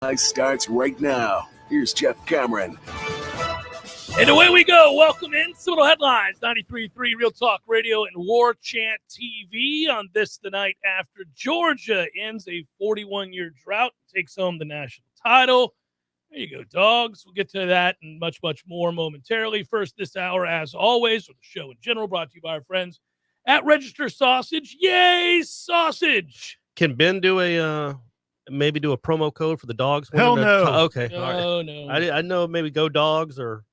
Starts right now. Here's Jeff Cameron. And away we go. Welcome in Seminole Headlines, 93.3 Real Talk Radio and Warchant TV on this, the night after Georgia ends a 41-year drought, takes home the national title. There you go, dogs. We'll get to that and much, much more momentarily. First this hour, as always, with the show in general, brought to you by our friends at Register Sausage. Yay, sausage! Can Ben do a maybe do a promo code for the dogs? Hell no. Okay. No. I know maybe Go Dogs or,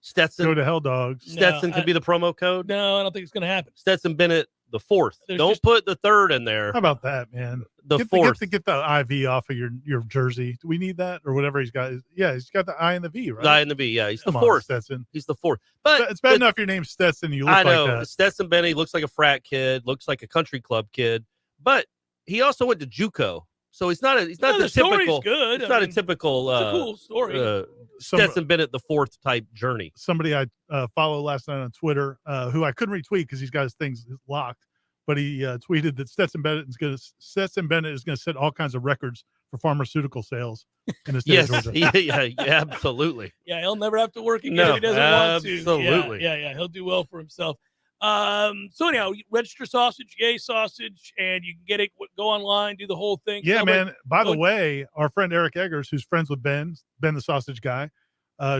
Stetson. Go to hell, dogs. Stetson could be the promo code. No, I don't think it's going to happen. Stetson Bennett the fourth. Don't put the third in there. How about that, man? The fourth. Get the IV off of your jersey. Do we need that or whatever he's got? Yeah, he's got the I and the V, right? The I and the V, yeah. He's Come the on, fourth. Stetson. He's the fourth. But it's bad enough your name's Stetson. You look I know. like that. Stetson Bennett looks like a frat kid, looks like a country club kid. But he also went to JUCO. So he's not the typical. Good. It's not a typical. It's a cool story. Stetson Bennett the fourth type journey. Somebody I followed last night on Twitter, who I couldn't retweet because he's got his things locked, but he tweeted that Stetson Bennett is going to set all kinds of records for pharmaceutical sales in the state of Georgia. yeah, absolutely. Yeah, he'll never have to work again No, if he doesn't want to. Absolutely. Yeah, he'll do well for himself. So anyhow, Register Sausage, Yay Sausage, and you can get it. Go online, do the whole thing. Yeah, man. By the way, our friend Eric Eggers, who's friends with Ben the sausage guy,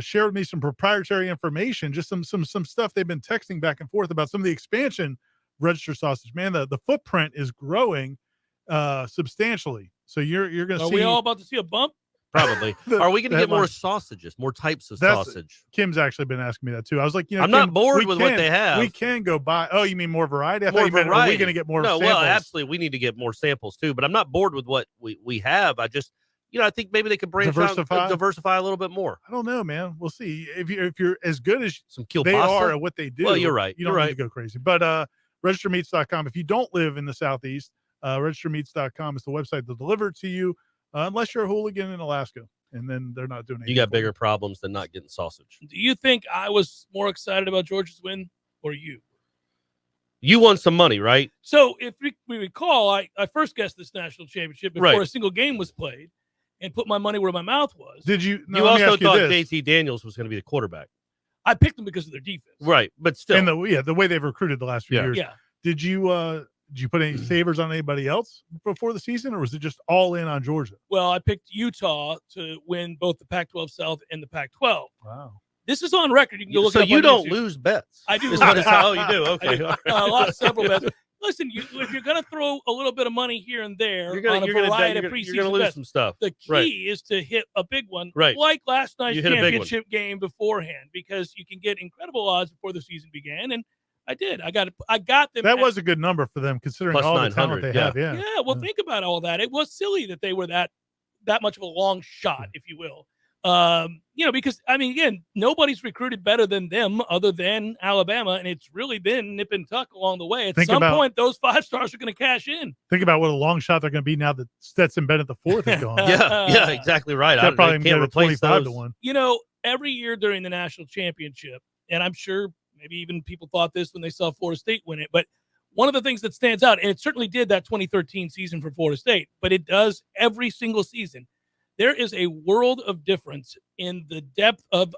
shared with me some proprietary information, just some stuff they've been texting back and forth about some of the expansion Register Sausage. Man, the footprint is growing substantially. So you're going to see. Are we all about to see a bump? Probably. Are we going to get more sausages, more types of sausage? Kim's actually been asking me that too. I was like, I'm Kim, not bored with what they have. We can go buy. Oh, you mean more variety? I more thought you meant, variety. are we going to get more samples? Well, absolutely. We need to get more samples too, but I'm not bored with what we have. I just, I think maybe they could branch out, diversify a little bit more. I don't know, man. We'll see. If you're as good as some kielbasa. They are at what they do. Well, you're right. You don't need to go crazy. But registermeats.com. If you don't live in the Southeast, registermeats.com is the website to deliver it to you, unless you're a hooligan in Alaska. And then they're not doing anything. You got bigger problems than not getting sausage. Do you think I was more excited about Georgia's win or you? You won some money, right? So if we recall, I first guessed this national championship before a single game was played and put my money where my mouth was. Did you? No, you also thought JT Daniels was going to be the quarterback. I picked them because of their defense. Right, but still. And the way they've recruited the last few years. Yeah. Did you put any savers on anybody else before the season, or was it just all in on Georgia? Well, I picked Utah to win both the Pac-12 South and the Pac-12. Wow. This is on record. You can go look it up. So you don't lose bets. I do. Oh, you do? Okay. Several bets. Listen, if you're going to throw a little bit of money here and there you're gonna lose bets, some stuff. The key is to hit a big one, right? Like last night's championship game beforehand, because you can get incredible odds before the season began, and I did. I got them. That was a good number for them, considering plus all the talent they have. Yeah. Well, think about all that. It was silly that they were that much of a long shot, if you will. Because again, nobody's recruited better than them other than Alabama, and it's really been nip and tuck along the way. At some point, those 5 stars are going to cash in. Think about what a long shot they're going to be now that Stetson Bennett the fourth is gone. yeah, exactly right. I probably can't replace 25 those. to 1. Every year during the national championship, and I'm sure maybe even people thought this when they saw Florida State win it, but one of the things that stands out, and it certainly did that 2013 season for Florida State, but it does every single season. There is a world of difference in the depth of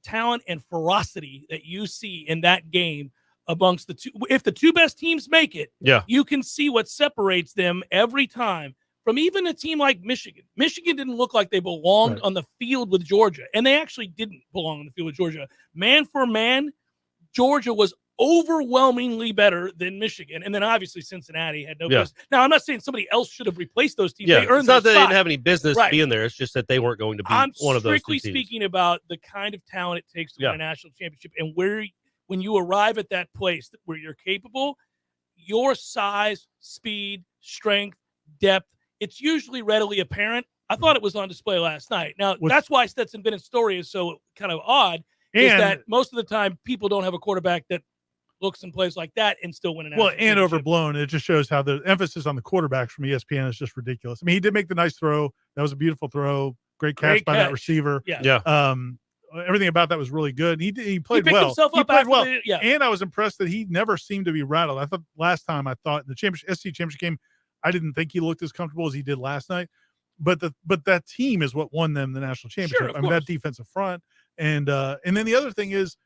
talent and ferocity that you see in that game amongst the two. If the two best teams make it, you can see what separates them every time from even a team like Michigan. Michigan didn't look like they belonged on the field with Georgia, and they actually didn't belong on the field with Georgia. Man for man, Georgia was overwhelmingly better than Michigan. And then obviously Cincinnati had no business. Now, I'm not saying somebody else should have replaced those teams. They earned it's not that spot. They didn't have any business being there. It's just that they weren't going to be one of those two teams. I'm strictly speaking about the kind of talent it takes to win a national championship, and when you arrive at that place where you're capable, your size, speed, strength, depth, it's usually readily apparent. I thought it was on display last night. Now, that's why Stetson Bennett's story is so kind of odd, is that most of the time people don't have a quarterback that looks and plays like that and still win an national championship. Overblown. It just shows how the emphasis on the quarterbacks from ESPN is just ridiculous. I mean, he did make the nice throw. That was a beautiful throw. Great catch by that receiver. Everything about that was really good. He played well. He played well. And I was impressed that he never seemed to be rattled. I thought last time, in the SC championship game, I didn't think he looked as comfortable as he did last night. but that team is what won them the national championship. Sure, of I mean, course. that defensive front, and then the other thing is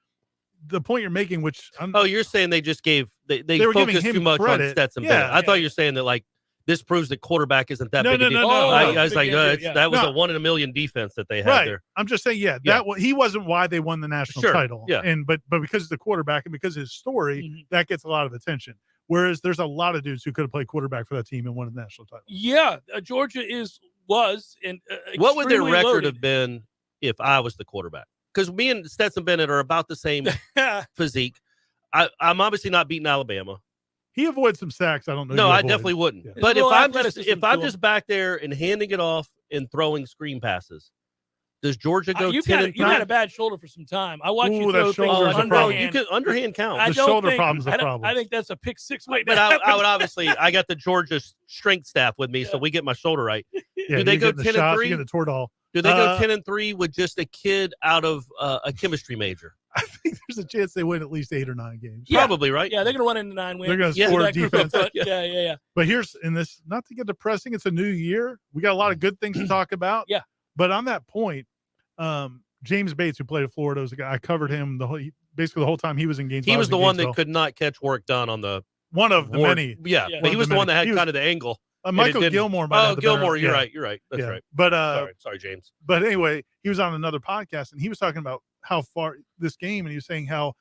the point you're making, which you're saying they just gave they were giving focused him too much credit. on Stetson Yeah, Bennett. I thought yeah. you were saying that like this proves that quarterback isn't that No, big a deal. no. I was Big like, deal, that was a 1 in a million defense that they had right. there. I'm just saying, he wasn't why they won the national Sure, title. yeah. And but because of the quarterback and because of his story, that gets a lot of attention. Whereas there's a lot of dudes who could have played quarterback for that team and won the national title. Yeah, Georgia was and What would their extremely record loaded. have been if I was the quarterback? Because me and Stetson Bennett are about the same physique. I'm obviously not beating Alabama. He avoids some sacks. I don't know. No, I definitely wouldn't. Yeah. But There's if I'm just back there and handing it off and throwing screen passes, does Georgia go 10-3? You've had a bad shoulder for some time. I watch you that throw shoulder's things a problem. You can underhand count. The shoulder problem's a problem. I think that's a pick six right But now. I would obviously, I got the Georgia strength staff with me, so we get my shoulder right. Yeah, Do they go the 10-3? shots, you get the Toradol. Do they go 10-3 with just a kid out of a chemistry major? I think there's a chance they win at least 8 or 9 games. Yeah. Probably, right? Yeah, they're going to run into 9 wins. They're going to score defense. Yeah. But here's in this, not to get depressing, it's a new year. We got a lot of good things to talk about. Yeah. But on that point, James Bates, who played at Florida, was a guy I covered him basically the whole time he was in Gainesville. He was the one that could not catch work done on the one of the many. Yeah, but he was the one that had kind of the angle. Michael Gilmore. Gilmore, you're right. You're right. That's right. But sorry, James. But anyway, he was on another podcast and he was talking about how far this game, and he was saying how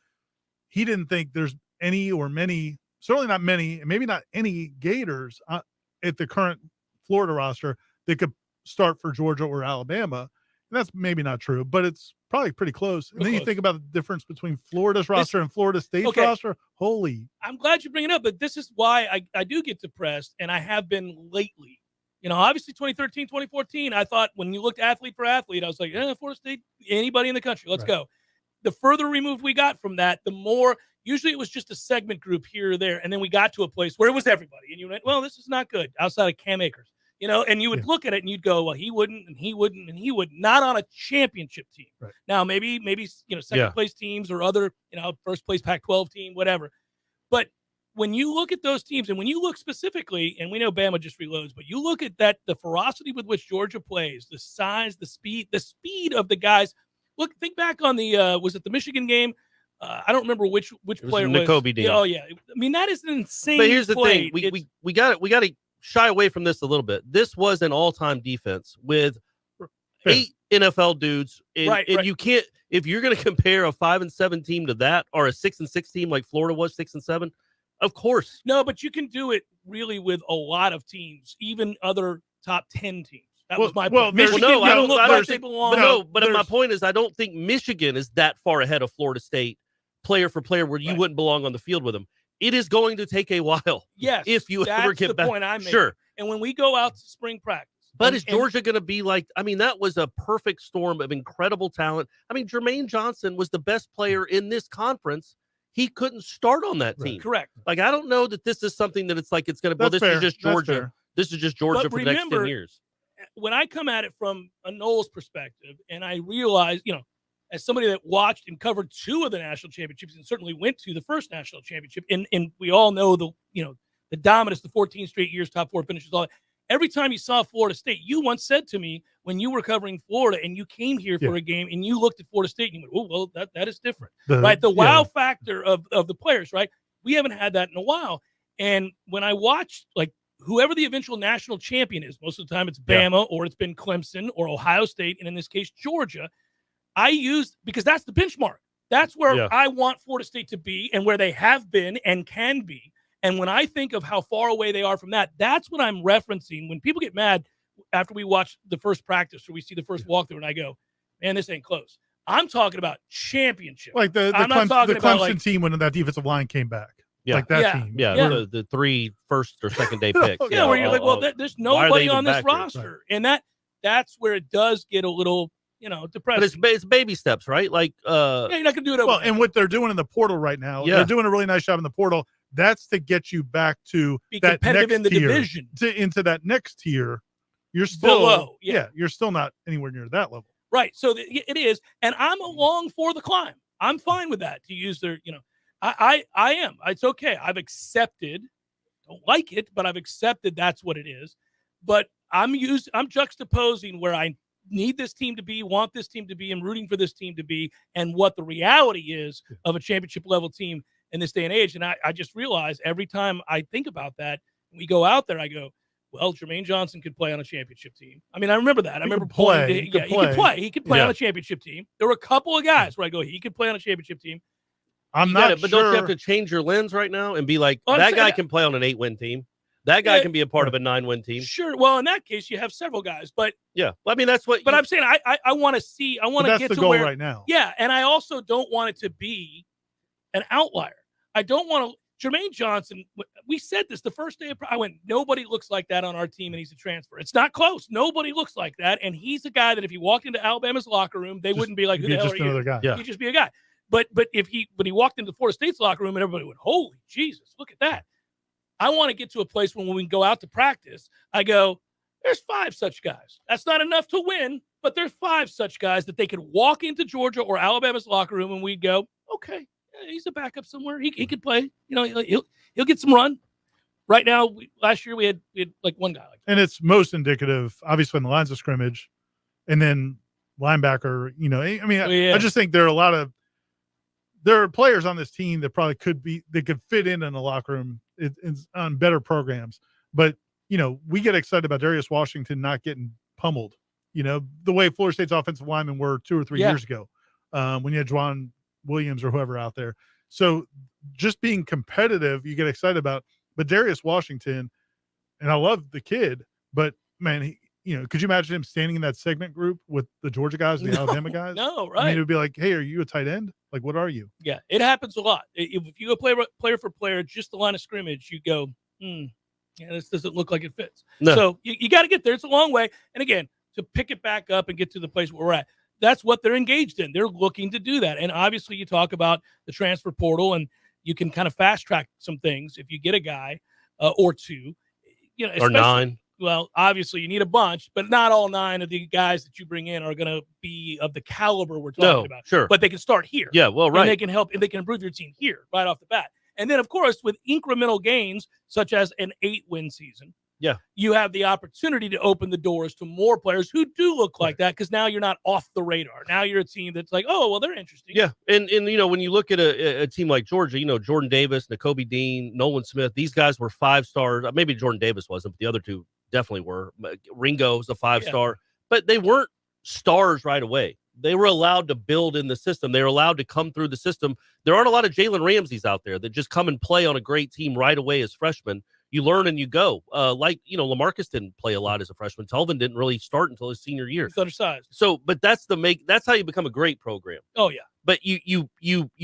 he didn't think there's any or many, certainly not many, and maybe not any Gators at the current Florida roster that could start for Georgia or Alabama. And that's maybe not true, but it's probably pretty close. And then you think about the difference between Florida's roster and Florida State's roster. Holy. I'm glad you bring it up, but this is why I do get depressed, and I have been lately. You know, obviously 2013, 2014, I thought when you looked athlete for athlete, I was like, Florida State, anybody in the country, let's go. The further removed we got from that, the more, usually it was just a segment group here or there, and then we got to a place where it was everybody, and you went, well, this is not good, outside of Cam Akers. You know, and you would look at it and you'd go, well, he wouldn't, and he wouldn't, and he would not on a championship team. Right. Now, maybe, second place teams or other, first place Pac-12 team, whatever. But when you look at those teams and when you look specifically, and we know Bama just reloads, but you look at that, the ferocity with which Georgia plays, the size, the speed of the guys. Look, think back on the, was it the Michigan game? I don't remember which player was. N'Kobe Dean. Oh, yeah. I mean, that is an insane But here's the play. thing. We got to shy away from this a little bit. This was an all-time defense with 8 NFL dudes. And you can't, if you're going to compare a 5-7 team to that or a 6-6 team like Florida was 6-7, of course. No, but you can do it really with a lot of teams, even other top 10 teams. That was my point. Michigan, I don't think but my point is I don't think Michigan is that far ahead of Florida State player for player where you wouldn't belong on the field with them. It is going to take a while. Yes. If you ever get back. Point I'm making. Sure. And when we go out to spring practice. But is Georgia going to be like, I mean, that was a perfect storm of incredible talent. I mean, Jermaine Johnson was the best player in this conference. He couldn't start on that team. Correct. Like, I don't know that this is something that it's like, it's going to, well, this is just Georgia. This is just Georgia for the next 10 years. When I come at it from a Noles perspective, and I realize, as somebody that watched and covered 2 of the national championships and certainly went to the first national championship, and we all know the dominance, the 14 straight years, top 4 finishes, all that. Every time you saw Florida State, you once said to me when you were covering Florida and you came here for a game and you looked at Florida State and you went, oh, well, that is different, right? The wow factor of the players, right? We haven't had that in a while. And when I watched, like, whoever the eventual national champion is, most of the time it's Bama or it's been Clemson or Ohio State, and in this case, Georgia, because that's the benchmark. That's where I want Florida State to be and where they have been and can be. And when I think of how far away they are from that, that's what I'm referencing. When people get mad after we watch the first practice or we see the first walkthrough and I go, man, this ain't close. I'm talking about championship. Like the Clemson team when that defensive line came back. Yeah. Like that team. Yeah. The 3 first or second day picks. Where you're like, well, there's nobody on this roster. Right. And that's where it does get a little, depressing. But it's baby steps, right? Like, you're not going to do it over. Well, and what they're doing in the portal right now, they're doing a really nice job in the portal. That's to get you back to be that competitive next in the tier, division. Into that next tier. You're still below. You're still not anywhere near that level. Right. So it is. And I'm along for the climb. I'm fine with that, to use their, I am. It's okay. I've accepted, don't like it, but I've accepted that's what it is. But I'm juxtaposing where I need this team to be, want this team to be, and rooting for this team to be, and what the reality is of a championship level team in this day and age. And I just realize every time I think about that, we go out there, I go, well, Jermaine Johnson could play on a championship team. I mean, I remember that. I remember playing. He could play on a championship team. There were a couple of guys where I go, he could play on a championship team. I'm not sure. But don't you have to change your lens right now and be like, that guy can play on an 8-win team. That guy can be a part of a 9-win team. Sure. Well, in that case, you have several guys, but yeah. Well, I mean, that's what. But I'm saying I want to see. I want to get to that's the goal where, right now. Yeah, and I also don't want it to be an outlier. I don't want to. Jermaine Johnson. We said this the first day. I went. Nobody looks like that on our team, and he's a transfer. It's not close. Nobody looks like that, and he's a guy that if he walked into Alabama's locker room, they wouldn't be like, "Who the hell are you?" Guy. Yeah. He'd just be a guy. But he walked into Florida State's locker room, and everybody went, "Holy Jesus, look at that." I want to get to a place when we go out to practice, I go, there's 5 such guys. That's not enough to win, but there's 5 such guys that they could walk into Georgia or Alabama's locker room and we'd go, okay, he's a backup somewhere. He could play. You know, he'll get some run. Right now, last year we had like one guy like that. And it's most indicative, obviously, in the lines of scrimmage, and then linebacker. You know, I mean, I just think there are players on this team that probably could fit in a locker room on better programs. But, you know, we get excited about Darius Washington not getting pummeled, you know, the way Florida State's offensive linemen were 2 or 3 years ago when you had Juwan Williams or whoever out there. So just being competitive, you get excited about. But Darius Washington, and I love the kid, but, man, could you imagine him standing in that segment group with the Georgia guys and the Alabama guys? No, right. I mean, it would be like, hey, are you a tight end? Like, what are you? Yeah, it happens a lot. If you go player for player, just the line of scrimmage, you go, this doesn't look like it fits. No. So you got to get there. It's a long way. And again, to pick it back up and get to the place where we're at, that's what they're engaged in. They're looking to do that. And obviously you talk about the transfer portal, and you can kind of fast track some things if you get a guy or two, or 9. Well, obviously you need a bunch, but not all 9 of the guys that you bring in are going to be of the caliber we're talking about. Sure. But they can start here. Yeah, well, right. And they can help, and they can improve your team here right off the bat. And then, of course, with incremental gains, such as an 8-win season, you have the opportunity to open the doors to more players who do look like that, because now you're not off the radar. Now you're a team that's like, oh, well, they're interesting. Yeah, and when you look at a team like Georgia, Jordan Davis, Nakobe Dean, Nolan Smith, these guys were 5-stars. Maybe Jordan Davis wasn't, but the other two definitely were. Ringo's a 5-star, but they weren't stars right away. They were allowed to build in the system. They were allowed to come through the system. There aren't a lot of Jalen Ramseys out there that just come and play on a great team right away as freshmen. You learn and you go. LaMarcus didn't play a lot as a freshman. Telvin didn't really start until his senior year. He's undersized. So, but that's how you become a great program. Oh yeah. But you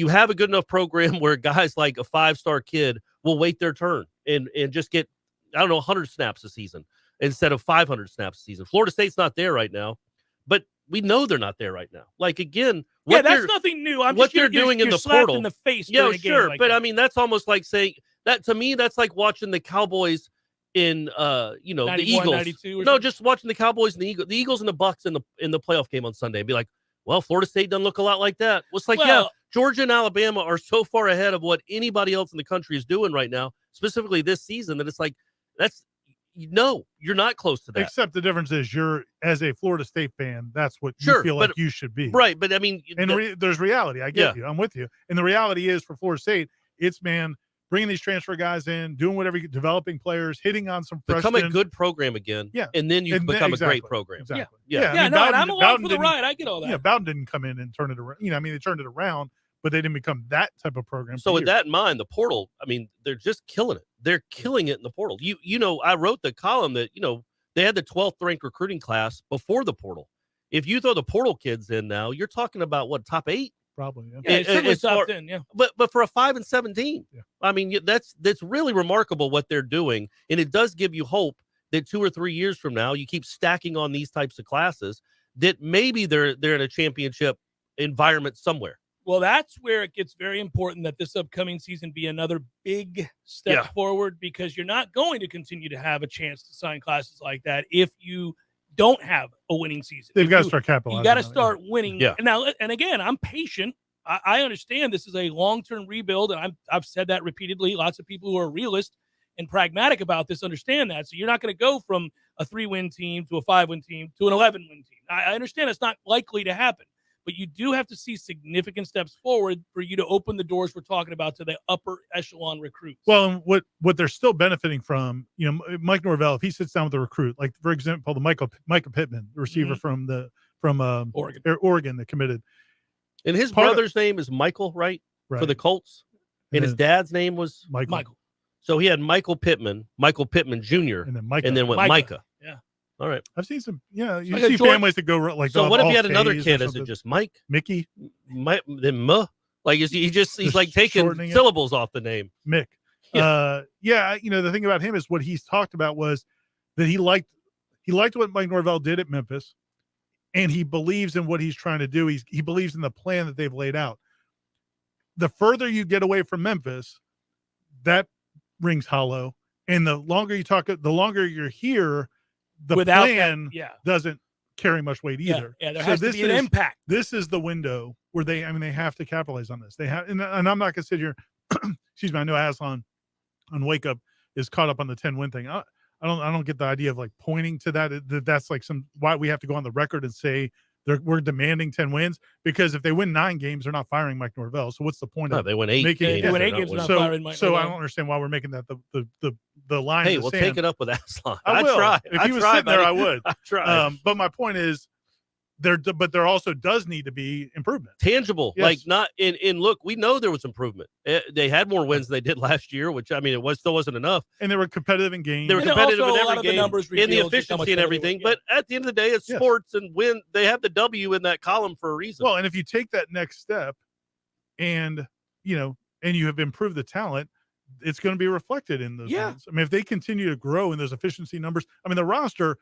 have a good enough program where guys like a 5-star kid will wait their turn and just get, 100 snaps a season instead of 500 snaps a season. Florida State's not there right now, but we know they're not there right now. Like, again, that's nothing new. They're doing in the portal. In the face. Yeah, sure. But I mean, that's almost like saying that to me. That's like watching the Cowboys in, the Eagles. 92 no, just watching the Cowboys and the Eagles and the Bucks in the playoff game on Sunday and be like, well, Florida State doesn't look a lot like that. Well, it's like, Georgia and Alabama are so far ahead of what anybody else in the country is doing right now, specifically this season, that it's like, you're not close to that. Except the difference is you're, as a Florida State fan, that's what you feel like you should be. Right. But I mean, and there's reality. I get you. I'm with you. And the reality is for Florida State, it's, bringing these transfer guys in, doing whatever, developing players, hitting on some freshmen. Become a good program again. Yeah. And then you become a great program. Exactly. Yeah. I'm along for the ride. I get all that. Yeah. Bowden didn't come in and turn it around. They turned it around, but they didn't become that type of program. So with that in mind, the portal, they're just killing it. They're killing it in the portal. I wrote the column that, they had the 12th ranked recruiting class before the portal. If you throw the portal kids in now, you're talking about what, top 8? Probably. Yeah, it's top 10, yeah. But for a 5-17, that's really remarkable what they're doing. And it does give you hope that 2 or 3 years from now, you keep stacking on these types of classes, that maybe they're in a championship environment somewhere. Well, that's where it gets very important that this upcoming season be another big step forward, because you're not going to continue to have a chance to sign classes like that if you don't have a winning season. They've got to start capitalizing. You got to start winning. Yeah. And again, I'm patient. I understand this is a long-term rebuild, and I've said that repeatedly. Lots of people who are realists, and pragmatic about this understand that. So you're not going to go from a 3-win team to a 5-win team to an 11-win team. I understand it's not likely to happen, but you do have to see significant steps forward for you to open the doors we're talking about to the upper echelon recruits. Well, and what they're still benefiting from, Mike Norvell, if he sits down with a recruit, like for example, the Micah Pittman, the receiver from Oregon that committed. And his brother's name is Michael, right? For the Colts. And his dad's name was Michael. So he had Michael Pittman Jr., and then Micah. Yeah. All right. I've seen some, you see families that go like. So what if you had another kid? Is it just Mike? Mickey? Then Like he's like taking syllables off the name. Mick. Yeah. The thing about him is what he's talked about was that he liked what Mike Norvell did at Memphis, and he believes in what he's trying to do. He believes in the plan that they've laid out. The further you get away from Memphis, that rings hollow. And the longer you talk, the longer you're here, the plan doesn't carry much weight either. Yeah, there has to be an impact. This is the window where they have to capitalize on this. They have, and I'm not going to sit here. Excuse me. I know Aslan on Wake Up is caught up on the 10-win thing. I don't get the idea of like pointing to that. That's like why we have to go on the record and say we're demanding 10 wins, because if they win 9 games, they're not firing Mike Norvell. So what's the point of they win 8 games? They win 8 games, they're not firing Mike Norvell. So I don't understand why we're making that the line. Hey, we'll take it up with Aslan. I will. Try. If he was sitting there, I would. I try. But my point is, there also does need to be improvement. Tangible. Yes. Like not in look, we know there was improvement. They had more wins than they did last year, which still wasn't enough. And they were competitive in games. They were competitive in every game, in the efficiency and everything. But at the end of the day, it's sports, and win. They have the W in that column for a reason. Well, and if you take that next step, and you have improved the talent, it's going to be reflected in those wins. I mean, if they continue to grow in those efficiency numbers, the roster,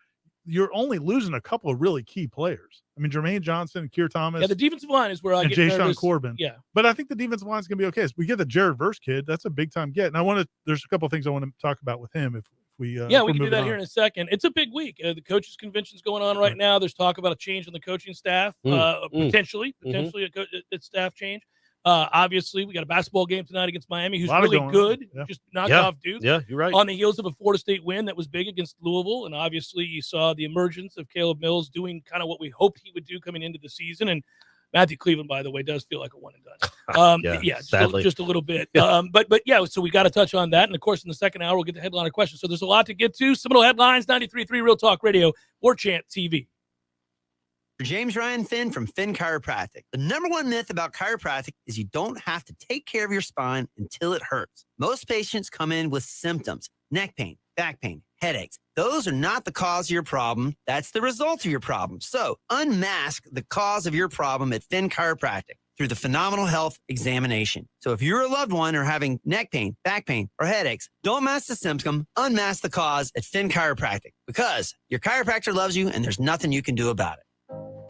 you're only losing a couple of really key players. Jermaine Johnson, Keir Thomas. Yeah, the defensive line is where I get Jay nervous. Sean Corbin. Yeah. But I think the defensive line is going to be okay. So we get the Jared Verse kid. That's a big-time get. And there's a couple of things I want to talk about with him if we we can do that here in a second. It's a big week. The coaches' convention's going on right now. There's talk about a change on the coaching staff, potentially a staff change. Obviously, we got a basketball game tonight against Miami, who's really good. Just knocked off Duke. Yeah, you're right. On the heels of a Florida State win that was big against Louisville. And obviously, you saw the emergence of Caleb Mills doing kind of what we hoped he would do coming into the season. And Matthew Cleveland, by the way, does feel like a one and done. Just a little bit. So we got to touch on that. And, of course, in the second hour, we'll get the headliner questions. So there's a lot to get to. Seminole Headlines, 93.3 Real Talk Radio, Warchant TV. James Ryan Finn from Finn Chiropractic. The number one myth about chiropractic is you don't have to take care of your spine until it hurts. Most patients come in with symptoms: neck pain, back pain, headaches. Those are not the cause of your problem. That's the result of your problem. So unmask the cause of your problem at Finn Chiropractic through the Phenomenal Health Examination. So if you're a loved one or having neck pain, back pain, or headaches, don't mask the symptom, unmask the cause at Finn Chiropractic, because your chiropractor loves you and there's nothing you can do about it.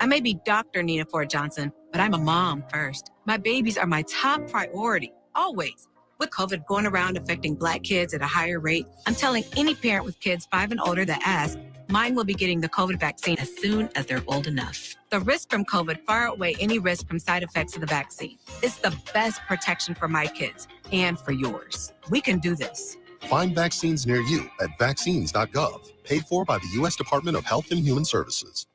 I may be Dr. Nina Ford Johnson, but I'm a mom first. My babies are my top priority, always. With COVID going around affecting Black kids at a higher rate, I'm telling any parent with kids 5 and older that asks, mine will be getting the COVID vaccine as soon as they're old enough. The risk from COVID far outweigh any risk from side effects of the vaccine. It's the best protection for my kids and for yours. We can do this. Find vaccines near you at vaccines.gov. Paid for by the U.S. Department of Health and Human Services.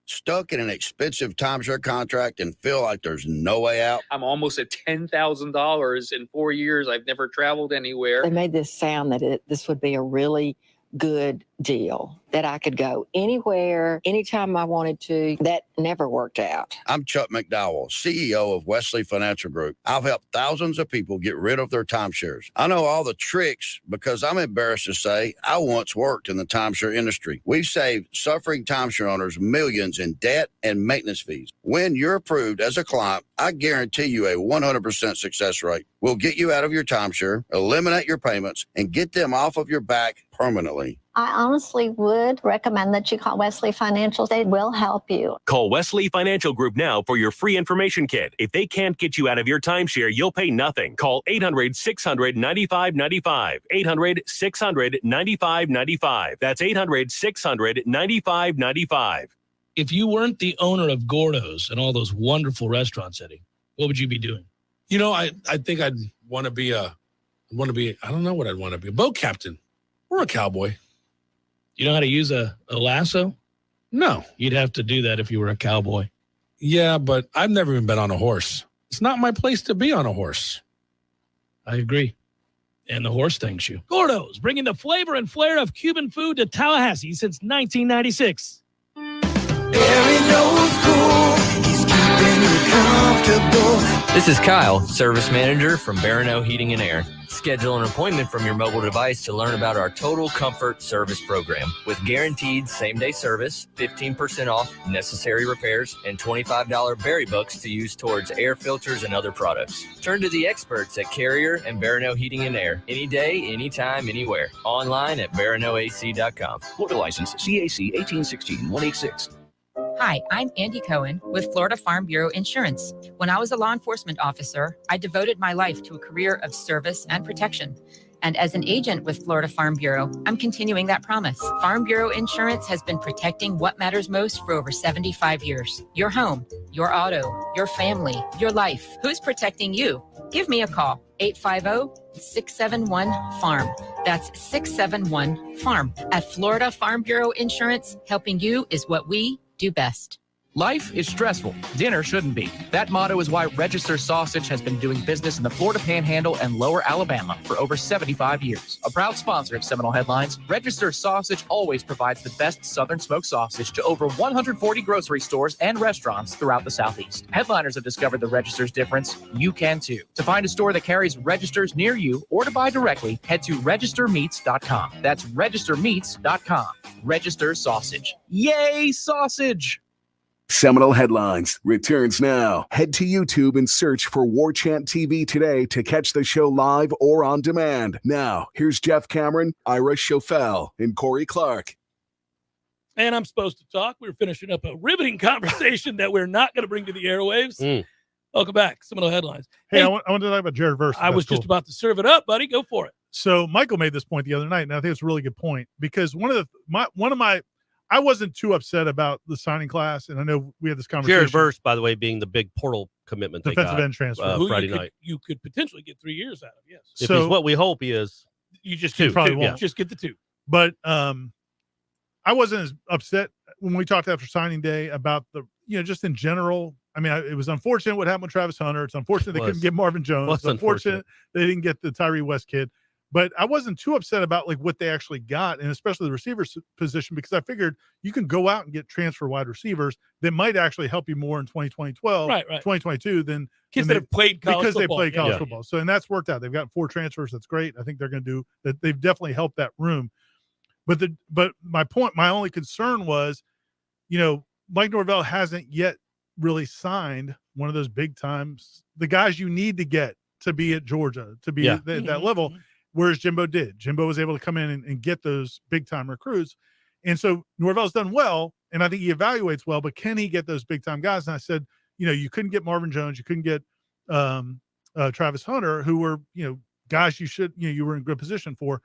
Stuck in an expensive timeshare contract and feel like there's no way out? I'm almost at $10,000 in 4 years. I've never traveled anywhere. They made this sound that this would be a really good deal, that I could go anywhere, anytime I wanted to. That never worked out. I'm Chuck McDowell, CEO of Wesley Financial Group. I've helped thousands of people get rid of their timeshares. I know all the tricks because I'm embarrassed to say I once worked in the timeshare industry. We've saved suffering timeshare owners millions in debt and maintenance fees. When you're approved as a client, I guarantee you a 100% success rate. We'll get you out of your timeshare, eliminate your payments, and get them off of your back permanently. I honestly would recommend that you call Wesley Financial. They will help you. Call Wesley Financial Group now for your free information kit. If they can't get you out of your timeshare, you'll pay nothing. Call 800-600-9595. 800-600-9595. That's 800-600-9595. If you weren't the owner of Gordo's and all those wonderful restaurants, Eddie, what would you be doing? I think I'd want to be a I don't know what I'd want to be. A boat captain or a cowboy. You know how to use a lasso? No. You'd have to do that if you were a cowboy. Yeah, but I've never even been on a horse. It's not my place to be on a horse. I agree. And the horse thanks you. Gordo's, bringing the flavor and flair of Cuban food to Tallahassee since 1996. This is Kyle, service manager from Barano Heating and Air. Schedule an appointment from your mobile device to learn about our Total Comfort Service Program. With guaranteed same-day service, 15% off necessary repairs, and $25 berry bucks to use towards air filters and other products. Turn to the experts at Carrier and Barano Heating and Air. Any day, anytime, anywhere. Online at baranoac.com. Florida license CAC 1816-186. Hi, I'm Andy Cohen with Florida Farm Bureau Insurance. When I was a law enforcement officer, I devoted my life to a career of service and protection. And as an agent with Florida Farm Bureau, I'm continuing that promise. Farm Bureau Insurance has been protecting what matters most for over 75 years. Your home, your auto, your family, your life. Who's protecting you? Give me a call, 850-671-FARM. That's 671-FARM. At Florida Farm Bureau Insurance, helping you is what we do best. Life is stressful. Dinner shouldn't be. That motto is why Register Sausage has been doing business in the Florida Panhandle and Lower Alabama for over 75 years. A proud sponsor of Seminole Headlines, Register Sausage always provides the best Southern smoked sausage to over 140 grocery stores and restaurants throughout the Southeast. Headliners have discovered the Register's difference. You can too. To find a store that carries Registers near you or to buy directly, head to registermeats.com. That's registermeats.com. Register Sausage. Yay, sausage! Seminole Headlines returns now. Head to YouTube and search for Warchant TV today to catch the show live or on demand. Now, here's Jeff Cameron, Ira Schofel, and Corey Clark. And I'm supposed to talk. We're finishing up a riveting conversation that we're not going to bring to the airwaves. Welcome back. Seminole Headlines. Hey, I want to talk about Jared Verse. I was just about to serve it up, buddy. Go for it. So Michael made this point the other night, and I think it's a really good point because I wasn't too upset about the signing class, and I know we had this conversation. Jared Verse, by the way, being the big portal commitment defensive end transfer Friday night. You could potentially get 3 years out of, yes. If he's what we hope he is. You just probably won't. Yeah. Just get the 2. But I wasn't as upset when we talked after signing day about just in general. I mean, it was unfortunate what happened with Travis Hunter. It's unfortunate they couldn't get Marvin Jones. It's unfortunate they didn't get the Tyree West kid. But I wasn't too upset about what they actually got, and especially the receiver position, because I figured you can go out and get transfer wide receivers that might actually help you more in 2022 than kids that have played college because football. They played college football. So, and that's worked out. They've got 4 transfers. That's great. I think they're going to do that. They've definitely helped that room. But my only concern was, Mike Norvell hasn't yet really signed one of those big times, the guys you need to get to be at Georgia, to be at that level. Whereas Jimbo did. Jimbo was able to come in and get those big-time recruits. And so Norvell's done well, and I think he evaluates well, but can he get those big-time guys? And I said, you couldn't get Marvin Jones. You couldn't get Travis Hunter, who were, guys you were in good position for.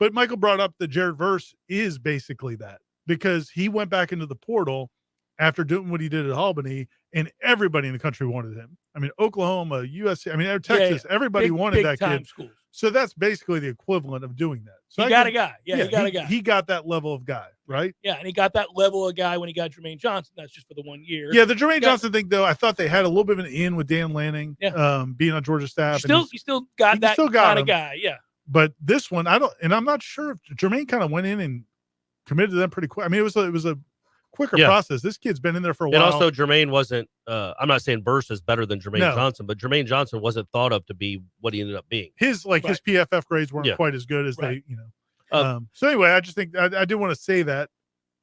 But Michael brought up that Jared Verse is basically that because he went back into the portal after doing what he did at Albany, and everybody in the country wanted him. I mean, Oklahoma, USC, Texas, everybody wanted that kid. Schools. So that's basically the equivalent of doing that. So he got a guy. Yeah, he got a guy. He got that level of guy, right? Yeah, and he got that level of guy when he got Jermaine Johnson. That's just for the 1 year. Yeah, the Jermaine Johnson thing, though, I thought they had a little bit of an in with Dan Lanning, being on Georgia staff. You still got that kind of guy, yeah. But this one, I'm not sure if Jermaine kind of went in and committed to them pretty quick. I mean, it was a quicker process. This kid's been in there for a while. And also Jermaine wasn't I'm not saying Verse is better than Jermaine Johnson, but Jermaine Johnson wasn't thought of to be what he ended up being. His PFF grades weren't quite as good as they, so anyway, I just think I did want to say that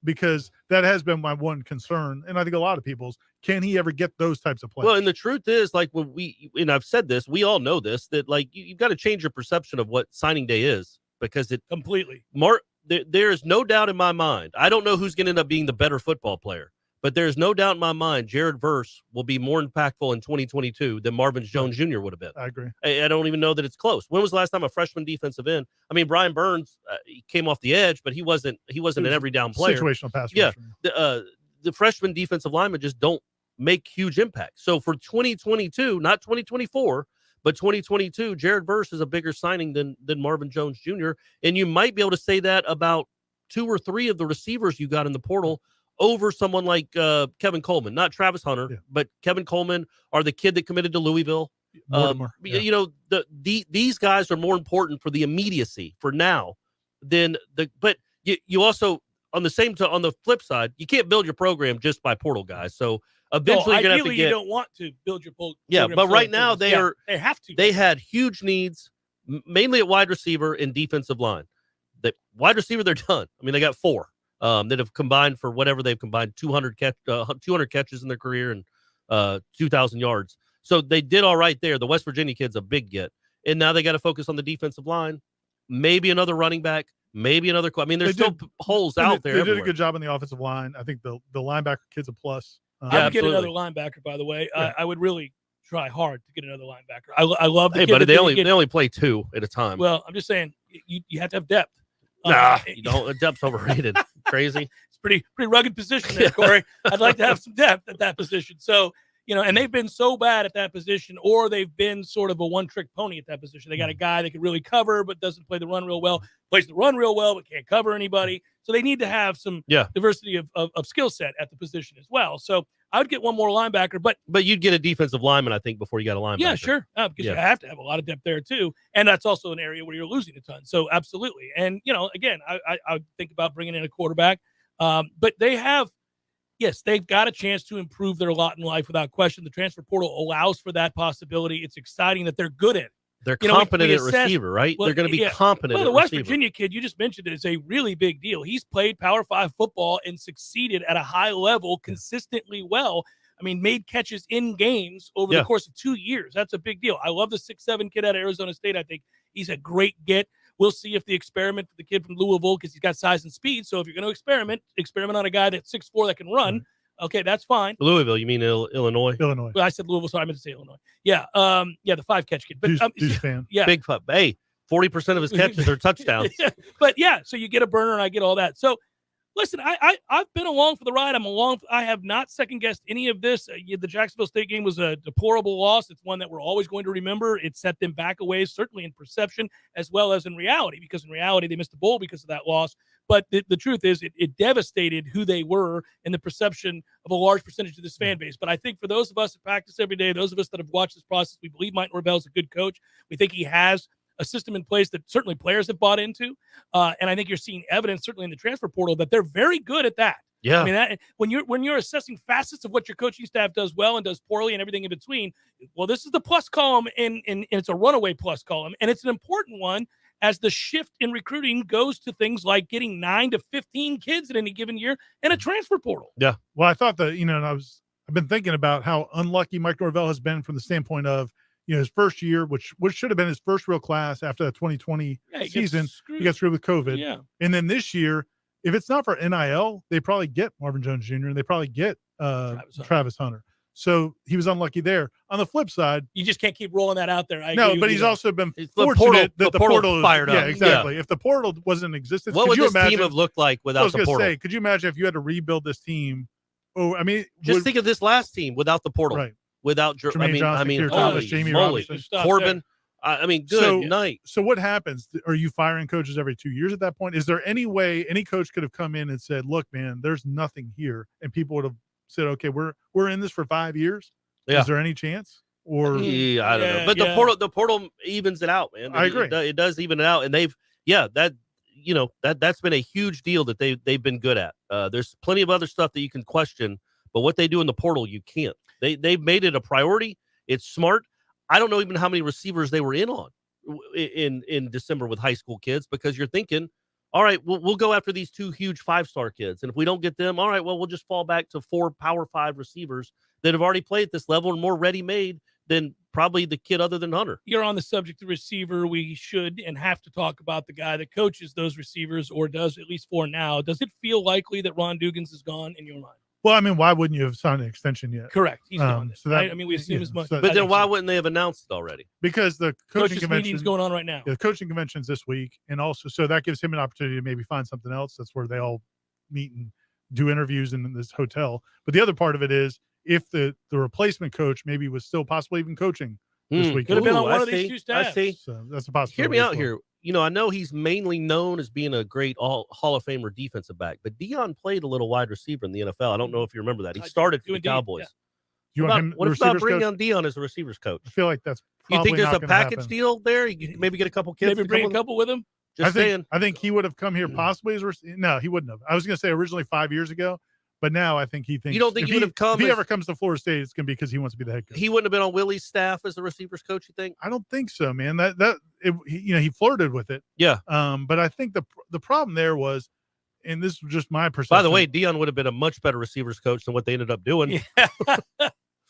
because that has been my one concern, and I think a lot of people's, can he ever get those types of players? Well, and the truth is, and I've said this, we all know this, that you've got to change your perception of what signing day is, because it completely there is no doubt in my mind. I don't know who's going to end up being the better football player, but there's no doubt in my mind Jared Verse will be more impactful in 2022 than Marvin Jones Jr. would have been. I agree. I don't even know that it's close. When was the last time a freshman defensive end? I mean, Brian Burns he came off the edge, but he wasn't an every down player. Situational pass rusher. Yeah. The freshman defensive linemen just don't make huge impact. So for 2022, not 2024, But 2022, Jared Verse is a bigger signing than Marvin Jones Jr. And you might be able to say that about 2 or 3 of the receivers you got in the portal over someone like Kevin Coleman, not Travis Hunter, but Kevin Coleman, or the kid that committed to Louisville. You know, these guys are more important for the immediacy for now than but you also on the flip side, you can't build your program just by portal guys. So eventually you're gonna have to get, you don't want to build your program. Yeah, but right now they have to. They had huge needs, mainly at wide receiver and defensive line. The wide receiver, they're done. I mean, they got 4 that have combined for whatever they've combined 200 catches in their career and 2,000 yards. So they did all right there. The West Virginia kid's a big get, and now they got to focus on the defensive line, maybe another running back, maybe another. I mean, there's still holes out there. They did a good job on the offensive line. I think the linebacker kid's a plus. I would get another linebacker, by the way. I would really try hard to get another linebacker. I love the kid, but they only play 2 at a time. Well, I'm just saying you have to have depth. Nah, you don't. Depth's overrated. Crazy. It's pretty rugged position there, Corey. I'd like to have some depth at that position. So, you know, and they've been so bad at that position, or they've been sort of a one-trick pony at that position. They got a guy that can really cover but doesn't play the run real well, plays the run real well but can't cover anybody. So they need to have some diversity of skill set at the position as well. So I would get one more linebacker, but you'd get a defensive lineman, I think, before you got a linebacker. Yeah, sure, because you have to have a lot of depth there too, and that's also an area where you're losing a ton. So absolutely, and you know, again, I would think about bringing in a quarterback, but they have. Yes, they've got a chance to improve their lot in life without question. The transfer portal allows for that possibility. It's exciting that they're good at it. They're competent at receiver, right? They're going to be competent at receiver. The West Virginia kid you just mentioned is a really big deal. He's played Power 5 football and succeeded at a high level consistently well. I mean, made catches in games over the course of 2 years. That's a big deal. I love the 6'7" kid out of Arizona State. I think he's a great get. We'll see if the experiment for the kid from Louisville, because he's got size and speed. So if you're going to experiment on a guy that's 6'4" that can run. Okay, that's fine. Louisville, you mean Illinois? Illinois. Well, I said Louisville, so I meant to say Illinois. Yeah, the 5-catch kid. But Deuce fan. Yeah, big fun. Hey, 40% of his catches are touchdowns. But yeah, so you get a burner, and I get all that. So listen, I've been along for the ride. I have not second guessed any of this. The Jacksonville State game was a deplorable loss. It's one that we're always going to remember. It set them back a ways, certainly in perception as well as in reality, because in reality they missed the bowl because of that loss. But the truth is, it devastated who they were in the perception of a large percentage of this fan base. But I think for those of us that practice every day, those of us that have watched this process, we believe Mike Norvell is a good coach. We think he has a system in place that certainly players have bought into. And I think you're seeing evidence, certainly in the transfer portal, that they're very good at that. Yeah. I mean, when you're assessing facets of what your coaching staff does well and does poorly and everything in between, well, this is the plus column, and it's a runaway plus column. And it's an important one as the shift in recruiting goes to things like getting 9 to 15 kids in any given year and a transfer portal. Yeah. Well, I thought that, I've been thinking about how unlucky Mike Norvell has been from the standpoint of, his first year, which should have been his first real class after the 2020 season. He got screwed with COVID. Yeah. And then this year, if it's not for NIL, they probably get Marvin Jones Jr. and they probably get Travis Hunter. So he was unlucky there. On the flip side, you just can't keep rolling that out there. But he's also been fortunate that the portal fired up. Yeah, exactly. Yeah. If the portal wasn't in existence, what would this team have looked like without the portal? Could you imagine if you had to rebuild this team? Oh, I mean, just think of this last team without the portal. Right. Without Jermaine Johnson, Thomas, Jamie Robinson, Corbin. I mean, good night. So what happens? Are you firing coaches every 2 years at that point? Is there any way any coach could have come in and said, "Look, man, there's nothing here," and people would have said, "Okay, we're in this for 5 years." Yeah. Is there any chance? Or I don't know. But the portal evens it out, man. I agree. It does even it out, and that's been a huge deal that they've been good at. There's plenty of other stuff that you can question, but what they do in the portal, you can't. They've made it a priority. It's smart. I don't know even how many receivers they were in December with high school kids, because you're thinking, all right, we'll go after these 2 huge 5-star kids. And if we don't get them, all right, well, we'll just fall back to 4 Power 5 receivers that have already played at this level and more ready-made than probably the kid other than Hunter. You're on the subject of receiver. We should and have to talk about the guy that coaches those receivers, or does at least for now. Does it feel likely that Ron Dugans is gone in your mind? Well, I mean, why wouldn't you have signed an extension yet? Correct. He's gone. So that, right? I mean, we assume as much. But then why wouldn't they have announced it already? Because the coaching convention meeting's going on right now. The coaching convention's this week, and also so that gives him an opportunity to maybe find something else. That's where they all meet and do interviews in this hotel. But the other part of it is if the replacement coach maybe was still possibly even coaching this week. Could have been on Ooh, one I of these see. two staffs. I see. So that's a possibility. Hear me out as well. here. You know, I know he's mainly known as being a great Hall of Famer defensive back, but Dion played a little wide receiver in the NFL. I don't know if you remember that. He started for the Cowboys. You want him, What about bringing on Dion as a receivers coach? I feel like that's You probably think there's not a gonna package happen. deal there? You could maybe get a couple kids. Maybe bring a couple with him. Just saying. I think he would have come here possibly as no, he wouldn't have. I was going to say originally 5 years ago, but now I think he thinks. You don't think he would have come? If he ever comes to Florida State, it's going to be because he wants to be the head coach. He wouldn't have been on Willie's staff as a receivers coach. You think? I don't think so, man. He flirted with it. Yeah. But I think the problem there was, and this was just my perception. By the way, Dion would have been a much better receivers coach than what they ended up doing.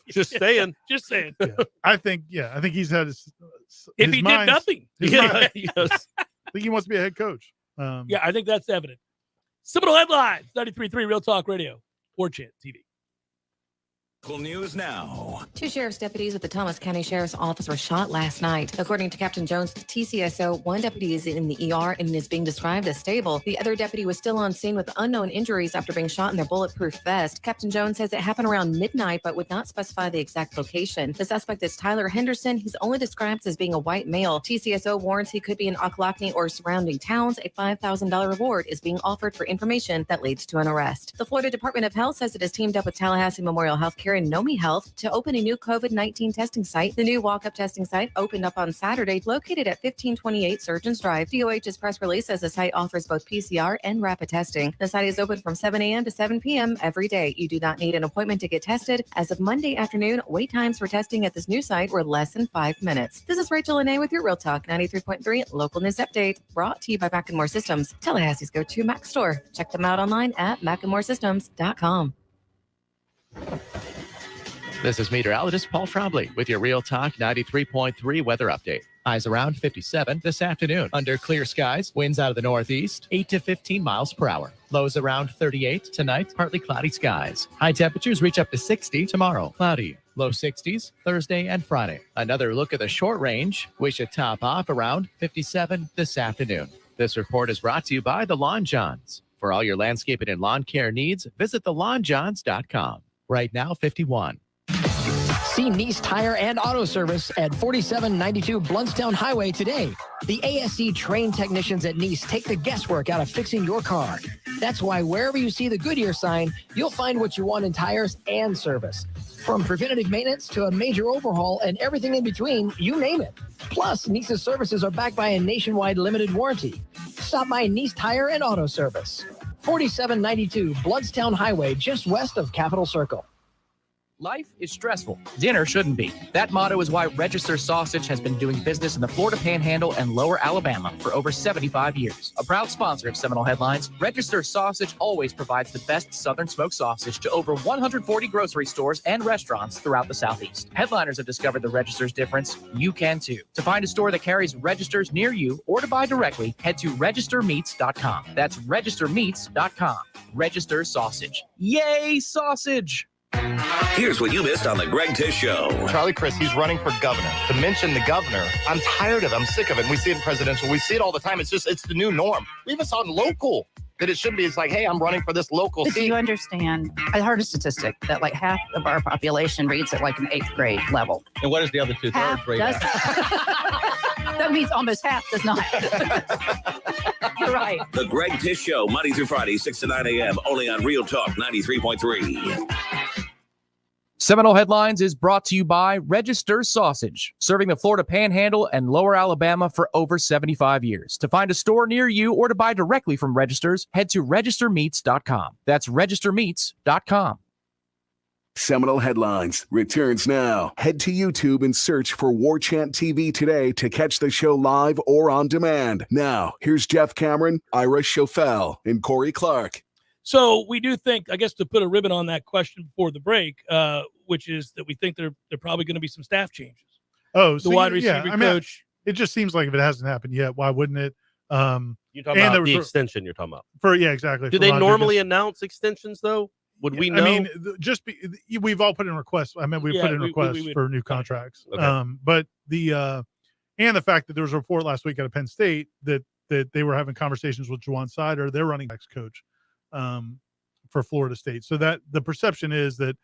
Just saying. Just saying. Yeah. I think he's had his If he did nothing. I think he wants to be a head coach. Yeah, I think that's evident. Seminole headlines, 93.3 Real Talk Radio, Warchant TV. News now. 2 sheriff's deputies at the Thomas County Sheriff's Office were shot last night. According to Captain Jones' TCSO, one deputy is in the ER and is being described as stable. The other deputy was still on scene with unknown injuries after being shot in their bulletproof vest. Captain Jones says it happened around midnight, but would not specify the exact location. The suspect is Tyler Henderson. He's only described as being a white male. TCSO warns he could be in Ocklawackney or surrounding towns. A $5,000 reward is being offered for information that leads to an arrest. The Florida Department of Health says it has teamed up with Tallahassee Memorial Healthcare and Nomi Health to open a new COVID-19 testing site. The new walk-up testing site opened up on Saturday, located at 1528 Surgeons Drive. DOH's press release says the site offers both PCR and rapid testing. The site is open from 7 a.m. to 7 p.m. every day. You do not need an appointment to get tested. As of Monday afternoon, wait times for testing at this new site were less than 5 minutes. This is Rachel Lene with your Real Talk 93.3 local news update, brought to you by Mac & More Systems, Tallahassee's go-to Mac store. Check them out online at macandmoresystems.com. This is meteorologist Paul Trombley with your Real Talk 93.3 weather update. Highs around 57 this afternoon. Under clear skies, winds out of the northeast, 8 to 15 miles per hour. Lows around 38 tonight, partly cloudy skies. High temperatures reach up to 60 tomorrow. Cloudy. Low 60s Thursday and Friday. Another look at the short range. We should top off around 57 this afternoon. This report is brought to you by the Lawn Johns. For all your landscaping and lawn care needs, visit thelawnjohns.com. Right now, 51. See Nice Tire and Auto Service at 4792 Bluntstown Highway today. The ASC trained technicians at Nice take the guesswork out of fixing your car. That's why wherever you see the Goodyear sign, you'll find what you want in tires and service. From preventative maintenance to a major overhaul and everything in between, you name it. Plus, Nice's services are backed by a nationwide limited warranty. Stop by Nice Tire and Auto Service. 4792 Bluntstown Highway, just west of Capitol Circle. Life is stressful. Dinner shouldn't be. That motto is why Register Sausage has been doing business in the Florida Panhandle and Lower Alabama for over 75 years. A proud sponsor of Seminole Headlines, Register Sausage always provides the best Southern smoked sausage to over 140 grocery stores and restaurants throughout the Southeast. Headliners have discovered the Register's difference. You can too. To find a store that carries Registers near you or to buy directly, head to registermeats.com. That's registermeats.com. Register Sausage. Yay, sausage! Here's what you missed on the Greg Tish Show. Charlie Crist, he's running for governor. To mention the governor, I'm tired of it. I'm sick of it. And we see it in presidential. We see it all the time. It's the new norm. We even saw it in local. That it should be. It's like, hey, I'm running for this local But seat. do you understand? I heard a statistic that like half of our population reads at like an 8th grade level. And what is the other two? Half Third grade. doesn't. That means almost half does not. You're right. The Greg Tish Show, Monday through Friday, 6 to 9 a.m., only on Real Talk 93.3. Seminole Headlines is brought to you by Register Sausage, serving the Florida Panhandle and Lower Alabama for over 75 years. To find a store near you or to buy directly from Registers, head to registermeats.com. That's registermeats.com. Seminole Headlines returns now. Head to YouTube and search for Warchant TV today to catch the show live or on demand. Now, here's Jeff Cameron, Ira Schofel, and Corey Clark. So we do think, I guess, to put a ribbon on that question before the break, which is that we think there probably going to be some staff changes. Oh, the wide receiver coach. It just seems like if it hasn't happened yet, why wouldn't it? You're talking about the extension you're talking about. Exactly. Do they normally announce extensions, though? Would we know? I mean, we've all put in requests. I mean, we've put in requests for new contracts. Okay. But the fact that there was a report last week out of Penn State that they were having conversations with Juwan Sider, their running backs coach, for Florida State. So that the perception is that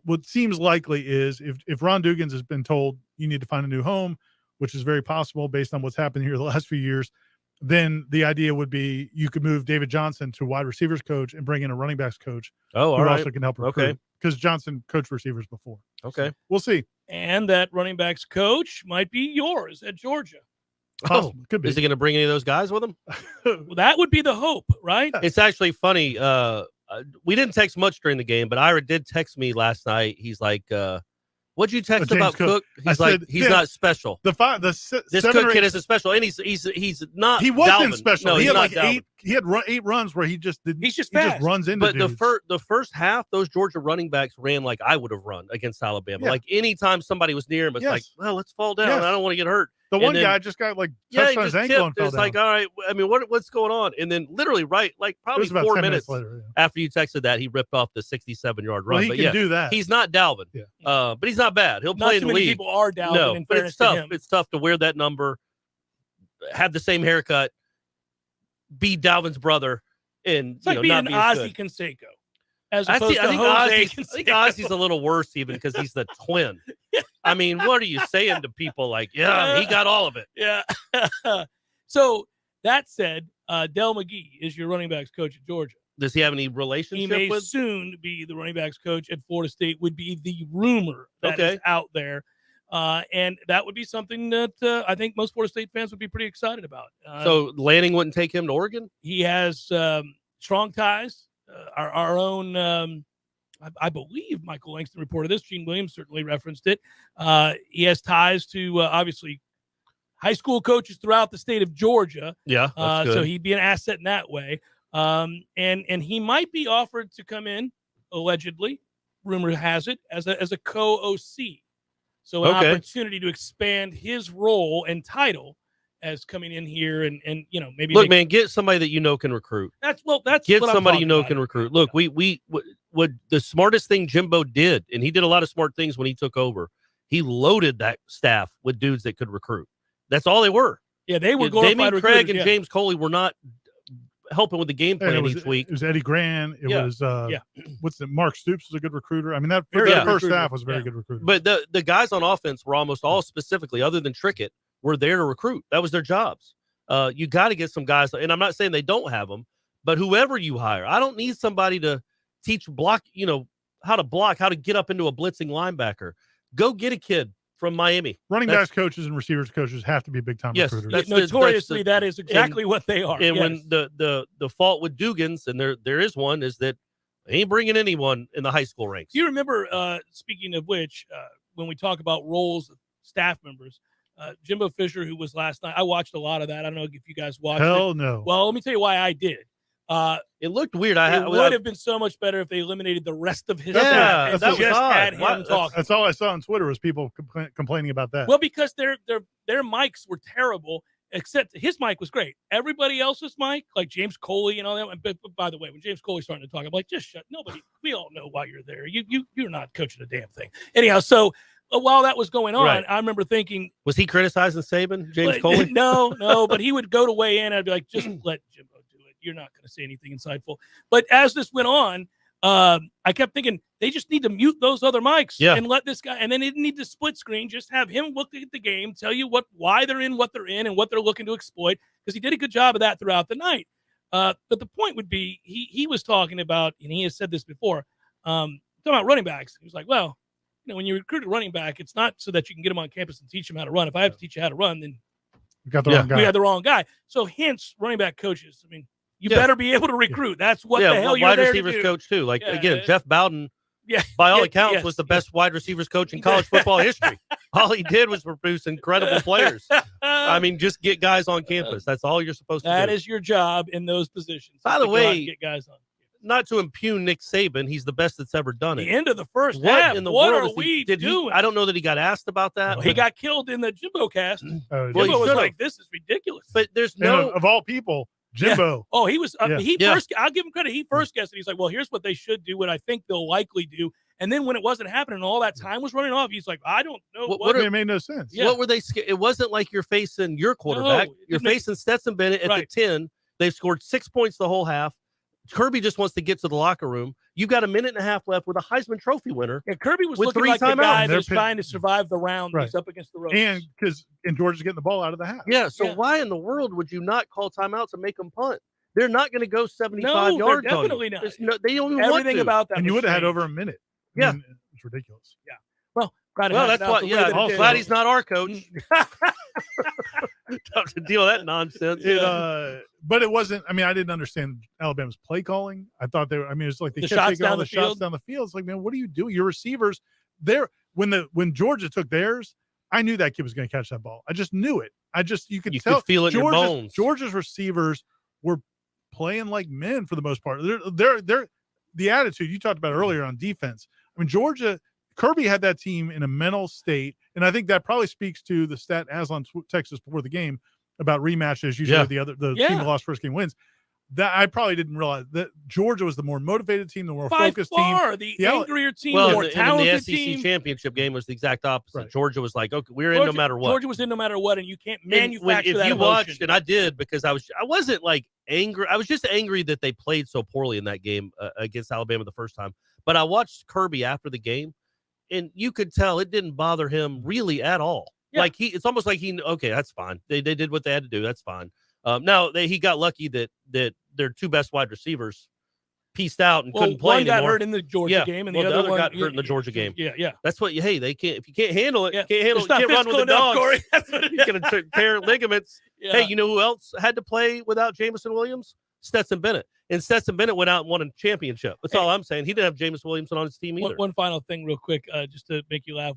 what seems likely is if Ron Dugans has been told you need to find a new home, which is very possible based on what's happened here the last few years, then the idea would be you could move David Johnson to wide receivers coach and bring in a running backs coach who also can help recruit. Because Johnson coached receivers before. Okay. So we'll see. And that running backs coach might be yours at Georgia. Possible. Could be. Is he going to bring any of those guys with him? Well, that would be the hope, right? It's actually funny. We didn't text much during the game, but Ira did text me last night. He's like, what'd you text about Cook? He's like, he's not special. This Cook kid isn't special, and he's not. He wasn't Dalvin. special. No, he he's had not like Dalvin. he had 8 runs where he just didn't. He just runs into. But dudes. the first half, those Georgia running backs ran like I would have run against Alabama. Yeah. Like anytime somebody was near him, it's like, well, let's fall down. Yes. I don't want to get hurt. The one guy just got like touched on his ankle and fell It's down. like, all right, I mean, what's going on? And then literally probably about 4 10 minutes later, after you texted that, he ripped off the 67-yard run. Well, he but can do that. He's not Dalvin. Yeah. But he's not bad. He'll Not play too in the many league. people are Dalvin, No, in but fairness it's tough. to him. It's tough to wear that number, have the same haircut, be Dalvin's brother, and It's like being not an be as Ozzie good. Canseco. As I opposed think to Jose I Canseco. think Ozzy's a little worse even because he's the twin. I mean, what are you saying to people like, yeah, he got all of it? Yeah. So that said, Del McGee is your running backs coach at Georgia. Does he have any He relationship may with? soon be the running backs coach at Florida State, would be the rumor that is out there. And that would be something that I think most Florida State fans would be pretty excited about. So Lanning wouldn't take him to Oregon? He has strong ties. Our own, I believe Michael Langston reported this. Gene Williams certainly referenced it. He has ties to, obviously, high school coaches throughout the state of Georgia. Yeah, that's good. So he'd be an asset in that way. And he might be offered to come in, allegedly, rumor has it, as a co-OC. So an opportunity to expand his role and title as coming in here and maybe look, man, get somebody that you know can recruit. That's get what I'm somebody you talking know about. can recruit. Look, what the smartest thing Jimbo did, and he did a lot of smart things when he took over. He loaded that staff with dudes that could recruit. That's all they were. Yeah, they were glorified Damien recruiters, Craig and yeah. James Coley were not helping with the game plan each week. It was Eddie Grant. It was what's the Mark Stoops was a good recruiter. I mean, that Very good first recruiter. staff was a very good recruiter. But the guys on offense were almost all specifically, other than Trickett, were there to recruit. That was their jobs. You got to get some guys, and I'm not saying they don't have them, but whoever you hire, I don't need somebody to teach how to block, how to get up into a blitzing linebacker. Go get a kid from Miami. Running backs coaches and receivers coaches have to be big time recruiters. Notoriously, that is exactly what they are. And yes. when the fault with Dugans, and there is one, is that they ain't bringing anyone in the high school ranks. Do you remember, speaking of which, when we talk about roles of staff members, Jimbo Fisher, who was last night, I watched a lot of that. I don't know if you guys watched it. Hell no. Well, let me tell you why I did. It looked weird. It would have been so much better if they eliminated the rest of his staff and that was just odd. had him talking. That's all I saw on Twitter was people complaining about that. Well, because their mics were terrible, except his mic was great. Everybody else's mic, like James Coley and all that. But by the way, when James Coley's starting to talk, I'm like, just shut. Nobody. We all know why you're there. You're not coaching a damn thing. Anyhow, so while that was going on, Right. I remember thinking, Was he criticizing Saban, James Coley? No, but he would go to weigh in. I'd be like, just let Jimbo do it. You're not going to say anything insightful. But as this went on, I kept thinking they just need to mute those other mics and let this guy. And then they didn't need to split screen. Just have him look at the game, tell you why they're in what they're in and what they're looking to exploit. Because he did a good job of that throughout the night. But the point would be, he was talking about, and he has said this before, talking about running backs. He was like, well, when you recruit a running back, it's not so that you can get him on campus and teach him how to run. If I have to teach you how to run, then you got the wrong guy. We had the wrong guy. So hence running back coaches. I mean, you better be able to recruit. That's what the hell you're wide there receivers to do. coach too. Like again, Jeff Bowden, Yeah, by all yeah, accounts, yes, was the best wide receivers coach in college football history. All he did was produce incredible players. I mean, just get guys on campus. That's all you're supposed to do. That is your job in those positions. By the to go out and way, get guys on. not to impugn Nick Saban, he's the best that's ever done it. The end of the first What half. in the what world are is we did he- doing? I don't know that he got asked about that. He got killed in the Jimbo cast. Well, Jimbo he was should've. like, "This is ridiculous." But there's And of all people, Jimbo. Oh, he was. Yeah. First. I'll give him credit. He first guessed it. He's like, "Well, here's what they should do. What I think they'll likely do." And then when it wasn't happening, all that time was running off. He's like, "I don't know what." It made no sense. Yeah. What were they? It wasn't like you're facing your quarterback. No, it You're didn't make- facing Stetson Bennett at Right. the 10. They've scored 6 points the whole half. Kirby just wants to get to the locker room. You've got a minute and a half left with a Heisman Trophy winner. Yeah, Kirby was with looking 3 like the guy timeouts. that's trying to survive the round. Right. He's up against the ropes. And Georgia's getting the ball out of the half. Yeah, so why in the world would you not call timeouts and make them punt? They're not going to go 75 yards definitely on you. not. They don't even Everything want to. about that. And you would have had over a minute. Yeah. It's ridiculous. Yeah. Well, that's why. Yeah, I'm glad he's not our coach. Tough to deal with that nonsense. But it wasn't. I mean, I didn't understand Alabama's play calling. I thought they were. I mean, it's like they The kept shots taking down all the the shots field. down the field. It's like, man, what are you doing? Your receivers there. When Georgia took theirs, I knew that kid was going to catch that ball. I just knew it. You could tell. Could feel it in your bones. Georgia's receivers were playing like men for the most part. They're the attitude you talked about earlier on defense. I mean, Kirby had that team in a mental state, and I think that probably speaks to the stat Aslan Texas before the game about rematches. Usually the team that lost first game wins. That I probably didn't realize that Georgia was the more motivated team, the more focused team, the angrier team, well, the more talented the SEC team. championship game was the exact opposite. Right. Georgia was like, okay, we're in no matter what. Georgia was in no matter what, and you can't manufacture if that you emotion. watched, and I did because I wasn't like angry. I was just angry that they played so poorly in that game against Alabama the first time. But I watched Kirby after the game, and you could tell it didn't bother him really at all. Yeah. Like it's almost like okay, that's fine. They did what they had to do. That's fine. Now he got lucky that their 2 best wide receivers pieced out and couldn't play one got anymore. hurt in the Georgia game, and the other one got hurt in the Georgia game. Yeah. That's what they can't. If you can't handle it, can't handle it. It's You not can't run with the physical enough, dogs. Corey. That's what it is. You're gonna tear ligaments. Yeah. Hey, you know who else had to play without Jameson Williams? Stetson Bennett. And Stetson Bennett went out and won a championship. That's all I'm saying. He didn't have Jameson Williamson on his team either. One final thing, real quick, just to make you laugh.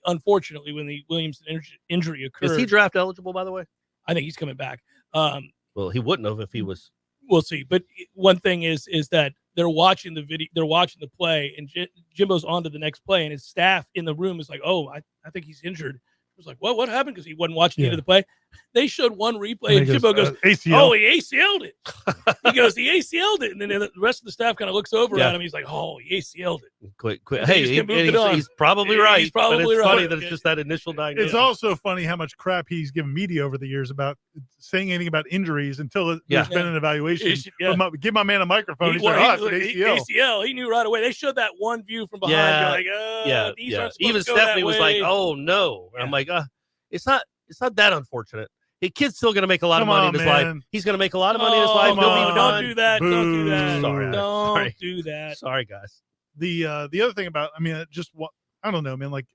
Unfortunately, when the Williams injury occurred, Is he draft eligible, by the way? I think he's coming back. Well, he wouldn't have if he was. We'll see. But one thing is that they're watching the video, they're watching the play, and Jimbo's on to the next play, and his staff in the room is like, "Oh, I think he's injured." It was like, what happened? Because he wasn't watching the end of the play. They showed one replay, and Jimbo goes, ACL. "Oh, he ACL'd it." He goes, "He ACL'd it," and then the rest of the staff kind of looks over at him. He's like, "Oh, he ACL'd it." Quick. I think Hey, he's probably right. He's probably but it's right. funny that it's just that initial diagnosis. It's also funny how much crap he's given media over the years about saying anything about injuries until there's been an evaluation. Give my man a microphone. He's like, ACL. He knew right away. They showed that one view from behind. You're like, these aren't supposed Even to go Stephanie that was way. like, "Oh no!" I'm like, It's not that unfortunate. The kid's still going to make a lot of money in his life. He's going to make a lot of money in his life. Don't do that. Don't do that. Sorry. Don't do that. Sorry, guys. The other thing about, I don't know, man. Like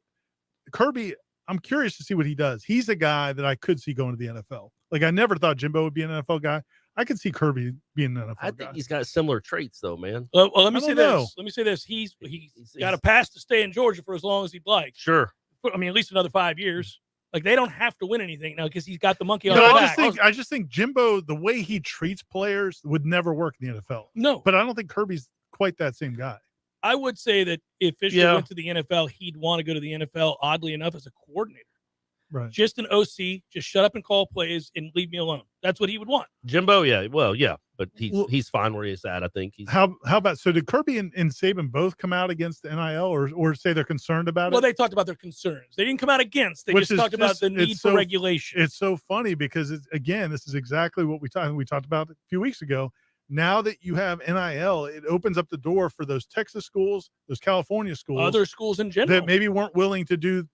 Kirby, I'm curious to see what he does. He's a guy that I could see going to the NFL. Like I never thought Jimbo would be an NFL guy. I could see Kirby being an NFL guy. I think he's got similar traits, though, man. Well, let me say this. He's got a pass to stay in Georgia for as long as he'd like. Sure. I mean, at least another 5 years. Like they don't have to win anything now because he's got the monkey on his back. I just think Jimbo, the way he treats players, would never work in the NFL. No, but I don't think Kirby's quite that same guy. I would say that if Fisher went to the NFL, he'd want to go to the NFL. Oddly enough, as a coordinator, right? Just an OC, just shut up and call plays and leave me alone. That's what he would want. Jimbo, but he's fine where he's at. I think he's. How about did Kirby and Saban both come out against the NIL or say they're concerned about it? Well, they talked about their concerns. They didn't come out against. They just talked about the need for regulation. It's so funny because this is exactly what we talked about a few weeks ago. Now that you have NIL, it opens up the door for those Texas schools, those California schools, other schools in general that maybe weren't willing to do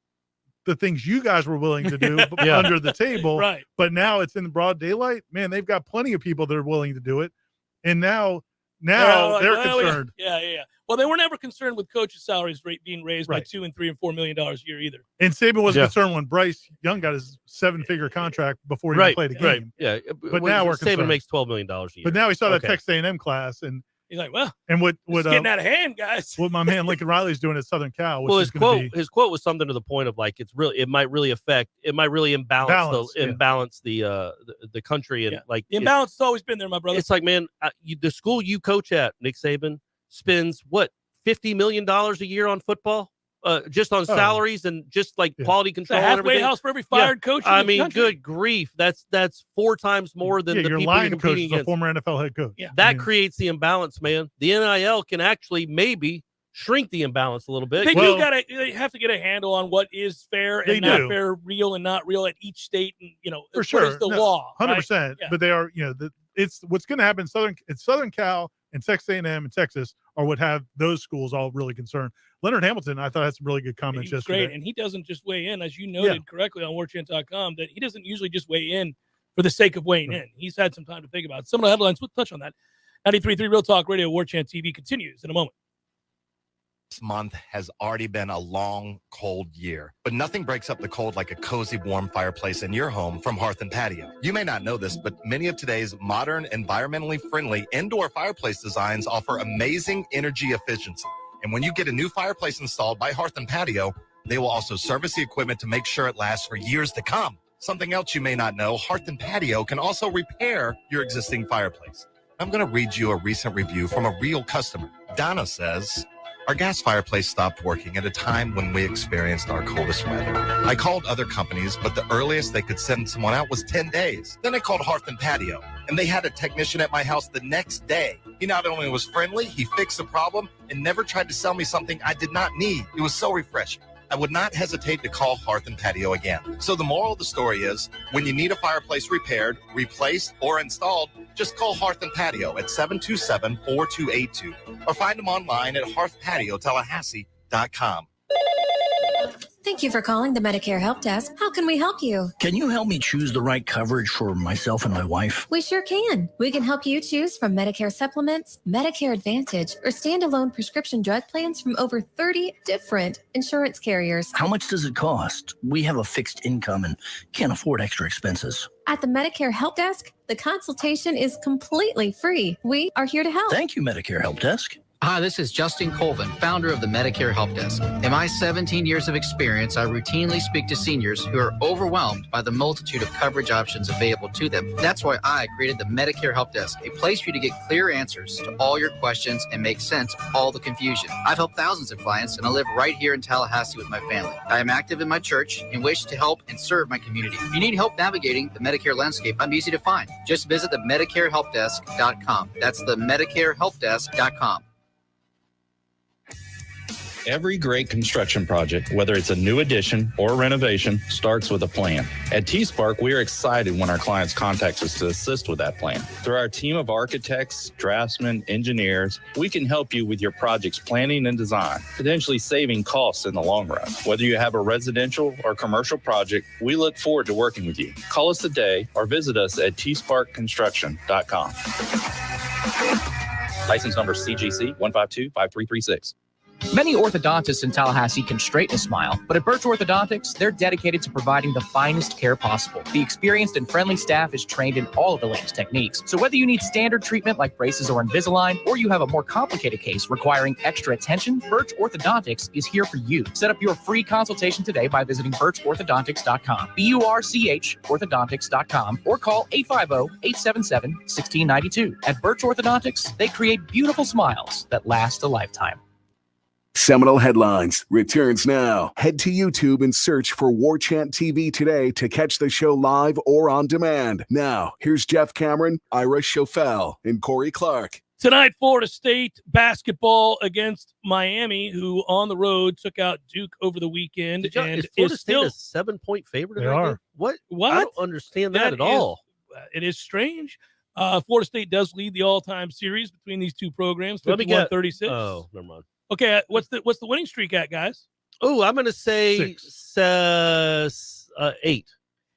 the things you guys were willing to do under the table. Right. But now it's in the broad daylight. Man, they've got plenty of people that are willing to do it. And now they're concerned. Yeah. Well, they were never concerned with coaches' salaries being raised by $2 and $3 and $4 million a year either. And Saban was concerned when Bryce Young got his 7-figure contract before he even played a game. Right. Yeah. But now we're concerned. Saban makes $12 million a year. But now he saw that Texas A&M class and he's like, well, and what getting out of hand, guys. What my man Lincoln Riley's doing at Southern Cal. Well, his quote was something to the point of like it might really imbalance the country and like the imbalance has always been there, my brother. It's like, man, the school you coach at, Nick Saban, spends what $50 million a year on football, just on salaries and just like quality control. It's a and halfway everything. house for every fired coach. I mean, good grief, that's 4 times more than the your people line you're coach competing is a against. former NFL head coach. Yeah. That creates the imbalance, man. The NIL can actually maybe shrink the imbalance a little bit. They have to get a handle on what is fair and not fair, real and not real at each state, and for sure, what is the law? 100%. Yeah. But they are, it's what's going to happen in Southern Cal and Texas A&M and Texas are what have those schools all really concerned. Leonard Hamilton, I thought, had some really good comments yesterday. Great, and he doesn't just weigh in, as you noted correctly on Warchant.com, that he doesn't usually just weigh in for the sake of weighing in. He's had some time to think about it. Some of the headlines, we'll touch on that. 93.3 Real Talk Radio, Warchant TV continues in a moment. This month has already been a long, cold year, but nothing breaks up the cold like a cozy, warm fireplace in your home from Hearth and Patio. You may not know this, but many of today's modern, environmentally friendly indoor fireplace designs offer amazing energy efficiency. And when you get a new fireplace installed by Hearth and Patio, they will also service the equipment to make sure it lasts for years to come. Something else you may not know, Hearth and Patio can also repair your existing fireplace. I'm going to read you a recent review from a real customer. Donna says, our gas fireplace stopped working at a time when we experienced our coldest weather. I called other companies, but the earliest they could send someone out was 10 days. Then I called Hearth and Patio, and they had a technician at my house the next day. He not only was friendly, he fixed the problem and never tried to sell me something I did not need. It was so refreshing. I would not hesitate to call Hearth and Patio again. So the moral of the story is, when you need a fireplace repaired, replaced, or installed, just call Hearth and Patio at 727-4282 or find them online at hearthpatiotallahassee.com. Thank you for calling the Medicare Help Desk. How can we help you? Can you help me choose the right coverage for myself and my wife? We sure can. We can help you choose from Medicare supplements, Medicare Advantage, or standalone prescription drug plans from over 30 different insurance carriers. How much does it cost? We have a fixed income and can't afford extra expenses. At the Medicare Help Desk, the consultation is completely free. We are here to help. Thank you, Medicare Help Desk. Hi, this is Justin Colvin, founder of the Medicare Help Desk. In my 17 years of experience, I routinely speak to seniors who are overwhelmed by the multitude of coverage options available to them. That's why I created the Medicare Help Desk, a place for you to get clear answers to all your questions and make sense of all the confusion. I've helped thousands of clients, and I live right here in Tallahassee with my family. I am active in my church and wish to help and serve my community. If you need help navigating the Medicare landscape, I'm easy to find. Just visit the MedicareHelpDesk.com. That's the MedicareHelpDesk.com. Every great construction project, whether it's a new addition or renovation, starts with a plan. At T-Spark, we are excited when our clients contact us to assist with that plan. Through our team of architects, draftsmen, engineers, we can help you with your project's planning and design, potentially saving costs in the long run. Whether you have a residential or commercial project, we look forward to working with you. Call us today or visit us at tsparkconstruction.com. License number CGC 1525336. Many orthodontists in Tallahassee can straighten a smile, but at Birch Orthodontics, they're dedicated to providing the finest care possible. The experienced and friendly staff is trained in all of the latest techniques. So whether you need standard treatment like braces or Invisalign, or you have a more complicated case requiring extra attention, Birch Orthodontics is here for you. Set up your free consultation today by visiting birchorthodontics.com, BURCH orthodontics.com, or call 850-877-1692. At Birch Orthodontics, they create beautiful smiles that last a lifetime. Seminole Headlines returns now. Head to YouTube and search for Warchant TV today to catch the show live or on demand. Now, here's Jeff Cameron, Ira Schofel, and Corey Clark. Tonight, Florida State basketball against Miami, who on the road took out Duke over the weekend. Is Florida State a 7-point favorite? They are. What? I don't understand that at all. It is strange. Florida State does lead the all-time series between these two programs, 51-36. Oh, never mind. Okay, what's the winning streak at, guys? Oh, I'm going to say 8.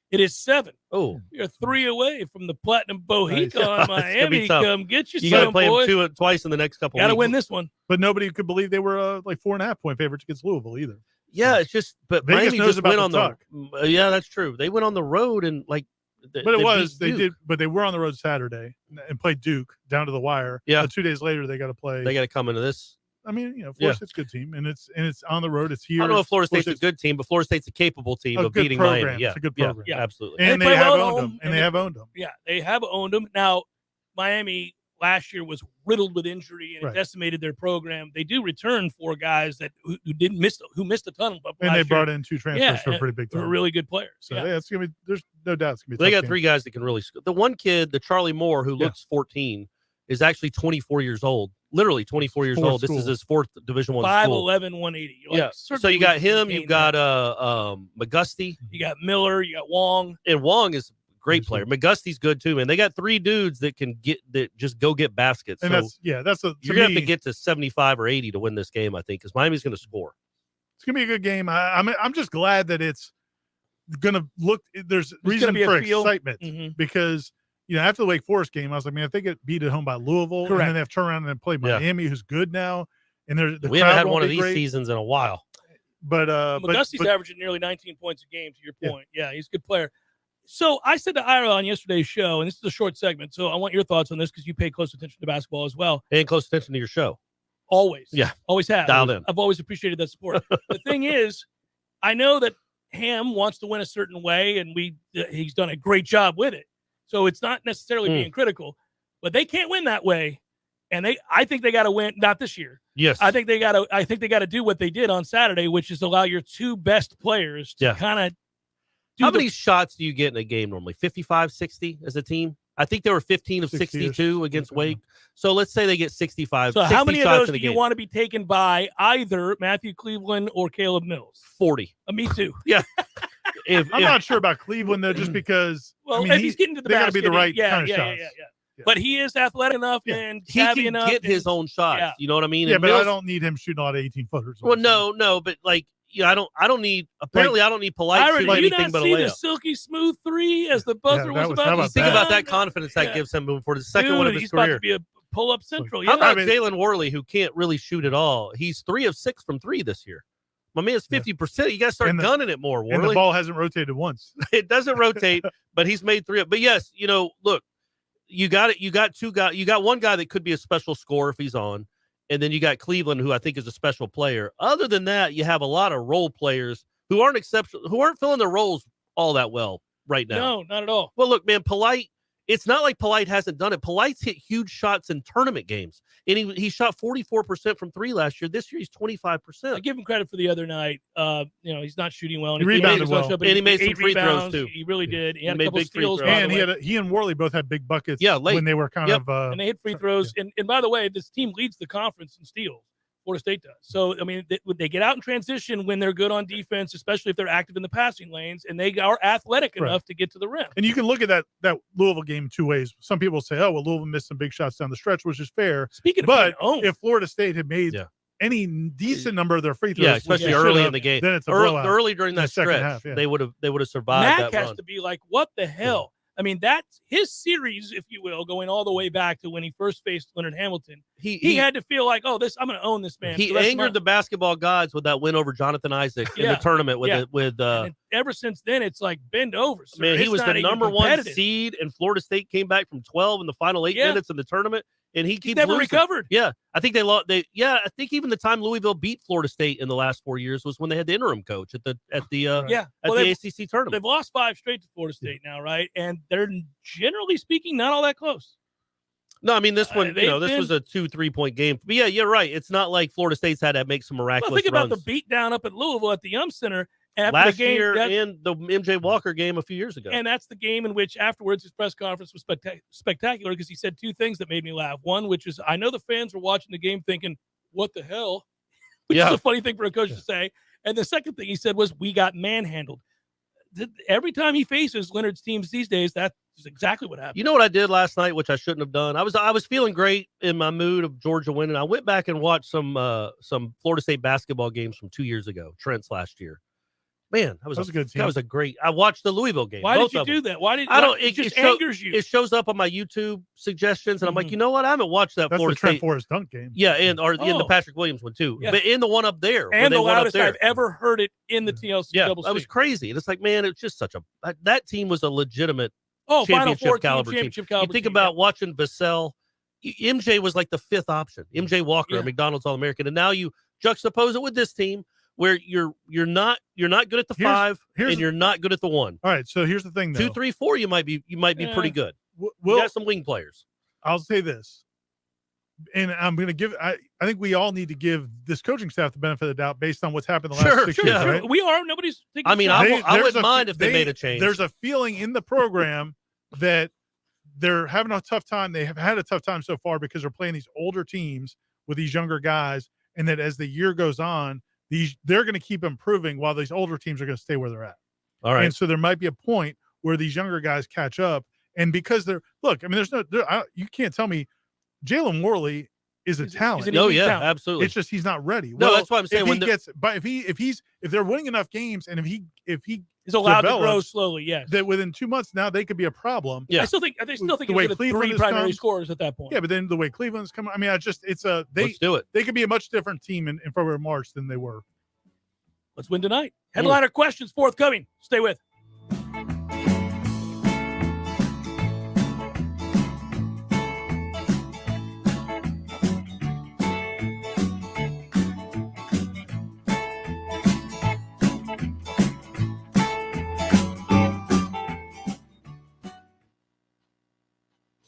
It is 7. Oh, you're 3 away from the Platinum Bohica. Miami, come get you. You got to play them twice in the next couple. Got to win this one. But nobody could believe they were like 4.5-point favorites against Louisville either. Yeah, it's just. But Vegas Miami knows just about went on the tuck. Yeah, that's true. They went on the road and like. But they were on the road Saturday and played Duke down to the wire. Yeah. 2 days later, they got to play. They got to come into this. I mean, Florida State's a good team, and it's on the road. It's here. I don't know if Florida State's a good team, but Florida State's a capable team of beating Miami. Yeah, it's a good program. Yeah, absolutely. And they have owned them. And they have owned them. Yeah, they have owned them. Now, Miami last year was riddled with injury and it decimated their program. They do return 4 guys who missed a ton of. And they brought in 2 transfers for a pretty big time. They're really good players. So it's gonna be. There's no doubt it's gonna be. They got 3 guys that can really score. The one kid, the Charlie Moore, who looks 14, is actually 24 years old. Literally 24 years old. This is his 4th Division I school. 5'11", 180. Yeah. So you got him. You've got McGusty. You got Miller. You got Wong. And Wong is Great player. McGusty's good too, man. They got 3 dudes that just go get baskets. And so you're gonna have to get to 75 or 80 to win this game, I think, because Miami's going to score. It's gonna be a good game. I'm just glad that it's gonna look. There's reason for excitement because after the Wake Forest game, I was like, man, if they get beat at home by Louisville, and then they have to turn around and play Miami, who's good now, and we haven't had one of these seasons in a while. But McGusty's averaging nearly 19 points a game. To your point, yeah, he's a good player. So I said to Ira on yesterday's show, and this is a short segment, so I want your thoughts on this because you pay close attention to basketball as well. And close attention to your show. Always. Yeah. Always have. Dialed in. I've always appreciated that support. The thing is, I know that Ham wants to win a certain way, and he's done a great job with it. So it's not necessarily being critical, but they can't win that way. And I think they got to win, not this year. Yes. I think they got to do what they did on Saturday, which is allow your 2 best players to kind of How many shots do you get in a game normally? 55, 60 as a team? I think they were 15 of 62 against Wake. So let's say they get 65. So how many of those do you game. Want to be taken by either Matthew Cleveland or Caleb Mills? 40. Me too. Yeah. I'm not sure about Cleveland though, just because. If he's getting to the they got basket, to be the right kind of shots. Yeah. But he is athletic enough and he savvy can enough. Get his own shots. Yeah. You know what I mean? Yeah, and but Mills, I don't need him shooting all 18-footers. Well, no, but I don't need. Apparently, I don't need Polite shooting anything but a layup. Did you not see the silky smooth 3 as the buzzer was about to think about that confidence that gives him moving forward. The second one of his he's career. About to be a pull-up central. How about Jalen Worley, who can't really shoot at all? He's 3 of 6 from 3 this year. My man's 50%. You got to start gunning it more, Worley. And the ball hasn't rotated once. It doesn't rotate, but he's made 3. But yes, look, you got it. You got 2 guys. You got one guy that could be a special scorer if he's on. And then you got Cleveland, who I think is a special player. Other than that, you have a lot of role players who aren't exceptional, who aren't filling their roles all that well right now. No, not at all. Well, look, man, Polite, it's not like Polite hasn't done it. Polite's hit huge shots in tournament games. And he shot 44% from 3 last year. This year, he's 25%. I give him credit for the other night. He's not shooting well. And he rebounded well. And he made some free throws, too. He really did. He had a made couple big steals. free throws. And he and Worley both had big buckets late. when they were kind of and they hit free throws. And by the way, this team leads the conference in steals. Florida State does. So, I mean, they get out in transition when they're good on defense, especially if they're active in the passing lanes, and they are athletic enough to get to the rim. And you can look at that Louisville game 2 ways. Some people say, oh, well, Louisville missed some big shots down the stretch, which is fair. But if Florida State had made any decent number of their free throws, especially early in the game, then it's a blowout. Early during that stretch, half, they would have survived Mac that has run. to be like, what the hell? I mean, that's his series, if you will, going all the way back to when he first faced Leonard Hamilton. He had to feel like, oh, I'm going to own this man. He angered the basketball gods with that win over Jonathan Isaac in the tournament and ever since then, it's like bend over. Sir. Man, he it's was the number 1 seed, and Florida State came back from 12 in the final 8 minutes in the tournament. And he keeps never losing. recovered. Yeah, I think they lost. I think even the time Louisville beat Florida State in the last 4 years was when they had the interim coach at the ACC tournament. They've lost 5 straight to Florida State now, right? And they're generally speaking not all that close. No, I mean this one. This was a 2-3 point game. But yeah, you're right. It's not like Florida State's had to make some miraculous think runs. about the beat down up at Louisville at the Yum Center. After last the game, year and the MJ Walker game a few years ago. And that's the game in which afterwards his press conference was spectacular because he said 2 things that made me laugh. One, which is, I know the fans were watching the game thinking, what the hell? Which is a funny thing for a coach to say. And the second thing he said was, we got manhandled. Every time he faces Leonard's teams these days, that's exactly what happened. You know what I did last night, which I shouldn't have done? I was feeling great in my mood of Georgia winning. I went back and watched some Florida State basketball games from 2 years ago, Trent's last year. Man, that was a good team. That was a great. I watched the Louisville game. Why did you do that? Why did it just angers you? It shows up on my YouTube suggestions, and I'm like, you know what? I haven't watched that. That's Florida the Trent State Forrest dunk game. Yeah, and in the Patrick Williams one too. Yeah. But in the one up there, and the loudest I've ever heard it in the TLC. Yeah, double that was crazy. And it's like, man, it's just such a that team was a legitimate championship caliber team. You think about watching Vassell. MJ was like the 5th option. MJ Walker, a McDonald's All-American, and now you juxtapose it with this team, where you're not good at the 5 and you're not good at the 1. All right, so here's the thing, though. 2, 3, 4, you might be pretty good. You got some wing players. I'll say this, and I'm going to give. I think we all need to give this coaching staff the benefit of the doubt based on what's happened the last 6 years. Right? We are. Nobody's. I mean, I wouldn't mind if they made a change. There's a feeling in the program that they're having a tough time. They have had a tough time so far because they're playing these older teams with these younger guys, and that as the year goes on, they're going to keep improving while these older teams are going to stay where they're at. All right. And so there might be a point where these younger guys catch up. And because you can't tell me Jalen Worley is a talent. Oh yeah, absolutely. It's just he's not ready. No, that's what I'm saying. If they're winning enough games, and if he's allowed to grow slowly, yes, that within 2 months now they could be a problem. Yeah, I still think it's going to be 3 primary scorers at that point. Yeah, but then the way Cleveland's come, I mean, let's do it. They could be a much different team in February, March than they were. Let's win tonight. Headliner questions forthcoming. Stay with.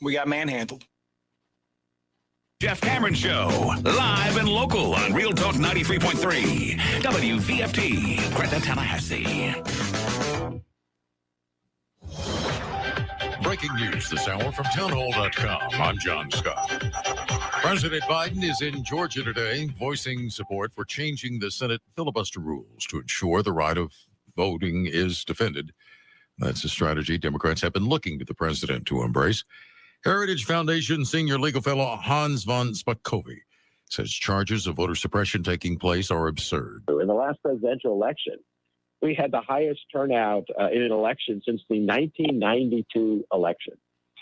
We got manhandled. Jeff Cameron Show, live and local on Real Talk 93.3, WVFT, Greta, Tallahassee. Breaking news this hour from townhall.com. I'm John Scott. President Biden is in Georgia today, voicing support for changing the Senate filibuster rules to ensure the right of voting is defended. That's a strategy Democrats have been looking to the president to embrace. Heritage Foundation senior legal fellow Hans von Spakovy says charges of voter suppression taking place are absurd. In the last presidential election, we had the highest turnout in an election since the 1992 election,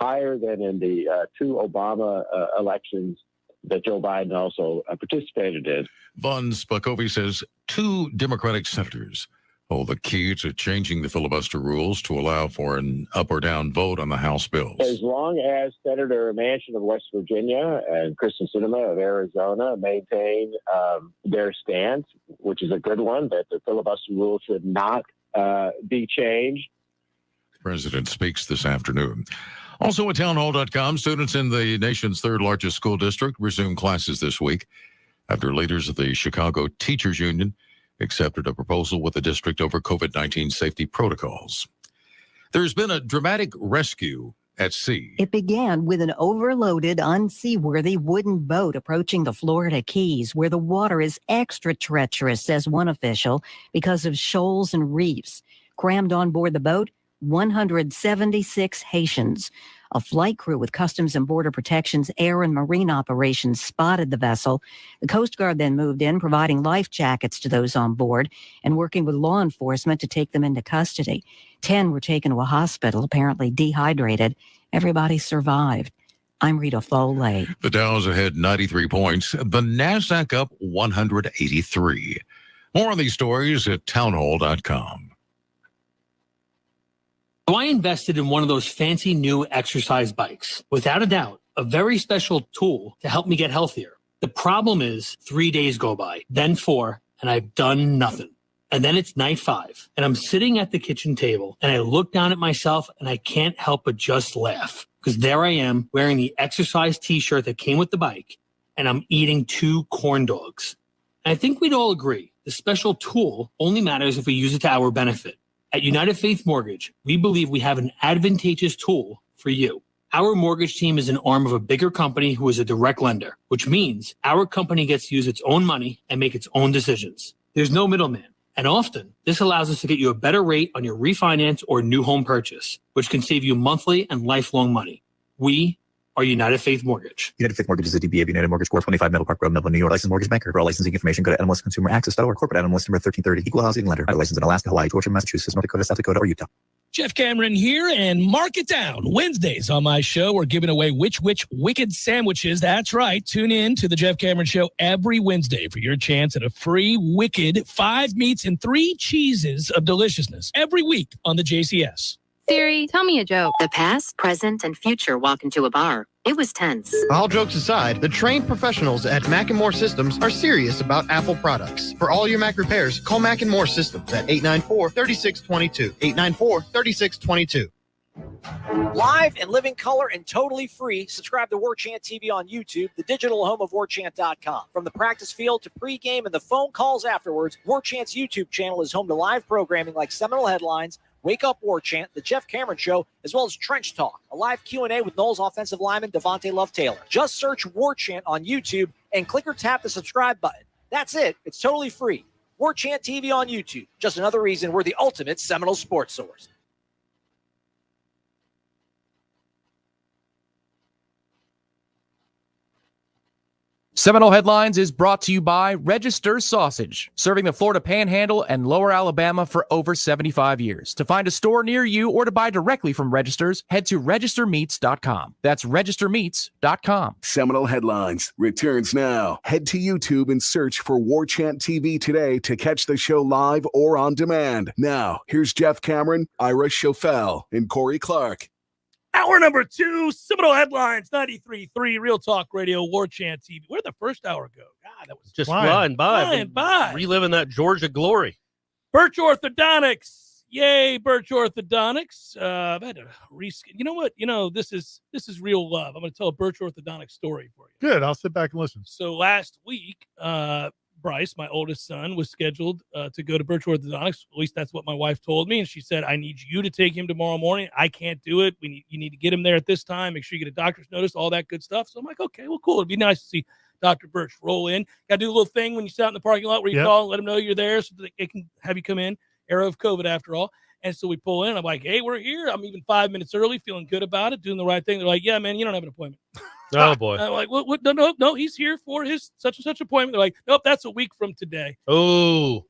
higher than in the two Obama elections that Joe Biden also participated in. Von Spakovy says 2 Democratic senators hold the key to changing the filibuster rules to allow for an up or down vote on the House bills. As long as Senator Manchin of West Virginia and Kristen Sinema of Arizona maintain their stance, which is a good one, that the filibuster rule should not be changed. The president speaks this afternoon. Also at townhall.com, students in the nation's 3rd largest school district resume classes this week after leaders of the Chicago Teachers Union accepted a proposal with the district over COVID-19 safety protocols. There's been a dramatic rescue at sea. It began with an overloaded, unseaworthy wooden boat approaching the Florida Keys, where the water is extra treacherous, says one official, because of shoals and reefs. Crammed on board the boat, 176 Haitians. A flight crew with Customs and Border Protection's air and marine operations spotted the vessel. The Coast Guard then moved in, providing life jackets to those on board and working with law enforcement to take them into custody. 10 were taken to a hospital, apparently dehydrated. Everybody survived. I'm Rita Foley. The Dow's ahead 93 points. The NASDAQ up 183. More on these stories at townhall.com. So I invested in one of those fancy new exercise bikes. Without a doubt, a very special tool to help me get healthier. The problem is 3 days go by, then 4, and I've done nothing. And then it's night 5, and I'm sitting at the kitchen table, and I look down at myself, and I can't help but just laugh. Because there I am, wearing the exercise t-shirt that came with the bike, and I'm eating 2 corn dogs. And I think we'd all agree, the special tool only matters if we use it to our benefit. At United Faith Mortgage, we believe we have an advantageous tool for you. Our mortgage team is an arm of a bigger company who is a direct lender, which means our company gets to use its own money and make its own decisions. There's no middleman. And often, this allows us to get you a better rate on your refinance or new home purchase, which can save you monthly and lifelong money. We are United Faith Mortgage. United Faith Mortgage is a DBA of United Mortgage Corp. 25 Middle Park Road, Melbourne, New York. Licensed mortgage banker. For all licensing information, go to nmlsconsumeraccess.org. Corporate NMLS number 1330. Equal housing lender. Licensed in Alaska, Hawaii, Georgia, Massachusetts, North Dakota, South Dakota, or Utah. Jeff Cameron here, and mark it down. Wednesdays on my show, we're giving away which Wicked sandwiches. That's right. Tune in to the Jeff Cameron Show every Wednesday for your chance at a free Wicked 5 meats and 3 cheeses of deliciousness every week on the JCS. Siri, tell me a joke. The past, present, and future walk into a bar. It was tense. All jokes aside, the trained professionals at Mac & More Systems are serious about Apple products. For all your Mac repairs, call Mac & More Systems at 894-3622. 894-3622. Live and living color and totally free. Subscribe to Warchant TV on YouTube, the digital home of Warchant.com. From the practice field to pregame and the phone calls afterwards, Warchant's YouTube channel is home to live programming like Seminole Headlines, Wake Up Warchant, The Jeff Cameron Show, as well as Trench Talk, a live Q&A with Noles offensive lineman Devontae Love-Taylor. Just search Warchant on YouTube and click or tap the subscribe button. That's it. It's totally free. Warchant TV on YouTube. Just another reason we're the ultimate Seminole sports source. Seminole Headlines is brought to you by Register Sausage, serving the Florida Panhandle and Lower Alabama for over 75 years. To find a store near you or to buy directly from Registers, head to registermeats.com. That's registermeats.com. Seminole Headlines returns now. Head to YouTube and search for Warchant TV today to catch the show live or on demand. Now, here's Jeff Cameron, Ira Schofel, and Corey Clark. Hour number 2, Seminole Headlines, 93.3 Real Talk Radio, Warchant TV. Where'd the first hour go? God, that was just flying by. Reliving that Georgia glory. Birch Orthodontics. Yay, Birch Orthodontics. I've had to you know what? This is real love. I'm going to tell a Birch Orthodontics story for you. Good. I'll sit back and listen. So last week, Bryce, my oldest son, was scheduled to go to Birch Orthodontics. At least that's what my wife told me. And she said, I need you to take him tomorrow morning. I can't do it. You need to get him there at this time. Make sure you get a doctor's notice, all that good stuff. So I'm like, okay, well, cool. It'd be nice to see Dr. Birch roll in. Got to do a little thing when you sit out in the parking lot where you call and let them know you're there so that they can have you come in. Era of COVID, after all. And so we pull in. I'm like, hey, we're here. I'm even 5 minutes early, feeling good about it, doing the right thing. They're like, yeah, man, you don't have an appointment. Oh, boy. I'm like, what? No, he's here for his such and such appointment. They're like, nope, that's a week from today. Oh,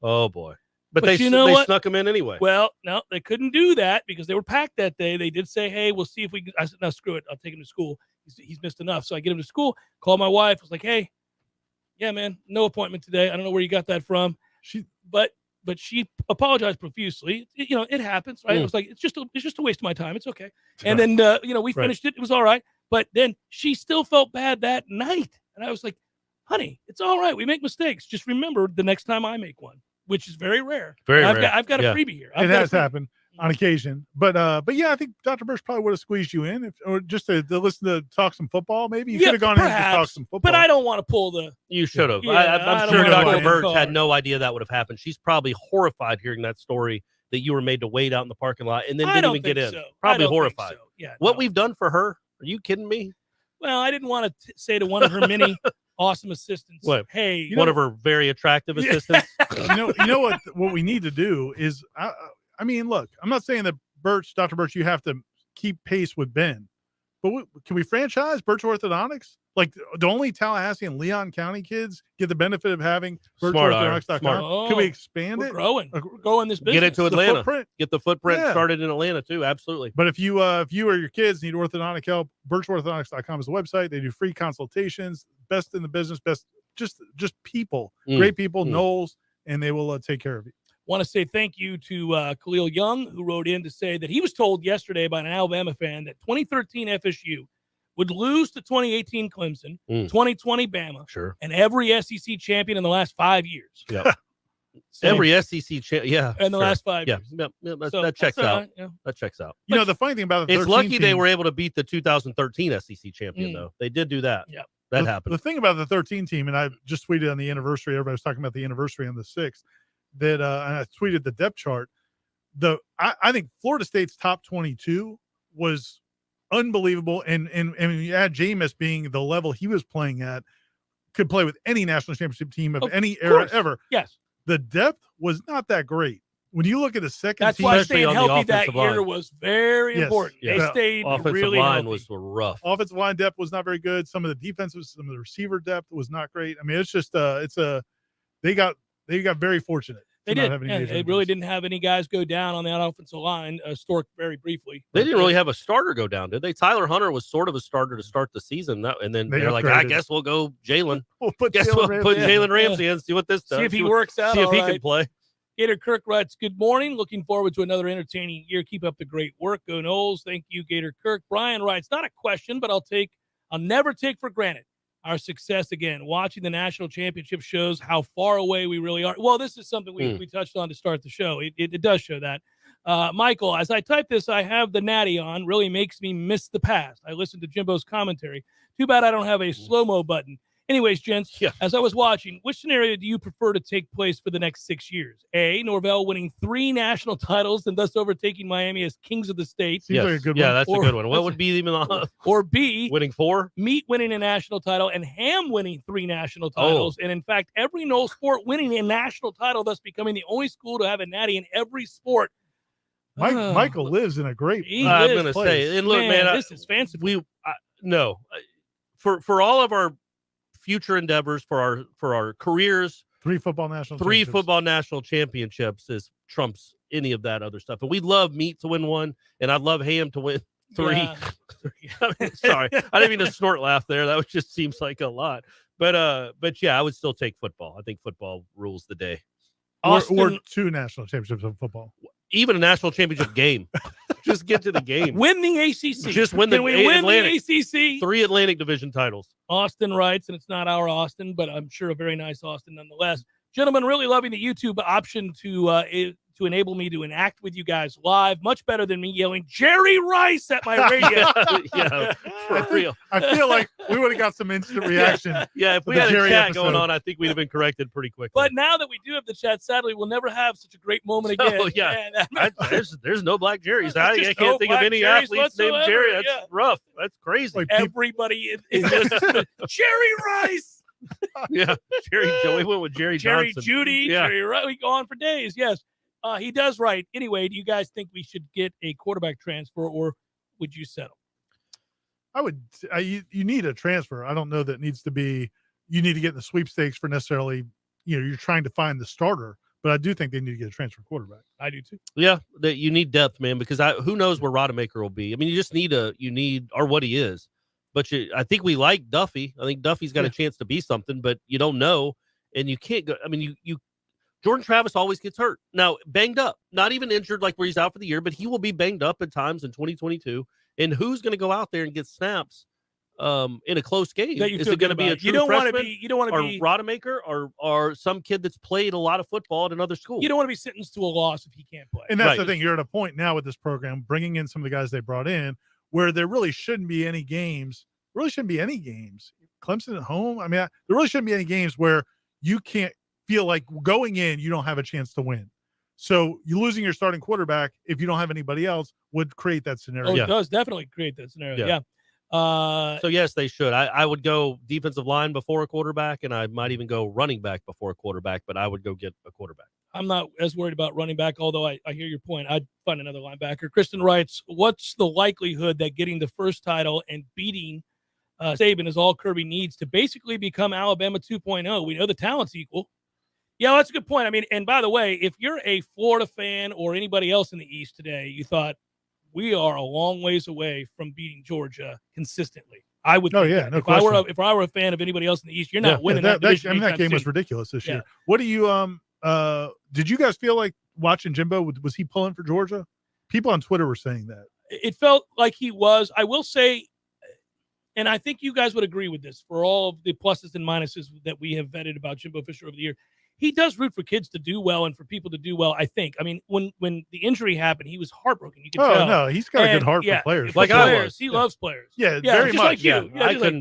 boy. But they snuck him in anyway. Well, no, they couldn't do that because they were packed that day. They did say, hey, we'll see if we can. I said, no, screw it. I'll take him to school. He's missed enough. So I get him to school, call my wife. I was like, hey, yeah, man, no appointment today. I don't know where you got that from. But she apologized profusely. It happens, right? It was like, it's just a waste of my time. It's okay. And then, we finished it. It was all right. But then she still felt bad that night. And I was like, honey, it's all right. We make mistakes. Just remember the next time I make one, which is very rare. I've got a freebie here. It has happened on occasion. But yeah, I think Dr. Birch probably would have squeezed you in or just to listen to talk some football. Maybe you could have gone in and just talk some football. But I don't want to pull the. You should have. Yeah, I'm sure Dr. Birch had no idea that would have happened. She's probably horrified hearing that story that you were made to wait out in the parking lot and then didn't even get in. So. Probably horrified. So. Yeah, what we've done for her? Are you kidding me? Well, I didn't want to say to one of her many awesome assistants, what? Hey, one of her very attractive assistants. You know what we need to do is, I mean, look, I'm not saying that Dr. Birch, you have to keep pace with Ben, but can we franchise Birch Orthodontics? Like, the only Tallahassee and Leon County kids get the benefit of having BirchOrthodontics.com. Can we expand it? We're growing this business. Get it to Atlanta. Get the footprint started in Atlanta too. Absolutely. But if you or your kids need orthodontic help, BirchOrthodontics.com is the website. They do free consultations. Best in the business. Best just people, great people, Noles, and they will take care of you. Want to say thank you to Khalil Young, who wrote in to say that he was told yesterday by an Alabama fan that 2013 FSU would lose to 2018 Clemson, 2020 Bama, and every SEC champion in the last 5 years. Yeah, every SEC champion. In the last 5 years. Yeah, that checks out. That checks out. You know, the funny thing about it's lucky they were able to beat the 2013 SEC champion, though. They did do that. Yeah, that happened. The thing about the 13 team, and I just tweeted on the anniversary. Everybody was talking about the anniversary on the 6th. That and I tweeted the depth chart. I think Florida State's top 22 was unbelievable, and you add Jameis being the level he was playing at, could play with any national championship team of any era ever. Yes, the depth was not that great. When you look at the second that's team, why staying healthy that year was very important. Yes. They stayed offensive really line healthy. was rough. Offensive line depth was not very good. Some of the defensive, some of the receiver depth was not great. I mean, it's just they got very fortunate. They did. They really didn't have any guys go down on that offensive line. Stork very briefly. They didn't really have a starter go down, did they? Tyler Hunter was sort of a starter to start the season, and then they're like, I guess we'll go Jalen. We'll put Jalen Ramsey in, see what this does. See if he works out. See if he can play. Gator Kirk writes, good morning. Looking forward to another entertaining year. Keep up the great work. Go Noles. Thank you, Gator Kirk. Brian writes, not a question, but I'll never take for granted our success again. Watching the national championship shows how far away we really are. Well, this is something we touched on to start the show. It does show that. Michael, as I type this, I have the natty on. Really makes me miss the past. I listened to Jimbo's commentary. Too bad I don't have a slow-mo button. Anyways, gents, as I was watching, which scenario do you prefer to take place for the next 6 years? A, Norvell winning 3 national titles and thus overtaking Miami as kings of the state. Seems like a good one. Yeah, that's a good one. What would be even or B, winning 4? Meat winning a national title and Ham winning 3 national titles. And in fact, every Nole sport winning a national title, thus becoming the only school to have a natty in every sport. Michael lives in a great I'm going to say, and look, man, this is fancy. For all of our future endeavors for our careers. 3 football national championships is trumps any of that other stuff. And we'd love Meat to win 1, and I'd love Ham to win 3. Yeah. Sorry, I didn't mean to snort laugh there. That just seems like a lot. But yeah, I would still take football. I think football rules the day. Or 2 national championships of football. Even a national championship game. Just get to the game. Win the ACC. Just win Can we win Atlantic. the ACC? 3 Atlantic Division titles. Austin writes, and it's not our Austin, but I'm sure a very nice Austin nonetheless. Gentlemen, really loving the YouTube option to enable me to enact with you guys live. Much better than me yelling Jerry Rice at my radio. Yeah, for real. I feel like we would have got some instant reaction. Yeah, if we had a chat going on, I think we'd have been corrected pretty quickly. But now that we do have the chat, sadly, we'll never have such a great moment again. Oh, yeah. There's no black Jerrys. I Just can't no think of black any Jerrys athletes named Jerry. That's yeah. rough. That's crazy. Like everybody is just Jerry Rice. Yeah, we went with Jerry Johnson. Judy, Yeah. Jerry Rice. We go on for days. Yes, he does right. Anyway, do you guys think we should get a quarterback transfer, or would you settle? I would. You need a transfer. I don't know that needs to be. You need to get in the sweepstakes for necessarily. You're trying to find the starter, but I do think they need to get a transfer quarterback. I do too. Yeah, that you need depth, man, because who knows where Rodemaker will be. I mean, you just need or what he is. But I think we like Duffy. I think Duffy's got a chance to be something, but you don't know, and you can't go. I mean, Jordan Travis always gets hurt. Now, banged up, not even injured like where he's out for the year, but he will be banged up at times in 2022. And who's going to go out there and get snaps in a close game? Is it going to be a true freshman? You don't want to be Rodemaker or some kid that's played a lot of football at another school. You don't want to be sentenced to a loss if he can't play. And that's the thing. You're at a point now with this program, bringing in some of the guys they brought in, where there really shouldn't be any games. Clemson at home. I mean, there really shouldn't be any games where you can't feel like going in, you don't have a chance to win. So you losing your starting quarterback, if you don't have anybody else, would create that scenario. Oh, it does definitely create that scenario. Yeah. So yes, they should. I would go defensive line before a quarterback, and I might even go running back before a quarterback, but I would go get a quarterback. I'm not as worried about running back, although I hear your point. I'd find another linebacker. Kristen writes, what's the likelihood that getting the first title and beating Saban is all Kirby needs to basically become Alabama 2.0? We know the talent's equal. Yeah, that's a good point. I mean, and by the way, if you're a Florida fan or anybody else in the East today, you thought we are a long ways away from beating Georgia consistently. I would. Oh yeah, that. No if question. If I were a fan of anybody else in the East, you're not winning that division. I mean, that game was soon. ridiculous this year. What do you did you guys feel like watching Jimbo? Was he pulling for Georgia? People on Twitter were saying that. It felt like he was. I will say, and I think you guys would agree with this, for all of the pluses and minuses that we have vetted about Jimbo Fisher over the year, he does root for kids to do well and for people to do well, I think. I mean, when the injury happened, he was heartbroken. You could tell. No, he's got a good heart for players. Like I was. He loves players. Yeah, very much. Like you.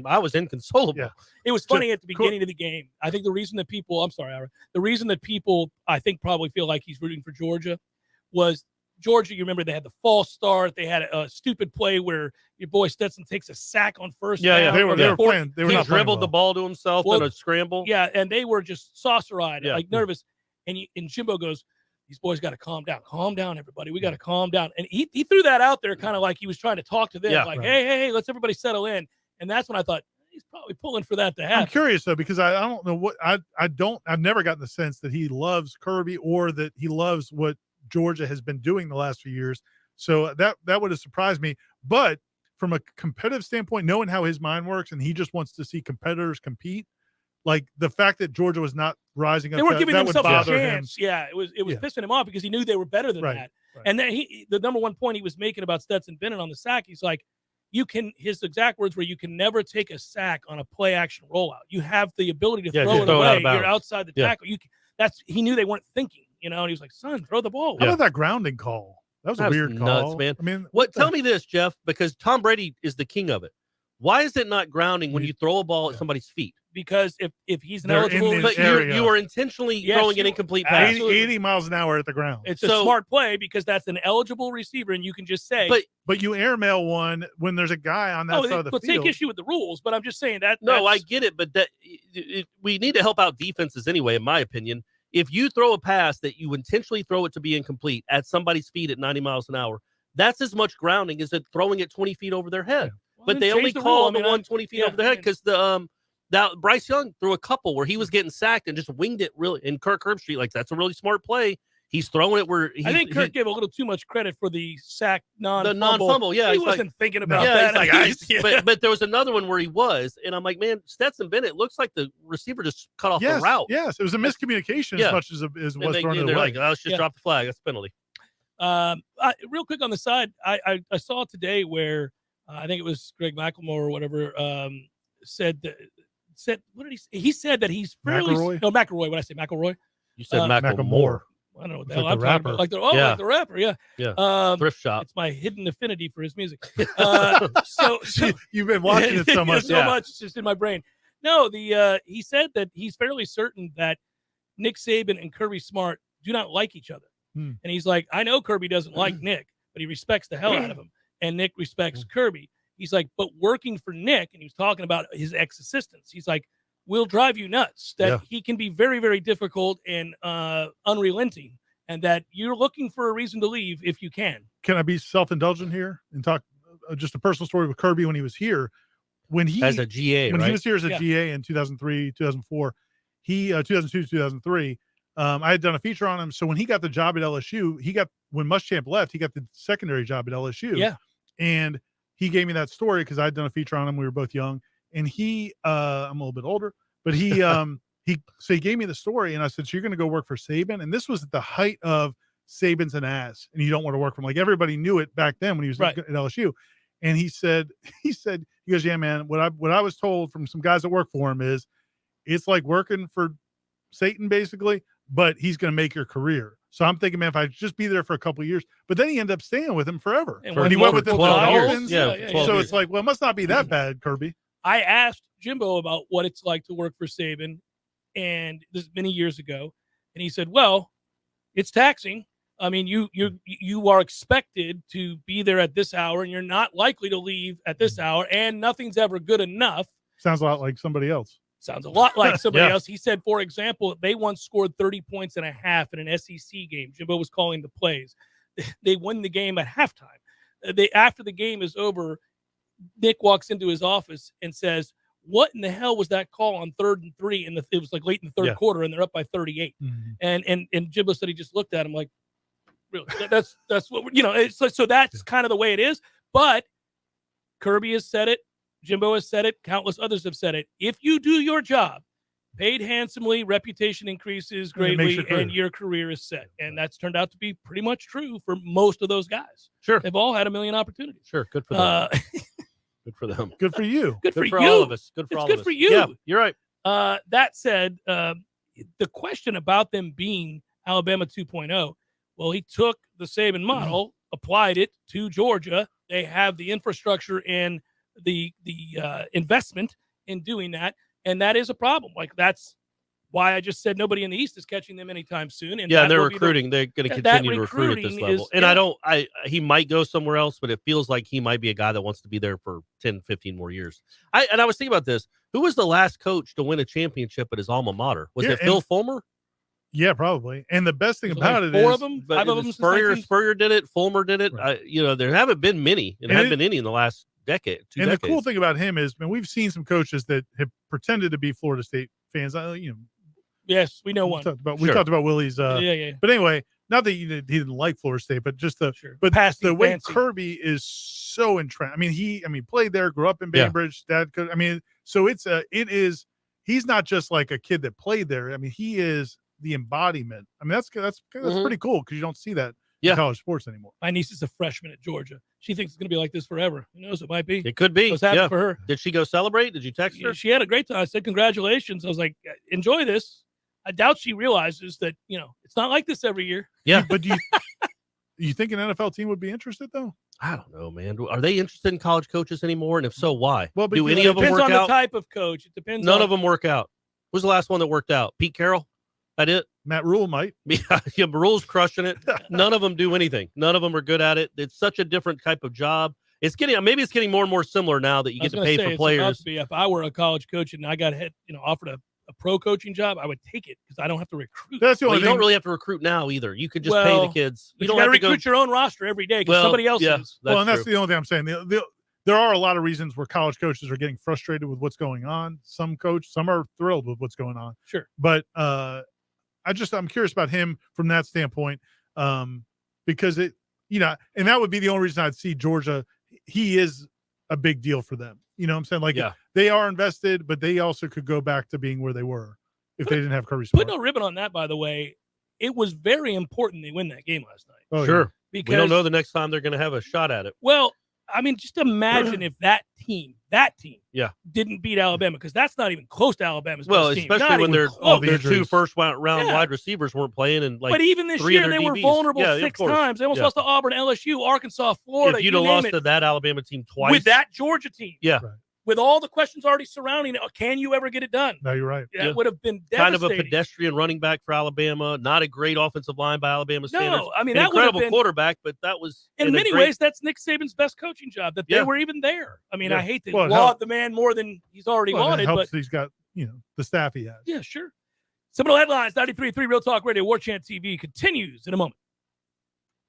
I was inconsolable. Yeah. It was funny at the beginning of the game. I think the reason that people, I'm sorry, Ira, the reason that people, I think, probably feel like he's rooting for Georgia was Georgia, you remember they had the false start. They had a stupid play where your boy Stetson takes a sack on first down. Yeah, they were playing. They were not dribbled playing the ball to himself in a scramble. Yeah, and they were just saucer-eyed, like nervous. And Jimbo goes, these boys got to calm down. Calm down, everybody. We got to calm down. And he threw that out there kind of like he was trying to talk to them, hey, let's everybody settle in. And that's when I thought, he's probably pulling for that to happen. I'm curious, though, because I don't know what I've never gotten the sense that he loves Kirby or that he loves what Georgia has been doing the last few years. So that would have surprised me. But from a competitive standpoint, knowing how his mind works, and he just wants to see competitors compete, like the fact that Georgia was not rising up, they weren't giving themselves a bother chance. him. Yeah, it was pissing him off because he knew they were better than that. Right. And then the number one point he was making about Stetson Bennett on the sack, he's like, his exact words were, you can never take a sack on a play action rollout. You have the ability to throw it away. You're outside the tackle. He knew they weren't thinking, and he was like, son, throw the ball. How about that grounding call? That was a weird call, man. I mean, tell me this, Jeff, because Tom Brady is the king of it. Why is it not grounding when you throw a ball at somebody's feet? Because if he's an eligible, but you are intentionally throwing an incomplete pass. 80 miles an hour at the ground. It's a smart play because that's an eligible receiver, and you can just say. But you airmail one when there's a guy on that side of the field. Take issue with the rules, but I'm just saying that. No, I get it, but we need to help out defenses anyway, in my opinion. If you throw a pass that you intentionally throw it to be incomplete at somebody's feet at 90 miles an hour, that's as much grounding as it throwing it 20 feet over their head. But they only call the one 20 feet over their head because the Now, Bryce Young threw a couple where he was getting sacked and just winged it really. And Kirk Herbstreit, like, that's a really smart play. He's throwing it where I think Kirk gave a little too much credit for the sack the non-fumble. Yeah, he wasn't thinking about that. He's like, but there was another one where he was, and I'm like, man, Stetson Bennett looks like the receiver just cut off the route. Yes, it was a miscommunication as much as it was thrown away. They're like, let's just drop the flag. That's a penalty. Real quick on the side, I saw today where I think it was Greg McElmore or whatever said what did he say? He said that he's fairly McElroy. What I say, McElroy? You said McElmore. I don't know what the hell I'm talking about. Like the rapper, yeah. Thrift shop. It's my hidden affinity for his music. So you've been watching it so much, much it's just in my brain. No, he said that he's fairly certain that Nick Saban and Kirby Smart do not like each other, and he's like, I know Kirby doesn't like Nick, but he respects the hell out of him, and Nick respects Kirby. He's like, but working for Nick, and he was talking about his ex-assistants. He's like, will drive you nuts, that he can be very, very difficult and unrelenting, and that you're looking for a reason to leave if you can. Can I be self-indulgent here and talk just a personal story with Kirby when he was here? When he as a GA, when he was here as a GA in 2003, 2004, 2002, 2003, I had done a feature on him. So when he got the job at LSU, when Muschamp left, he got the secondary job at LSU. Yeah, and he gave me that story because I had done a feature on him. We were both young. And I'm a little bit older, but he gave me the story, and I said, so you're going to go work for Saban? And this was at the height of Saban's an ass, and you don't want to work for him. Like, everybody knew it back then when he was at LSU. And he goes, yeah, man, what I was told from some guys that work for him is it's like working for Satan, basically, but he's going to make your career. So I'm thinking, man, if I just be there for a couple of years, but then he ended up staying with him forever. And he went with him 12 years. So it's like, well, it must not be that bad, Kirby. I asked Jimbo about what it's like to work for Saban, and this is many years ago, and he said, well, it's taxing. I mean, you are expected to be there at this hour, and you're not likely to leave at this hour, and nothing's ever good enough. Sounds a lot like somebody else. Sounds a lot like somebody else. He said, for example, they once scored 30 points and a half in an SEC game. Jimbo was calling the plays. They win the game at halftime. After the game is over, Nick walks into his office and says, what in the hell was that call on 3rd and 3? And it was like late in the third quarter, and they're up by 38. And Jimbo said he just looked at him like, really? That's what it's like. So that's kind of the way it is. But Kirby has said it. Jimbo has said it. Countless others have said it. If you do your job, paid handsomely, reputation increases greatly, and your career is set. And that's turned out to be pretty much true for most of those guys. Sure. They've all had a million opportunities. Sure. Good for them. Good for them. Good for you. Good for you. All of us. Good for all of us. Good for you. Yeah, you're right. That said, the question about them being Alabama 2.0, well, he took the Saban model, applied it to Georgia. They have the infrastructure and the investment in doing that, and that is a problem. Like, that's why I just said nobody in the East is catching them anytime soon. And they're recruiting. They're going to continue to recruit at this level. And he might go somewhere else, but it feels like he might be a guy that wants to be there for 10, 15 more years. I was thinking about this. Who was the last coach to win a championship at his alma mater? Was it Phil Fulmer? Yeah, probably. And the best thing about it four is of them, five of them. Spurrier did it. Fulmer did it. Right. There haven't been many. It hasn't been any in the last decade. The cool thing about him is, we've seen some coaches that have pretended to be Florida State fans. Yes, we know one. We talked about Willie's. Yeah. But anyway, not that he didn't like Florida State, but just the way Kirby is so entrenched. I mean, he played there, grew up in Bainbridge. So he's not just like a kid that played there. I mean, he is the embodiment. I mean, that's pretty cool, because you don't see that in college sports anymore. My niece is a freshman at Georgia. She thinks it's going to be like this forever. Who knows? It might be. It could be. What's happening for her? Did she go celebrate? Did you text her? She had a great time. I said, congratulations. I was like, enjoy this. I doubt she realizes that, it's not like this every year. Yeah. But do you think an NFL team would be interested, though? I don't know, man. Are they interested in college coaches anymore? And if so, why? Well, do any of them work out? It depends on the type of coach. It depends. None of them work out. Who's the last one that worked out? Pete Carroll? That it? Matt Rule might. Yeah, Rule's crushing it. None of them do anything. None of them are good at it. It's such a different type of job. Maybe it's getting more and more similar now that you get to pay for players. If I were a college coach and I got offered a pro coaching job, I would take it, because I don't have to recruit. That's the only thing. You don't really have to recruit now either. You could just pay the kids. You don't have to recruit your own roster every day, because somebody else is. Well, and that's the only thing I'm saying. there are a lot of reasons where college coaches are getting frustrated with what's going on. Some are thrilled with what's going on. Sure. But I'm curious about him from that standpoint, because and that would be the only reason I'd see Georgia. He is a big deal for them. You know what I'm saying? Like, they are invested, but they also could go back to being where they were if they didn't have Kirby Smart. Put no ribbon on that, by the way. It was very important they win that game last night. Oh, sure. Yeah. Because we don't know the next time they're going to have a shot at it. Well, I mean, just imagine if that team didn't beat Alabama, because that's not even close to Alabama's best team. Especially Not when even their close. 2 first-round wide receivers weren't playing, and but even this year, they were vulnerable 6 times. They almost lost to Auburn, LSU, Arkansas, Florida. If you'd have lost to that Alabama team twice. With that Georgia team. Yeah. Right. With all the questions already surrounding it, can you ever get it done? No, you're right. That would have been kind of devastating. a pedestrian running back for Alabama. Not a great offensive line by Alabama standards. No, I mean, an that would have incredible been quarterback, but that was in many ways that's Nick Saban's best coaching job. That they were even there. I mean, I hate to laud the man more than he's already lauded, but he's got the staff he has. Yeah, sure. Seminole Headlines, 93.3 Real Talk Radio, Warchant TV continues in a moment.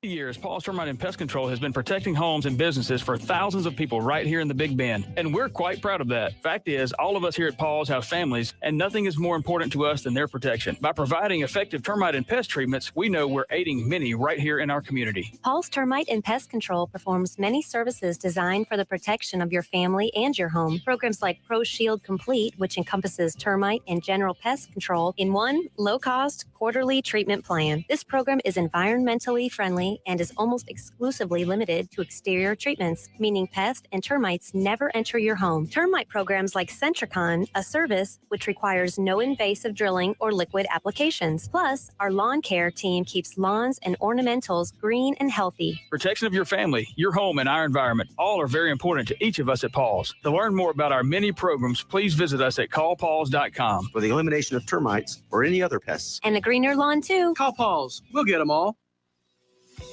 Years, Paul's Termite and Pest Control has been protecting homes and businesses for thousands of people right here in the Big Bend, and we're quite proud of that. Fact is, all of us here at Paul's have families, and nothing is more important to us than their protection. By providing effective termite and pest treatments, we know we're aiding many right here in our community. Paul's Termite and Pest Control performs many services designed for the protection of your family and your home. Programs like Pro Shield Complete, which encompasses termite and general pest control in one low-cost quarterly treatment plan. This program is environmentally friendly and is almost exclusively limited to exterior treatments, meaning pests and termites never enter your home. Termite programs like Centricon, a service which requires no invasive drilling or liquid applications. Plus, our lawn care team keeps lawns and ornamentals green and healthy. Protection of your family, your home, and our environment all are very important to each of us at Paul's. To learn more about our many programs, please visit us at callpauls.com. For the elimination of termites or any other pests. And a greener lawn, too. Call Paul's. We'll get them all.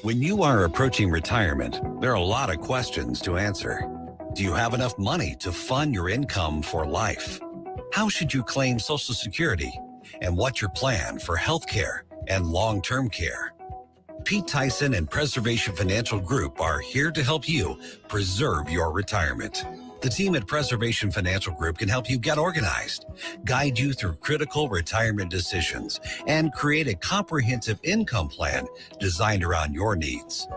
When you are approaching retirement, there are a lot of questions to answer. Do you have enough money to fund your income for life? How should you claim Social Security? And what's your plan for health care and long-term care? Pete Tyson and Preservation Financial Group are here to help you preserve your retirement. The team at Preservation Financial Group can help you get organized, guide you through critical retirement decisions, and create a comprehensive income plan designed around your needs.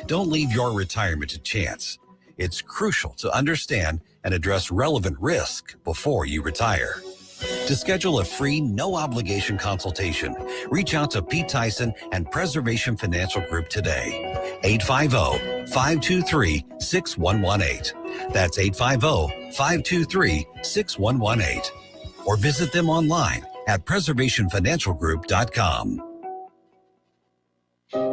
Don't leave your retirement to chance. It's crucial to understand and address relevant risk before you retire. To schedule a free, no-obligation consultation, reach out to Pete Tyson and Preservation Financial Group today. 850-523-6118. That's 850-523-6118. Or visit them online at preservationfinancialgroup.com.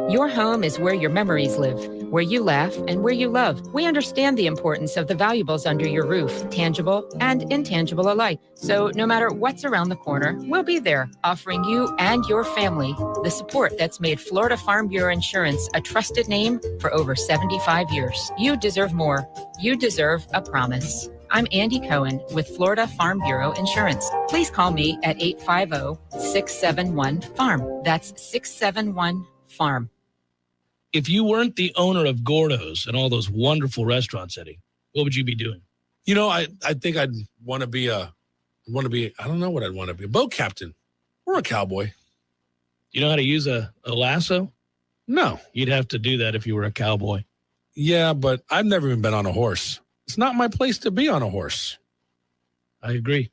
Your home is where your memories live, where you laugh and where you love. We understand the importance of the valuables under your roof, tangible and intangible alike. So no matter what's around the corner, we'll be there, offering you and your family the support that's made Florida Farm Bureau Insurance a trusted name for over 75 years. You deserve more. You deserve a promise. I'm Andy Cohen with Florida Farm Bureau Insurance. Please call me at 850-671-FARM. That's 671-FARM. If you weren't the owner of Gordo's and all those wonderful restaurants, Eddie, what would you be doing? You know, I think I'd want to be I don't know what I'd want to be, a boat captain or a cowboy. You know how to use a lasso? No. You'd have to do that if you were a cowboy. Yeah, but I've never even been on a horse. It's not my place to be on a horse. I agree.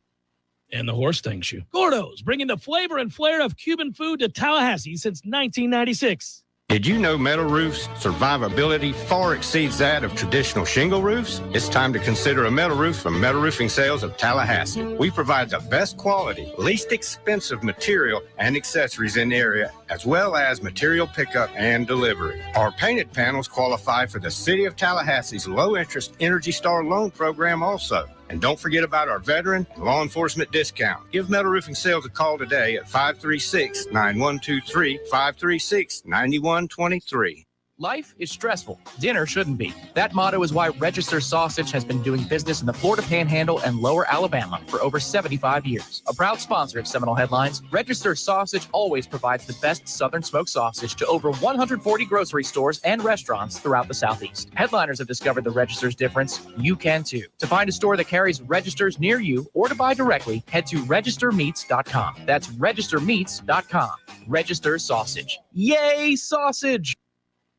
And the horse thanks you. Gordo's, bringing the flavor and flair of Cuban food to Tallahassee since 1996. Did you know metal roofs' survivability far exceeds that of traditional shingle roofs? It's time to consider a metal roof from Metal Roofing Sales of Tallahassee. We provide the best quality, least expensive material and accessories in the area, as well as material pickup and delivery. Our painted panels qualify for the City of Tallahassee's low-interest Energy Star loan program also. And don't forget about our veteran and law enforcement discount. Give Metal Roofing Sales a call today at 536-9123, 536-9123. Life is stressful. Dinner shouldn't be. That motto is why Register Sausage has been doing business in the Florida Panhandle and Lower Alabama for over 75 years. A proud sponsor of Seminole Headlines, Register Sausage always provides the best Southern smoked sausage to over 140 grocery stores and restaurants throughout the Southeast. Headliners have discovered the Register's difference. You can too. To find a store that carries Registers near you or to buy directly, head to registermeats.com. That's registermeats.com. Register Sausage. Yay, sausage!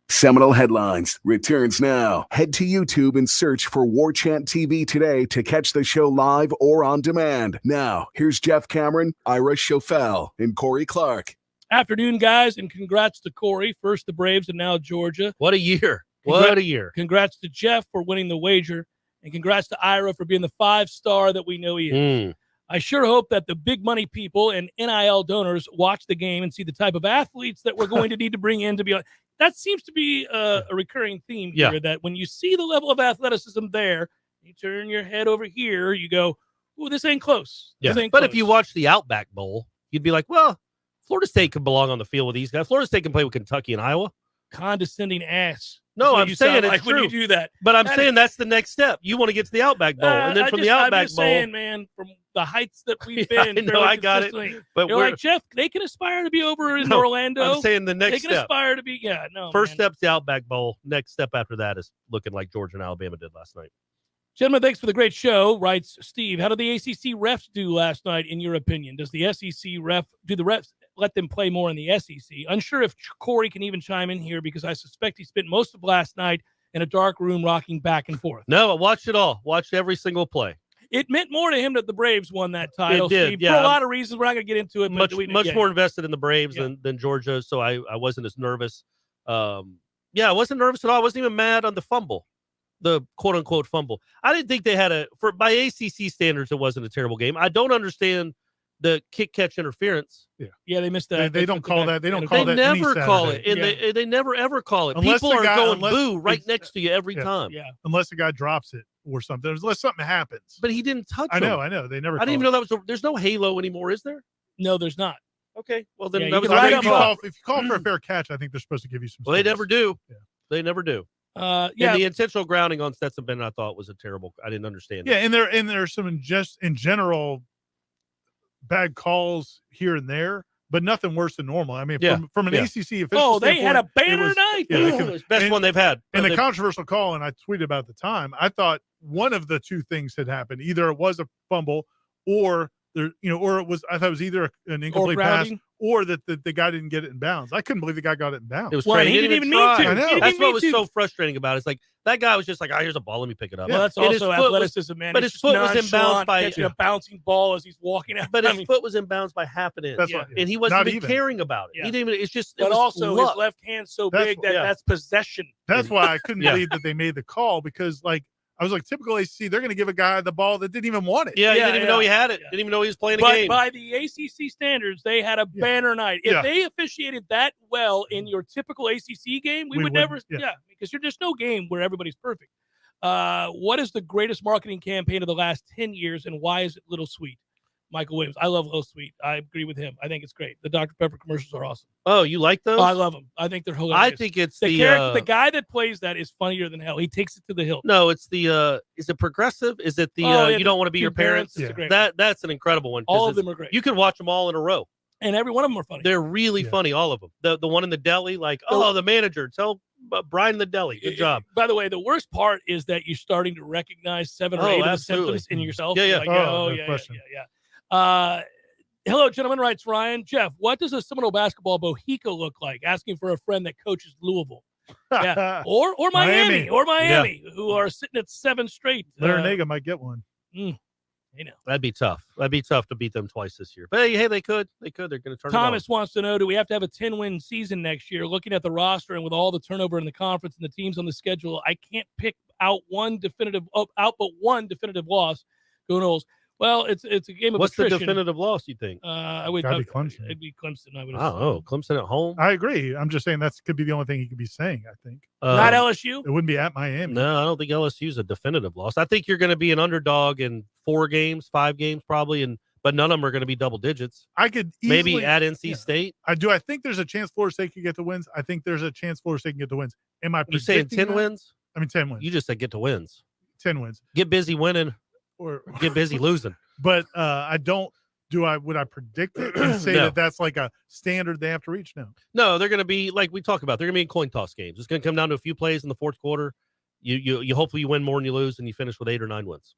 Seminole Headlines returns now. Head to YouTube and search for Warchant TV today to catch the show live or on demand. Now, here's Jeff Cameron, Ira Schofel, and Corey Clark. Afternoon, guys, and congrats to Corey. First the Braves and now Georgia. What a year. What a year. Congrats to Jeff for winning the wager, and congrats to Ira for being the 5-star that we know he is. I sure hope that the big money people and NIL donors watch the game and see the type of athletes that we're going to need to bring in to be on. That seems to be a recurring theme here, that when you see the level of athleticism there, you turn your head over here, you go, ooh, this ain't close. Yeah. This ain't But close. if you watch the Outback Bowl, you'd be like, well, Florida State could belong on the field with these guys. Florida State can play with Kentucky and Iowa. Condescending ass. No, I'm saying it's like true. when you do that. But I'm saying that's the next step. You want to get to the Outback Bowl, and then from the Outback I'm just Bowl, saying, man, from the heights that we've been, I know, I got it. But you're like, Jeff, they can aspire to be over in Orlando. I'm saying the next they can step. aspire to be, First step's the Outback Bowl. Next step after that is looking like Georgia and Alabama did last night. Gentlemen, thanks for the great show, writes Steve. How did the ACC refs do last night, in your opinion? Does the SEC do the refs let them play more in the SEC? Unsure if Corey can even chime in here because I suspect he spent most of last night in a dark room rocking back and forth. No, I watched it all. Watched every single play. It meant more to him that the Braves won that title, It did, Steve, yeah. for a lot of reasons. We're not going to get into it. Much more invested in the Braves than Georgia, so I wasn't as nervous. I wasn't nervous at all. I wasn't even mad on the fumble, the quote-unquote fumble. I didn't think they had by ACC standards, it wasn't a terrible game. I don't understand the kick-catch interference. Yeah, they missed that. They don't call that. They don't call that. They never any call it, Saturday. and they never ever call it. Unless People the are guy- going unless boo right it's- next to you every time. Yeah. Unless the guy drops it or something. Unless something happens. But he didn't touch I him. know. They never. I didn't even know that was. There's no halo anymore, is there? No, there's not. Okay, well then Yeah, that you was can a write great up call. If you call for a fair catch, I think they're supposed to give you some. Well, they space. never do. Yeah. They never do. Yeah. And the intentional grounding on Stetson Bennett, I thought was a terrible. I didn't understand. Yeah, and there's some in general bad calls here and there, but nothing worse than normal. I mean, from an ACC official Oh, they had a standpoint, banner it was- night. Yeah, it was the best one they've had. And the They've- controversial call, and I tweeted about it at the time, I thought one of the two things had happened. Either it was a fumble or there, or it was, I thought it was either an incomplete pass grounding. or that the guy didn't get it in bounds. I couldn't believe the guy got it in bounds. It was Well, crazy. he didn't even mean try. to. I know. He didn't That's even what mean was to. so frustrating about it. It's like that guy was just like, here's a ball. Let me pick it up. Well, that's And his also foot was- athleticism, man. but He's his just foot was in bounds nonchalant, by catching a bouncing ball as he's walking out. But I his mean, foot was in bounds by half an inch. That's right. And he wasn't Not even even. caring about it. Yeah. He didn't even. It's just. It but was also luck. his left hand's so That's big what- that yeah. that's possession. That's why I couldn't Yeah. believe that they made the call because, like, I was like, typical ACC, they're going to give a guy the ball that didn't even want it. Yeah, he Yeah, didn't even know he had it. Didn't even know he was playing a But game. by the ACC standards, they had a banner night. If Yeah. they officiated that well in your typical ACC game, we would never. wouldn't. Yeah, because there's no game where everybody's perfect. What is the greatest marketing campaign of the last 10 years, and why is it Little Sweet? Michael Williams. I love Little Sweet. I agree with him. I think it's great. The Dr. Pepper commercials are awesome. Oh, you like those? I love them. I think they're hilarious. I think it's the guy that plays that is funnier than hell. He takes it to the hill. No, it's the is it progressive? Is it the you don't want to be your parents? It's a great one. That's an incredible one. 'cause All of them are great. You can watch them all in a row. And every one of them are funny. They're really funny, all of them. The one in the deli, like, the manager, tell Brian in the deli. Good job. By the way, the worst part is that you're starting to recognize 7 or 8 of the symptoms in yourself. Yeah, yeah. Like, no yeah, question. yeah. Hello, gentlemen, writes Ryan. Jeff, what does a Seminole basketball bohica look like? Asking for a friend that coaches Louisville. Yeah. or Miami, who are sitting at 7 straight. Larinaga might get one. That'd be tough. That'd be tough to beat them twice this year. But hey, they could. They're going to turn Thomas wants to know, do we have to have a 10-win season next year? Looking at the roster and with all the turnover in the conference and the teams on the schedule, I can't pick out but one definitive loss. Go Noles. Well, it's a game of What's attrition. the definitive loss, you think? I would Gotta be Clemson. It'd be Clemson. I would. I don't know. Clemson at home? I agree. I'm just saying that could be the only thing he could be saying, I think. Not LSU? It wouldn't be at Miami. No, I don't think LSU's a definitive loss. I think you're going to be an underdog in 4 games, 5 games probably, and but none of them are going to be double digits. I could maybe at NC State. I think there's a chance Florida State can get the wins. I think there's a chance Florida State can get the wins. Am I You saying 10 wins? I mean 10 wins. You just said get to wins. 10 wins. Get busy winning or get busy losing. But I don't. Would I predict it and say that that's like a standard they have to reach now? No, they're going to be like we talk about. They're going to be in coin toss games. It's going to come down to a few plays in the fourth quarter. You hopefully you win more than you lose, and you finish with 8 or 9 wins.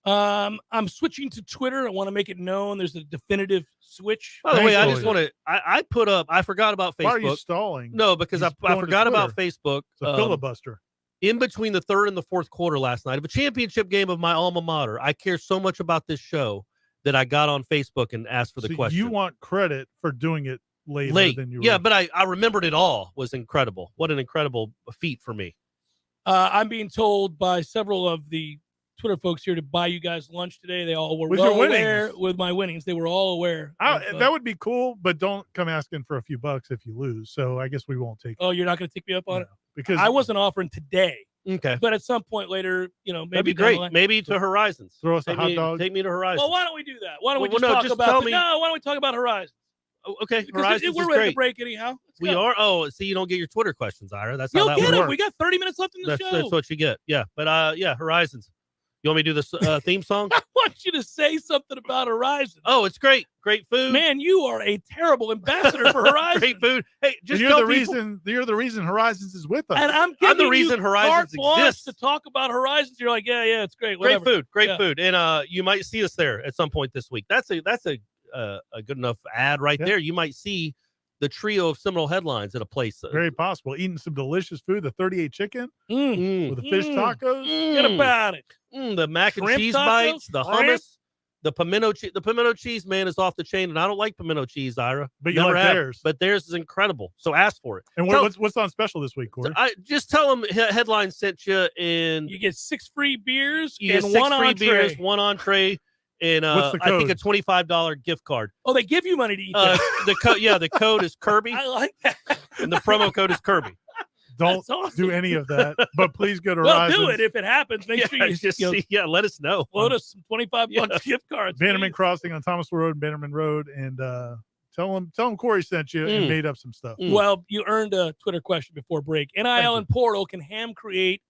I'm switching to Twitter. I want to make it known there's a definitive switch. By the way, I just want to. I put up. I forgot about Facebook. Why are you stalling? No, because I forgot about Facebook. It's a filibuster. In between the third and the fourth quarter last night of a championship game of my alma mater, I care so much about this show that I got on Facebook and asked for the question. You want credit for doing it later than you were. Yeah, but I remembered it all. Was incredible. What an incredible feat for me. I'm being told by several of the Twitter folks here to buy you guys lunch today. They all were well aware with my winnings. They were all aware. That would be cool, but don't come asking for a few bucks if you lose. So I guess we won't take it. Oh, you're not going to take me up on it? Because I wasn't offering today. Okay. But at some point later, maybe that'd be great. Maybe to Horizons. Throw us a hot dog. Take me to Horizons. Well, why don't we do that? Why don't we just talk about why don't we talk about Horizons? Oh, okay. Because Horizons we're is ready great. to break anyhow. We are. Oh, see, you don't get your Twitter questions, Ira. That's You'll how that get works. them. We got 30 minutes left in the show. That's what you get. Yeah. But yeah, Horizons. You want me to do this theme song? I want you to say something about Horizons. Oh, it's great. Great food. Man, you are a terrible ambassador for Horizons. Great food. Hey, just you're the reason Horizons is with us. And I'm the reason Horizons exists to talk about Horizons. You're like, yeah, it's great. Whatever. Great food. And you might see us there at some point this week. That's a good enough ad right there. You might see the trio of Seminole headlines at a place. Very possible. Eating some delicious food, the 38 chicken with the fish tacos. Get about it. The mac and cheese bites, the hummus, the pimento cheese. The pimento cheese, man, is off the chain, and I don't like pimento cheese, Ira. But you like theirs. But theirs is incredible. So ask for it. And what's on special this week, Corey? Just tell them Headline sent you, and you get 6 free beers and 6 free beers, 1 entree. And I think a $25 gift card. Oh, they give you money to eat that. The code is Kirby. I like that. And the promo code is Kirby. Don't do any of that, but please go to Horizons. Well, do it if it happens. Make sure you just let us know. Load us some $25 gift cards. Bannerman Crossing on Thomasville Road and Bannerman Road, and tell them Corey sent you and made up some stuff. Well, you earned a Twitter question before break. NIL and Portal can ham create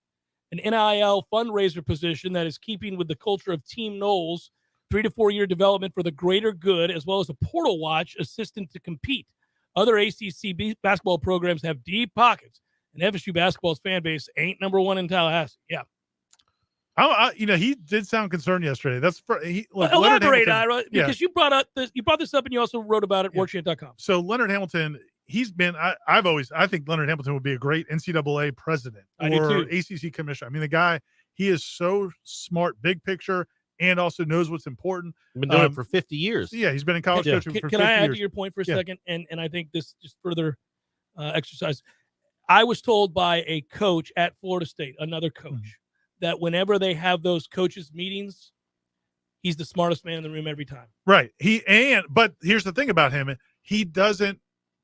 an NIL fundraiser position that is keeping with the culture of Team Noles. 3 to 4 year development for the greater good, as well as a Portal Watch assistant to compete. Other ACC basketball programs have deep pockets, and FSU basketball's fan base ain't number 1 in Tallahassee. Yeah. He did sound concerned yesterday. That's elaborate, Ira, because you brought this up and you also wrote about it at Warchant.com. So Leonard Hamilton, he's been. I think Leonard Hamilton would be a great NCAA president or ACC commissioner. I mean, the guy, he is so smart, big picture, and also knows what's important. Been doing it for 50 years. Yeah, he's been in college coaching for 50 years. Can I add to your point for a second? And I think this just further exercise. I was told by a coach at Florida State, another coach, that whenever they have those coaches meetings, he's the smartest man in the room every time. Right. But here's the thing about him. He doesn't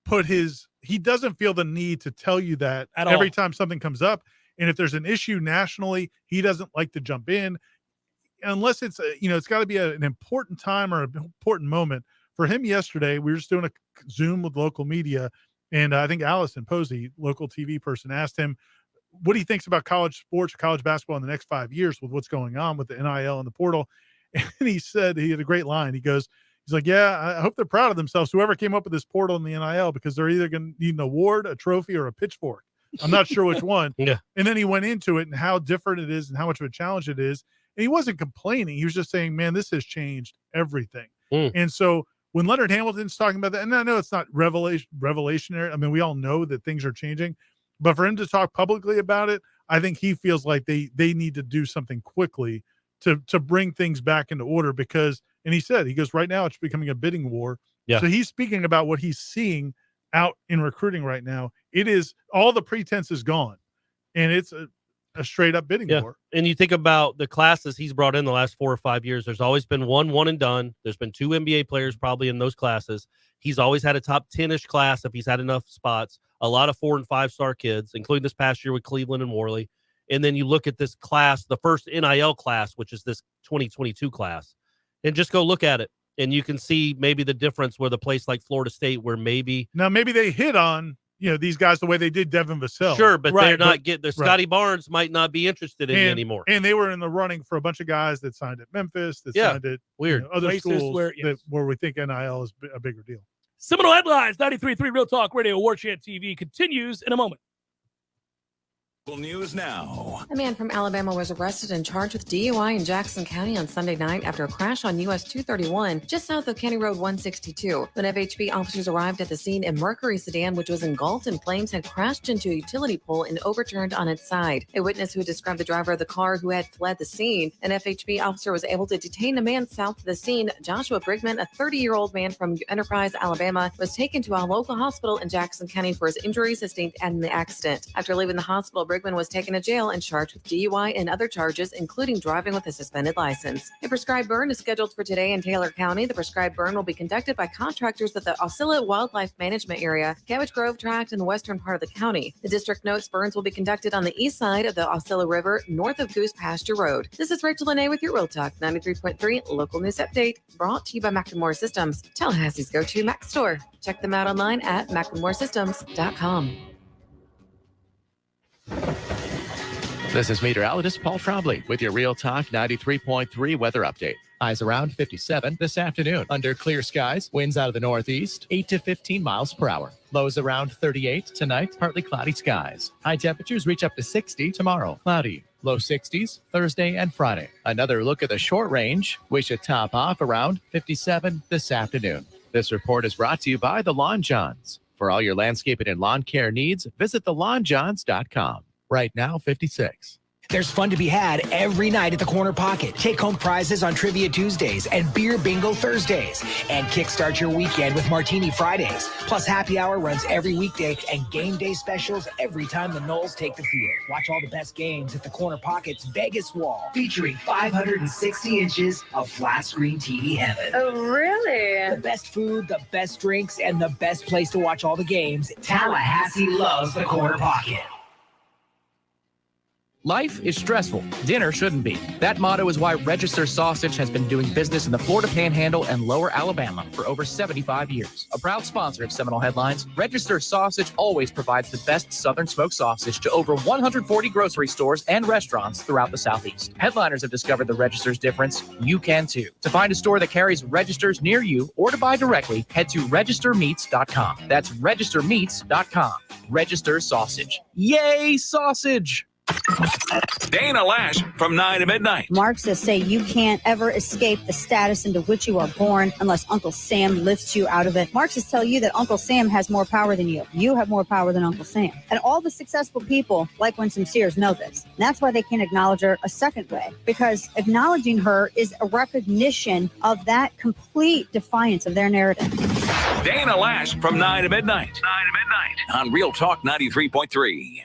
feel the need to tell you that every time something comes up. And if there's an issue nationally, he doesn't like to jump in. Unless it's it's got to be an important time or an important moment. For him yesterday, we were just doing a Zoom with local media, and I think Allison Posey, local TV person, asked him what he thinks about college sports, college basketball in the next 5 years with what's going on with the NIL and the portal. And he said, he had a great line. He's like, yeah, I hope they're proud of themselves, whoever came up with this portal in the NIL, because they're either going to need an award, a trophy, or a pitchfork. I'm not sure which one. Yeah. And then he went into it and how different it is and how much of a challenge it is. And he wasn't complaining. He was just saying, man, this has changed everything. And so when Leonard Hamilton's talking about that, and I know it's not revelationary. I mean, we all know that things are changing. But for him to talk publicly about it, I think he feels like they need to do something quickly to bring things back into order because, and he goes, right now it's becoming a bidding war. Yeah. So he's speaking about what he's seeing out in recruiting right now. It is, all the pretense is gone. And it's a straight up bidding war. And you think about the classes he's brought in the last 4 or 5 years. There's always been one and done. There's been 2 NBA players probably in those classes. He's always had a top 10-ish class if he's had enough spots. A lot of 4- and 5-star kids, including this past year with Cleveland and Worley. And then you look at this class, the first NIL class, which is this 2022 class. And just go look at it, and you can see maybe the difference with a place like Florida State, where maybe they hit on these guys the way they did Devin Vassell. Sure, but they're not getting. Scotty Barnes might not be interested in you anymore. And they were in the running for a bunch of guys that signed at Memphis, that signed at other places schools where we think NIL is a bigger deal. Seminole Headlines, 93.3 Real Talk Radio, Warchant TV continues in a moment. News now. A man from Alabama was arrested and charged with DUI in Jackson County on Sunday night after a crash on US 231 just south of County Road 162. When FHP officers arrived at the scene, a Mercury sedan, which was engulfed in flames, had crashed into a utility pole and overturned on its side. A witness who described the driver of the car who had fled the scene. An FHP officer was able to detain a man south of the scene. Joshua Brigman, a 30-year-old man from Enterprise, Alabama, was taken to a local hospital in Jackson County for his injuries sustained in the accident. After leaving the hospital, Brigman was taken to jail and charged with DUI and other charges, including driving with a suspended license. A prescribed burn is scheduled for today in Taylor County. The prescribed burn will be conducted by contractors at the Osceola Wildlife Management Area, Cabbage Grove Tract, in the western part of the county. The district notes burns will be conducted on the east side of the Osceola River, north of Goose Pasture Road. This is Rachel Lene with your Real Talk 93.3 local news update, brought to you by Macklemore Systems, Tallahassee's go-to Mac store. Check them out online at macklemoresystems.com. This is meteorologist Paul Trombley with your Real Talk 93.3 weather update. Highs around 57 this afternoon. Under clear skies, winds out of the northeast, 8 to 15 miles per hour. Lows around 38 tonight, partly cloudy skies. High temperatures reach up to 60 tomorrow. Cloudy. Low 60s Thursday and Friday. Another look at the short range. We should top off around 57 this afternoon. This report is brought to you by the Lawn Johns. For all your landscaping and lawn care needs, visit thelawnjohns.com. Right now, 56. There's fun to be had every night at the Corner Pocket. Take home prizes on Trivia Tuesdays and Beer Bingo Thursdays. And kickstart your weekend with Martini Fridays. Plus, happy hour runs every weekday and game day specials every time the Noles take the field. Watch all the best games at the Corner Pocket's Vegas Wall, featuring 560 inches of flat screen TV heaven. Oh, really? The best food, the best drinks, and the best place to watch all the games. Tallahassee loves the Corner Pocket. Life is stressful. Dinner shouldn't be. That motto is why Register Sausage has been doing business in the Florida Panhandle and Lower Alabama for over 75 years. A proud sponsor of Seminole Headlines, Register Sausage always provides the best Southern smoked sausage to over 140 grocery stores and restaurants throughout the Southeast. Headliners have discovered the Register's difference. You can too. To find a store that carries Registers near you or to buy directly, head to registermeats.com. That's registermeats.com. Register Sausage. Yay, sausage! Dana Lash from 9 to midnight. Marxists say you can't ever escape the status into which you are born unless Uncle Sam lifts you out of it. Marxists tell you that Uncle Sam has more power than you. You have more power than Uncle Sam. And all the successful people, like Winsome Sears, know this. And that's why they can't acknowledge her a second way. Because acknowledging her is a recognition of that complete defiance of their narrative. Dana Lash from 9 to midnight. 9 to midnight on Real Talk 93.3.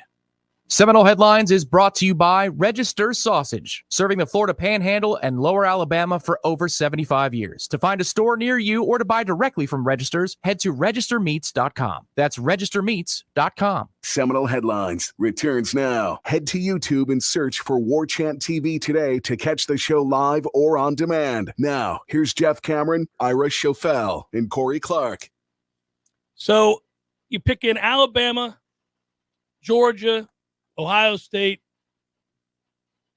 Seminole Headlines is brought to you by Register Sausage, serving the Florida Panhandle and Lower Alabama for over 75 years. To find a store near you or to buy directly from Registers, head to registermeats.com. That's registermeats.com. Seminole Headlines returns now. Head to YouTube and search for Warchant TV today to catch the show live or on demand. Now, here's Jeff Cameron, Ira Schofel, and Corey Clark. So you pick in Alabama, Georgia, Ohio State.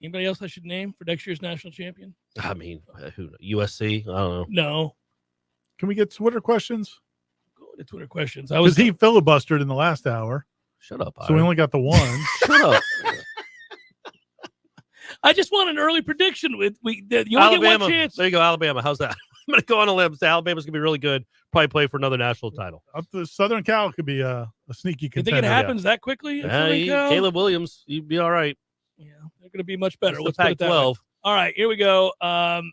Anybody else I should name for next year's national champion? I mean, who? USC? I don't know. No. Can we get Twitter questions? Go to Twitter questions. Because he filibustered in the last hour. Shut up. So we only got the one. Shut up. I just want an early prediction. You only get Alabama. one chance. There you go, Alabama. How's that? I'm going to go on a limb. Say Alabama's going to be really good. Probably play for another national title. Up to Southern Cal could be a sneaky contender. You think it happens that quickly? Caleb Williams, you'd be all right. Yeah, they're going to be much better. Let's put it that way. Pac-12. All right, here we go. I'm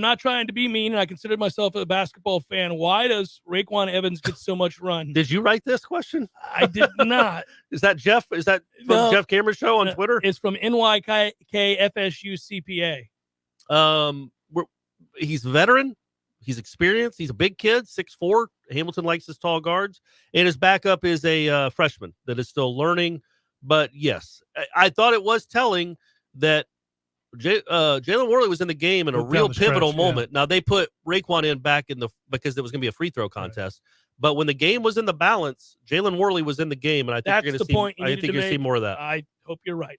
not trying to be mean, and I consider myself a basketball fan. Why does Raekwon Evans get so much run? Did you write this question? I did not. Is that Jeff? Is that from Jeff Cameron's show on Twitter? It's from NYK FSU CPA. He's a veteran. He's experienced. He's a big kid, 6'4". Hamilton likes his tall guards. And his backup is a freshman that is still learning. But, yes, I thought it was telling that Jalen Worley was in the game in a Down real the stretch, pivotal yeah. moment. Now they put Raekwon in back because it was going to be a free throw contest. But when the game was in the balance, Jalen Worley was in the game, and I think That's you're going the to see. point you I needed think to you're going to see make. more of that. I hope you're right.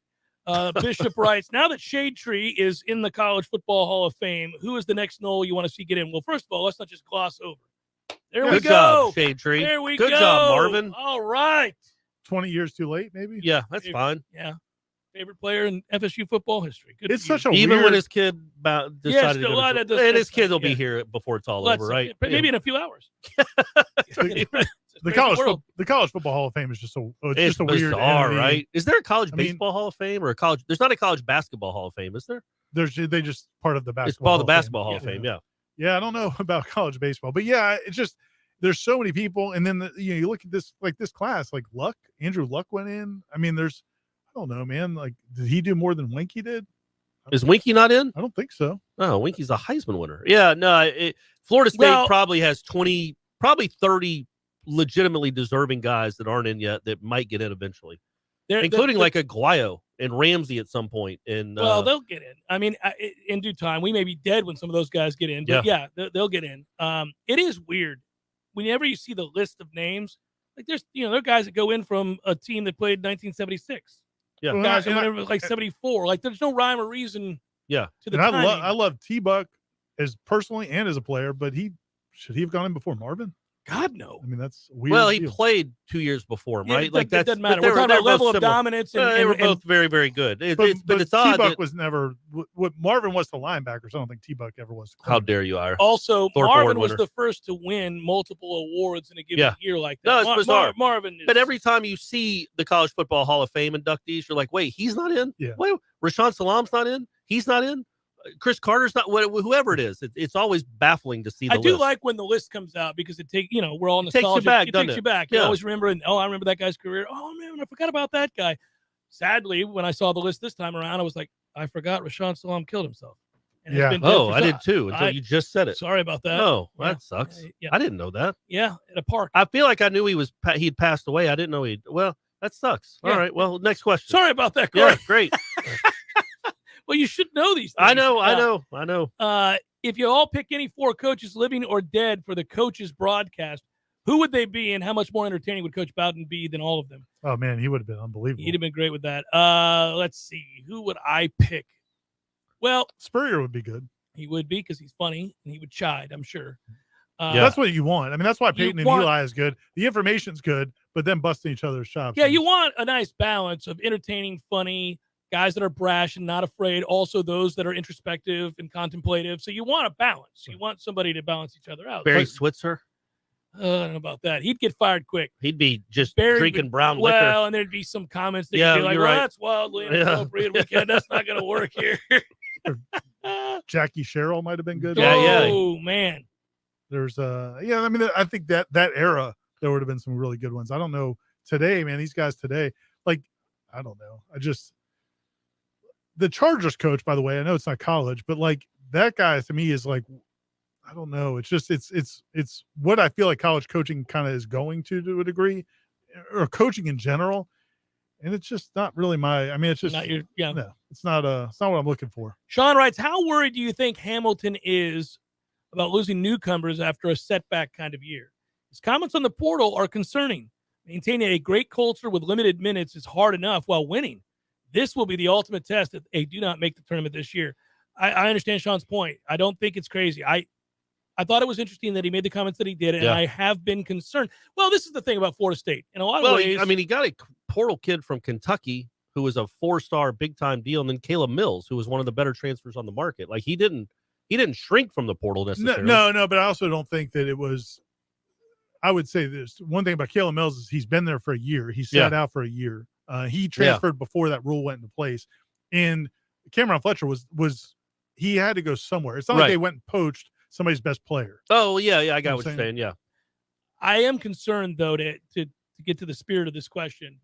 Bishop writes, now that Shade Tree is in the College Football Hall of Fame, who is the next Nole you want to see get in? Well, first of all, let's not just gloss over. There we Good go. job, Shade Tree. There we Good go. job, Marvin. All right. 20 years too late, maybe. Yeah, that's fine. Yeah. Favorite player in FSU football history. Good It's for you. such a Even weird. when his kid decided still, to go that and his does- kids will be yeah. here before it's all Let's over, see. right? But maybe in a few hours. the college football Hall of Fame is just It's just a weird bizarre, entity. right? Is there a college I mean- baseball Hall of Fame or a college? There's not a college basketball Hall of Fame, is there? They just part of the basketball. It's called the Hall of Fame. basketball Hall of Fame. Yeah. Yeah, I don't know about college baseball, but yeah, it's just there's so many people, and then you look at this class, like Luck, Andrew Luck went in. I mean, I don't know, man. Like, did he do more than Winky did? Is Winky not in? I don't think so. Oh, Winky's a Heisman winner. Yeah, no. Florida State probably has 20, probably 30 legitimately deserving guys that aren't in yet that might get in eventually, including like a Guayo and Ramsey at some point. And well, they'll get in. I mean, in due time, we may be dead when some of those guys get in, but yeah, they'll get in. It is weird whenever you see the list of names. Like there are guys that go in from a team that played 1976. Yeah, guys who went in like 74. Like there's no rhyme or reason. Yeah, to the And timing. I love T-Buck as personally and as a player, but should he have gone in before Marvin? God, no. I mean, that's weird. well, he deal. played 2 years before him, Yeah, right? Like that that's doesn't matter. but We're talking they're about level both of similar. dominance. They were both very, very good. But it's odd. T-Buck That, was never what Marvin was to linebackers. I don't think T-Buck ever was. how dare you, Ira? Also, Thorpe Marvin Award was winner. the first to win multiple awards in a given year like that. No, it's bizarre. Marvin is, But every time you see the College Football Hall of Fame inductees, you're like, wait, he's not in? Yeah. Wait, Rashawn Salam's not in? He's not in? Chris Carter's not, whoever it is. It's always baffling to see the I do list. like when the list comes out because we're all It takes you nostalgic. back, It doesn't takes it? you back. You Yeah. always remember, I remember that guy's career. Oh, man, I forgot about that guy. Sadly, when I saw the list this time around, I was like, I forgot Rashawn Salam killed himself. And Yeah. he's been dead Oh, for I did too until you just said it. Sorry about that. Oh, Yeah. that sucks. Yeah. I didn't know that. Yeah, at a park. I feel like I knew he'd passed away. I didn't know well, that sucks. All Yeah. right. Well, next question. Sorry about that, Corey. Yeah, great. Well, you should know these things. I know. If you all pick any 4 coaches, living or dead, for the coaches broadcast, who would they be, and how much more entertaining would Coach Bowden be than all of them? Oh man, he would have been unbelievable. He'd have been great with that. Let's see. Who would I pick? Well, Spurrier would be good. he would be because he's funny and he would chide, I'm sure. That's what you want. I mean, that's why Peyton and want- Eli is good. The information's good, but then busting each other's chops. Yeah, you want a nice balance of entertaining, funny, guys that are brash and not afraid, also those that are introspective and contemplative. So you want a balance. You want somebody to balance each other out. Barry Switzer. I don't know about that. He'd get fired quick. He'd be just Barry drinking would- brown well, liquor. and there'd be some comments that Yeah, you'd be like, you're well, right. that's wildly Yeah. inappropriate. That's not going to work here. Jackie Sherrill might have been good. Oh, man. There's I mean, I think that era there would have been some really good ones. I don't know today, man. These guys today, like, I don't know. The Chargers coach, by the way, I know it's not college, but like that guy to me is like, I don't know. It's just it's what I feel like college coaching kind of is going to a degree, or coaching in general. And it's just not really it's just Not your, yeah. no, it's not what I'm looking for. Sean writes, how worried do you think Hamilton is about losing newcomers after a setback kind of year? His comments on the portal are concerning. Maintaining a great culture with limited minutes is hard enough while winning. This will be the ultimate test if they do not make the tournament this year. I understand Sean's point. I don't think it's crazy. I thought it was interesting that he made the comments that he did, and I have been concerned. Well, this is the thing about Florida State. In a lot of ways, he got a portal kid from Kentucky who was a 4-star big-time deal, and then Caleb Mills, who was one of the better transfers on the market. Like he didn't shrink from the portal necessarily. No, but I also don't think that it was. I would say this one thing about Caleb Mills is he's been there for a year. He sat out for a year. He transferred before that rule went into place, and Cameron Fletcher was he had to go somewhere. It's not like they went and poached somebody's best player. Oh yeah, I got what you're saying. Yeah, I am concerned though to get to the spirit of this question.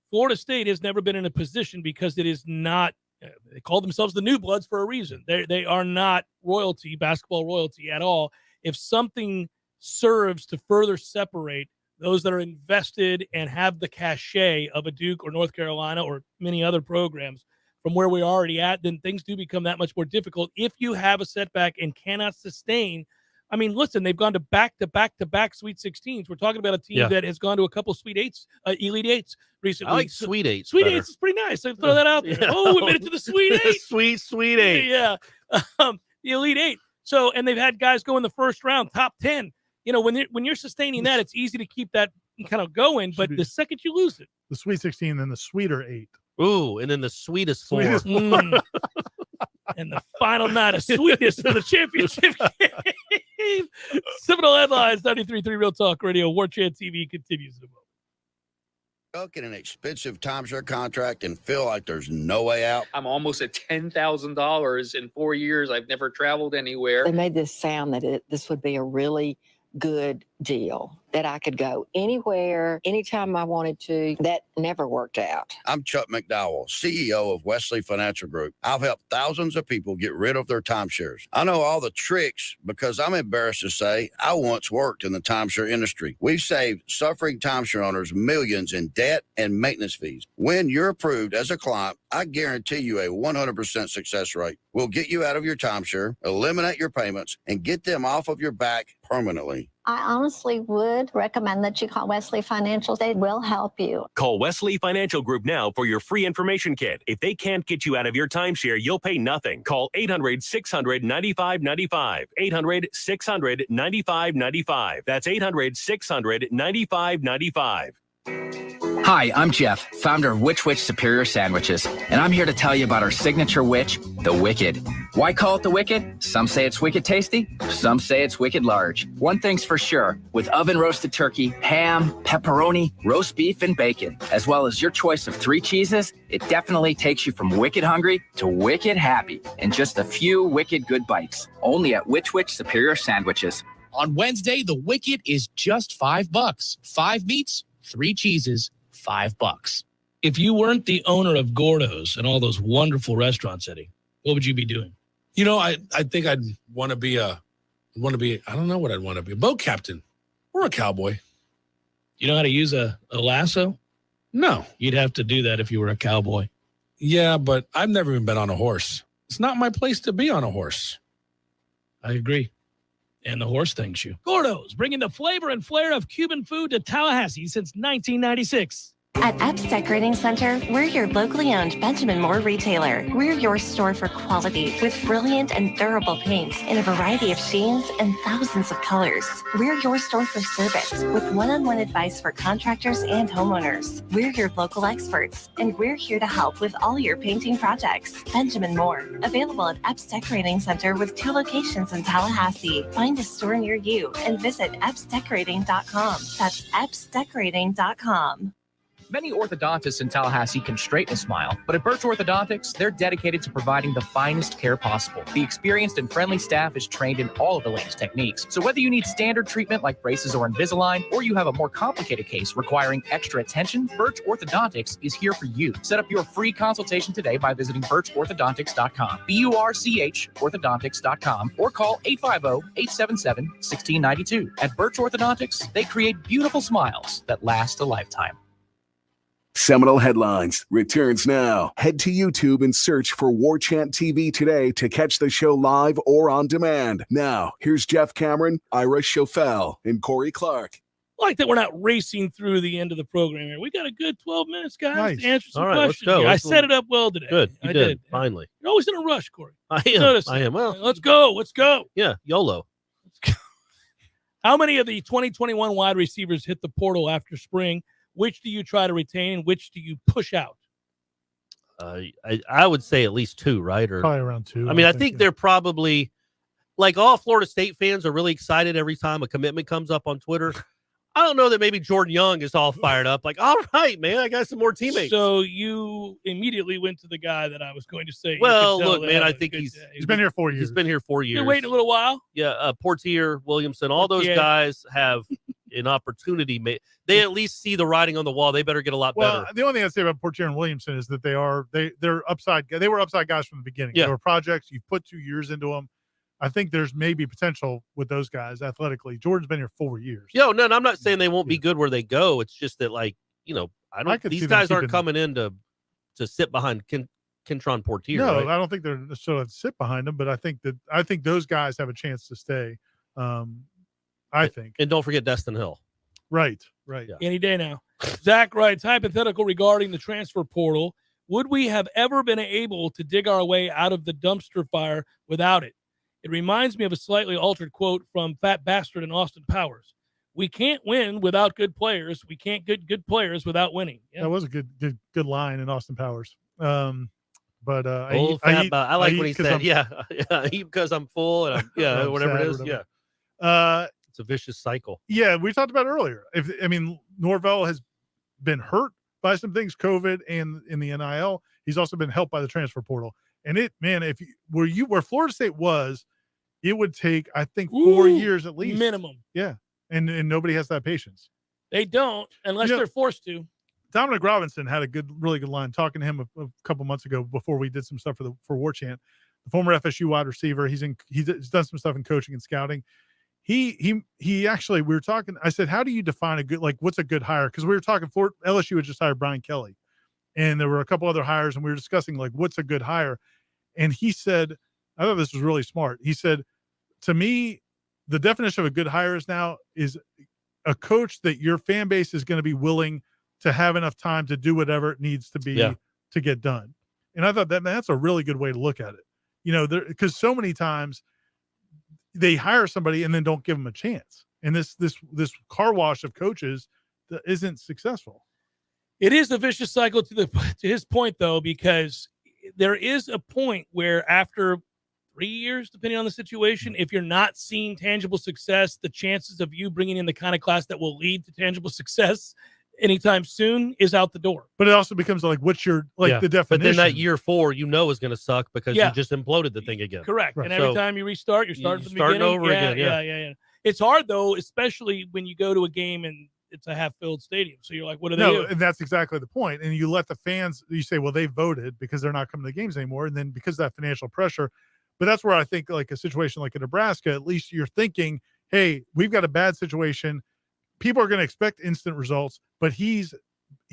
Florida State has never been in a position because it is not. They call themselves the New Bloods for a reason. They are not royalty, basketball royalty at all. If something serves to further separate those that are invested and have the cachet of a Duke or North Carolina or many other programs from where we're already at, then things do become that much more difficult. If you have a setback and cannot sustain, I mean, listen, they've gone to back Sweet 16s. We're talking about a team that has gone to a couple Sweet Eights, Elite Eights recently. I like Sweet Eights. Sweet better. Eights is pretty nice. So throw that out there. Oh, we made it to the Sweet Eight. Sweet Eight. Yeah. The Elite Eight. So, and they've had guys go in the first round, top 10. When you're sustaining that, it's easy to keep that kind of going. But the second you lose it, the Sweet 16, then the Sweeter 8. Ooh, and then the sweetest 4. And the final night of sweetness for the championship game. Seminole Headlines, 93.3 Real Talk Radio. Warchant TV continues in a moment. Stuck in an expensive timeshare contract and feel like there's no way out? I'm almost at $10,000 in 4 years. I've never traveled anywhere. They made this sound that this would be a really good deal, that I could go anywhere, anytime I wanted to. That never worked out. I'm Chuck McDowell, CEO of Wesley Financial Group. I've helped thousands of people get rid of their timeshares. I know all the tricks because I'm embarrassed to say I once worked in the timeshare industry. We've saved suffering timeshare owners millions in debt and maintenance fees. When you're approved as a client, I guarantee you a 100% success rate. We'll get you out of your timeshare, eliminate your payments, and get them off of your back permanently. I honestly would recommend that you call Wesley Financial. They will help you. Call Wesley Financial Group now for your free information kit. If they can't get you out of your timeshare, you'll pay nothing. Call 800-600-9595. 800-600-9595. That's 800-600-9595. Hi, I'm Jeff, founder of Which Superior Sandwiches, and I'm here to tell you about our signature witch, the Wicked. Why call it the Wicked? Some say it's wicked tasty, some say it's wicked large. One thing's for sure, with oven-roasted turkey, ham, pepperoni, roast beef, and bacon, as well as your choice of 3 cheeses, it definitely takes you from wicked hungry to wicked happy in just a few wicked good bites. Only at Which Superior Sandwiches. On Wednesday, the Wicked is just $5. 5 meats, 3 cheeses, $5. If you weren't the owner of Gordo's and all those wonderful restaurants, Eddie, what would you be doing? You know, I think I'd want to be I don't know what I'd want to be, a boat captain or a cowboy. You know how to use a lasso? No. You'd have to do that if you were a cowboy. Yeah, but I've never even been on a horse. It's not my place to be on a horse. I agree. And the horse thanks you. Gordo's, bringing the flavor and flair of Cuban food to Tallahassee since 1996. At Epps Decorating Center, we're your locally owned Benjamin Moore retailer. We're your store for quality with brilliant and durable paints in a variety of sheens and thousands of colors. We're your store for service with one-on-one advice for contractors and homeowners. We're your local experts, and we're here to help with all your painting projects. Benjamin Moore, available at Epps Decorating Center with 2 locations in Tallahassee. Find a store near you and visit eppsdecorating.com. That's eppsdecorating.com. Many orthodontists in Tallahassee can straighten a smile, but at Birch Orthodontics, they're dedicated to providing the finest care possible. The experienced and friendly staff is trained in all of the latest techniques. So whether you need standard treatment like braces or Invisalign, or you have a more complicated case requiring extra attention, Birch Orthodontics is here for you. Set up your free consultation today by visiting birchorthodontics.com, BURCH orthodontics.com, or call 850-877-1692. At Birch Orthodontics, they create beautiful smiles that last a lifetime. Seminole Headlines returns now. Head to YouTube and search for Warchant TV today to catch the show live or on demand. Now, here's Jeff Cameron, Ira Schofel, and Corey Clark. I like that we're not racing through the end of the program here. We got a good 12 minutes, guys, Nice. to answer some All right, let's questions. go. I set it up well today. Good. You I did. Finally. You're always in a rush, Corey. I am. Notice I it. am. Well, Let's go. Let's go. yeah, YOLO. How many of the 2021 wide receivers hit the portal after spring? Which do you try to retain and which do you push out? I would say at least 2, right? Or Probably around 2. I mean, I think they're probably like all Florida State fans are really excited every time a commitment comes up on Twitter. I don't know that maybe Jordan Young is all fired up. Like, all right, man, I got some more teammates. So you immediately went to the guy that I was going to say. Well, look, man, I think he's been here 4 years. He's been here 4 years. You're waiting a little while. Yeah, Portier, Williamson, all those guys have an opportunity. They at least see the writing on the wall. They better get a lot better. The only thing I'd say about Portier and Williamson is that they're upside. They were upside guys from the beginning. Yeah. They were projects. You've put 2 years into them. I think there's maybe potential with those guys athletically. Jordan's been here 4 years. No, I'm not saying they won't be good where they go. It's just that, like, these guys aren't coming in to sit behind Kentron Portier. No, right? I don't think they're necessarily to sit behind them, but I think those guys have a chance to stay. I think. And don't forget Destin Hill. Right. Yeah. Any day now. Zach writes, hypothetical regarding the transfer portal. Would we have ever been able to dig our way out of the dumpster fire without it? It reminds me of a slightly altered quote from Fat Bastard and Austin Powers. We can't win without good players. We can't get good players without winning. Yeah. That was a good line in Austin Powers. But I like when he said, I eat because I'm full and I'm, whatever it is. Whatever. Yeah. It's a vicious cycle. Yeah, we talked about it earlier. Norvell has been hurt by some things, COVID and in the NIL. He's also been helped by the transfer portal. And where Florida State was, it would take, I think, 4 years at least. Minimum. Yeah. And nobody has that patience. They don't, unless they're forced to. Dominic Robinson had a really good line talking to him a couple months ago before we did some stuff for Warchant. The former FSU wide receiver. He's done some stuff in coaching and scouting. He actually, we were talking, I said, how do you define what's a good hire? Because we were talking, LSU had just hired Brian Kelly, and there were a couple other hires, and we were discussing what's a good hire. And he said, I thought this was really smart. He said, to me, the definition of a good hire is a coach that your fan base is going to be willing to have enough time to do whatever it needs to be to get done. And I thought that's a really good way to look at it. Because so many times they hire somebody and then don't give them a chance. And this car wash of coaches that isn't successful. It is a vicious cycle to his point, though, because there is a point where after 3 years, depending on the situation, if you're not seeing tangible success, the chances of you bringing in the kind of class that will lead to tangible success anytime soon is out the door. But it also becomes what's your the definition. But then that year 4, is going to suck because you just imploded the thing again. Correct. Right. And every time you restart, you're starting from the beginning. Over again. Yeah. It's hard, though, especially when you go to a game and it's a half-filled stadium. So you're like, what do they do? And that's exactly the point. And you let the fans, you say, well, they voted because they're not coming to the games anymore. And then because of that financial pressure. But that's where I think a situation like in Nebraska, at least you're thinking, hey, we've got a bad situation. People are going to expect instant results, but he's